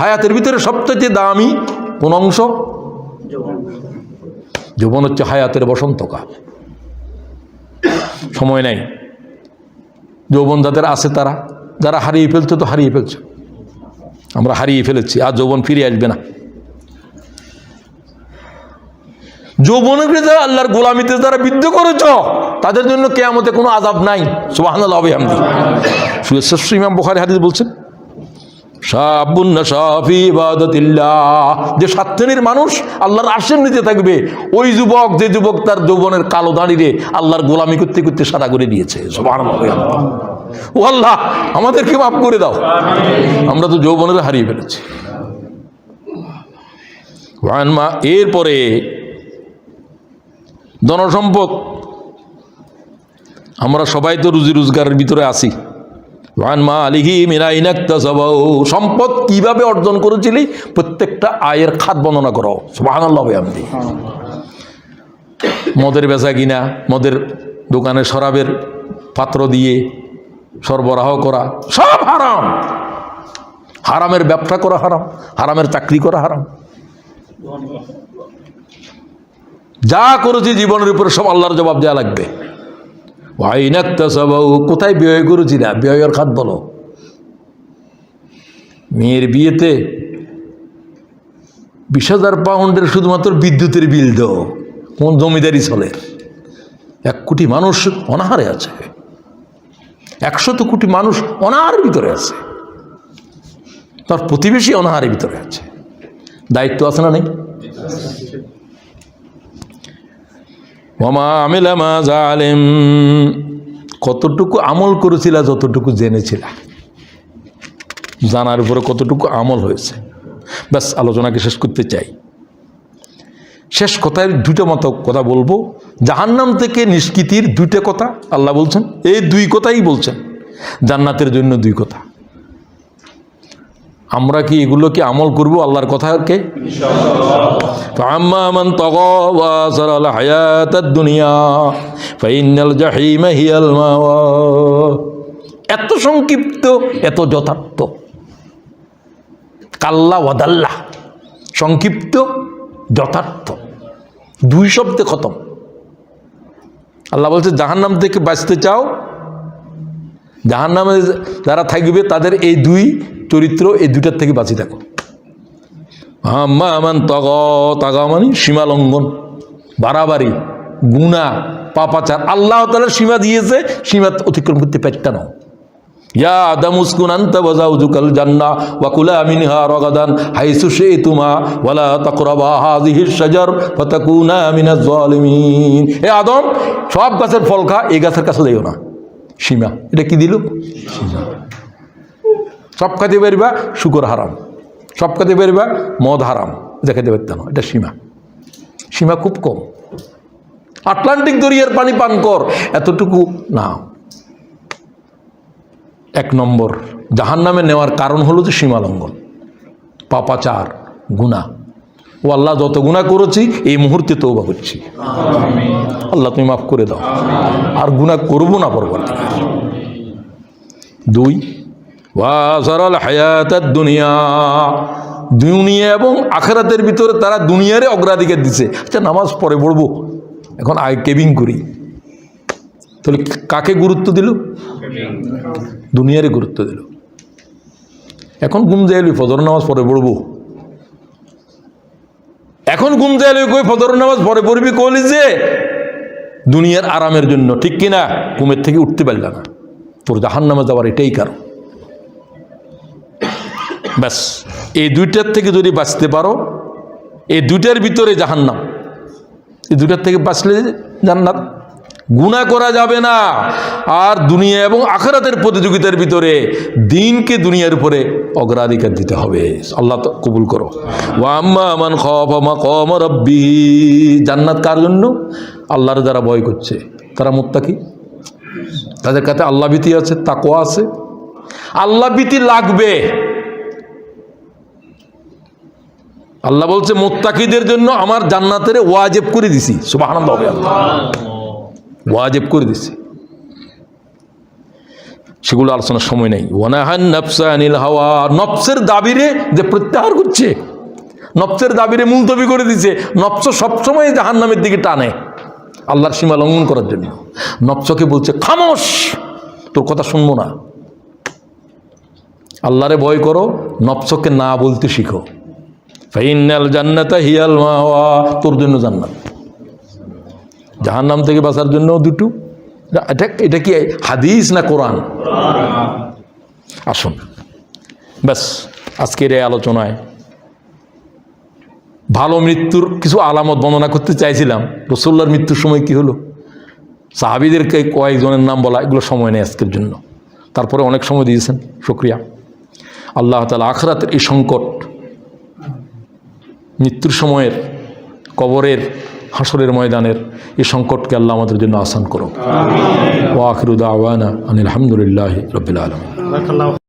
A: হায়াতের ভিতরে সবচেয়ে দামি কোন অংশ? যৌবন হচ্ছে হায়াতের বসন্তকাল। সময় নেই। যৌবন যাদের আছে তারা, যারা হারিয়ে ফেলছে তো হারিয়ে ফেলছে, আমরা হারিয়ে ফেলেছি, আর যৌবন ফিরে আসবে না। যৌবনের যারা আল্লাহর গোলামিতে যারা বিদ্ধ করেছ, তাদের জন্য কিয়ামতে কোনো আযাব নাই। সুবহানাল্লাহ ওয়া বিহামদিহি। সুরেশ্বর ইমাম বুখারী হাদিস বলছেন, শাবুন নাশা ফি ইবাদাতিল্লাহ, যে 7 শ্রেণীর মানুষ আল্লাহর আরশের নিচে থাকবে, ওই যুবক, যে যুবক তার যৌবনের কালো দাঁড়িয়ে আল্লাহর গোলামি করতে করতে সাদা করে দিয়েছে। সুবহানাল্লাহ ওয়া বিহামদিহি। ও আল্লাহ, আমাদেরকে মাফ করে দাও, আমরা তো যৌবনের হারিয়ে ফেলেছি। এরপরে ধনসম্পদ, আমরা সবাই তো রুজি রোজগারের ভিতরে আছি। সম্পদ কিভাবে অর্জন করেছিলি, প্রত্যেকটা আয়ের খাত বর্ণনা করো। সুবহানাল্লাহ। আমি মদের বেচা কিনা, মদের দোকানে শরাবের পাত্র দিয়ে সরবরাহ করা সব হারাম। হারামের ব্যবসা করা হারাম, হারামের চাকরি করা হারাম। যা করেছি জীবনের উপরে সব আল্লাহর জবাব দেওয়া লাগবে। কোথায় ব্যয় করেছি না, ব্যয়ের খাত বলো। মেয়ের বিয়েতে 20,000 পাউন্ডের শুধুমাত্র বিদ্যুতের বিল দাও, কোন জমিদারি চলে? 1 কোটি মানুষ অনাহারে আছে, 100 কোটি মানুষ অনাহারের ভিতরে আছে, তার প্রতিবেশী অনাহারের ভিতরে আছে। দায়িত্ব আছে না নেই? কতটুকু আমল করেছিল, যতটুকু জেনেছিল, জানার উপরে কতটুকু আমল হয়েছে। ব্যাস আলোচনাকে শেষ করতে চাই। শেষ কথায় 2টা মতো কথা বলবো। জাহান্নাম থেকে নিষ্কৃতির 2টা কথা আল্লাহ বলছেন, এই 2 কথাই বলছেন। জান্নাতের জন্য 2 কথা। আমরা কি এগুলো কি আমল করবো আল্লাহর কথাকে? فأما من طغى وآثر الحياة الدنيا فإن الجحيم هي المأوى। এত সংক্ষিপ্ত, এত যথার্থ। কাল্লা ওয়াদাল্লা, সংক্ষিপ্ত যথার্থ, 2 শব্দে খতম। আল্লাহ বলছে জাহান্নাম থেকে বাঁচতে চাও, জাহান্নামে যারা থাকবে তাদের এই 2 চরিত্র, এই 2টার থেকে বাঁচি থাকো। আমান তাগা মানে সীমা লঙ্ঘন, বাড়াবাড়ি, গুনাহ, পাপাচার। আল্লাহ তাআলা সীমা দিয়েছে, সীমা অতিক্রম করতে পারতা না। ইয়া আদম উসকুন আনতা ওয়া যাওজুকাল জান্নাহ ওয়া কুলা মিনহা রাগাদান হাইসু শি'তুমা ওয়া লা তাকরাবা হাযিহিশ শাজার ফাতাকুনা মিনাজ জালিমিন। হে আদম, সব গাছের ফল খা, এই গাছের কাছে যাইও না। সীমা, এটা কি দিল? সীমা। সব খাইতে পারবা, শুকর হারাম। সব খাইতে পারবা, মদ হারাম, এটা খেতে পারত না। এটা সীমা। সীমা খুব কম। আটলান্টিক দরিয়ার পানি পান কর, এতটুকু না। 1 নম্বর জাহান্নামে নেওয়ার কারণ হলো যে সীমা লঙ্ঘন, পাপাচার, গুনাহ। ও আল্লাহ, যত গুনাহ করেছি এই মুহূর্তে তওবা করছি, আল্লাহ তুমি মাফ করে দাও, আর গুনাহ করবো না পরবর্তীকালে। 2 ওয়াসারাল হায়াতাদ দুনিয়া, দুনিয়া এবং আখিরাতের ভিতরে তারা দুনিয়ারে অগ্রাধিকার দিছে। আচ্ছা, নামাজ পরে পড়বো, এখন আই কেবিং করি, তাহলে কাকে গুরুত্ব দিল? দুনিয়ারে গুরুত্ব দিল। এখন ঘুম যাইলি ফজর নামাজ পরে পড়বো, এখন ঘুম যাইলি কই ফজর নামাজ পরে পড়বি, কইলি যে দুনিয়ার আরামের জন্য, ঠিক কিনা? ঘুমের থেকে উঠতে পারল না, তোর জাহান্নামে যাওয়ার এটাই কারণ। ব্যাস, এই 2টার থেকে যদি বাঁচতে পারো, এই 2টার ভিতরে জাহান্নাম, এই 2টার থেকে বাঁচলে জান্নাত। গুনাহ করা যাবে না, আর দুনিয়া এবং আখিরাতের প্রতিযোগিতার ভিতরে দিনকে দুনিয়ার উপরে অগ্রাধিকার দিতে হবে। আল্লাহ তো কবুল করো। ওয়া আম্মা মান খাফা মাকাম রাব্বিহি, জান্নাত কার জন্য? আল্লাহর যারা ভয় করছে, তারা মুত্তাকি, তাদের কাছে আল্লাহ ভীতি আছে, তাকওয়া আছে। আল্লাহ ভীতি লাগবে। আল্লাহ বলছে মুত্তাকিদের জন্য আমার জান্নাতের ওয়াজিব করে দিছি। সুবহানাল্লাহ, ওয়াজিব করে দিছি। সেগুলো আলোচনার সময় নেই। ওয়ানাহান নাফসা আনিল হাওয়া, নফসের দাবিরে যে প্রত্যাহার করছে, নফসের দাবিরে মুলতবি করে দিছে। নফস সবসময় জাহান্নামের দিকে টানে, আল্লাহর সীমা লঙ্ঘন করার জন্য। নফসকে বলছে খামোশ, তোর কথা শুনবো না। আল্লাহরে ভয় করো, নফসকে না বলতে শিখো। ফাইনাল জান্নাতা হিয়াল মাওয়া, তোর জন্য জান্নাত। জাহান্নাম থেকে বাঁচার জন্য 2। এটা কি হাদিস না কোরআন? আসুন, ব্যাস আজকের এই আলোচনায় ভালো মৃত্যুর কিছু আলামত বর্ণনা করতে চাইছিলাম। রাসূলুল্লাহর মৃত্যুর সময় কি হলো, সাহাবীদেরকে কয়েকজনের নাম বলা, এগুলো সময় নেই আজকের জন্য। তারপরে অনেক সময় দিয়েছেন, শুকরিয়া। আল্লাহ তাআলা আখিরাতের এই সংকট, মৃত্যুর সময়ের, কবরের হাসরের ময়দানের এই সংকটকে আল্লাহ আমাদের জন্য আসান করো। ওয়া আখিরু দাওয়ানা আনিল হামদুলিল্লাহি রাব্বিল আলামিন।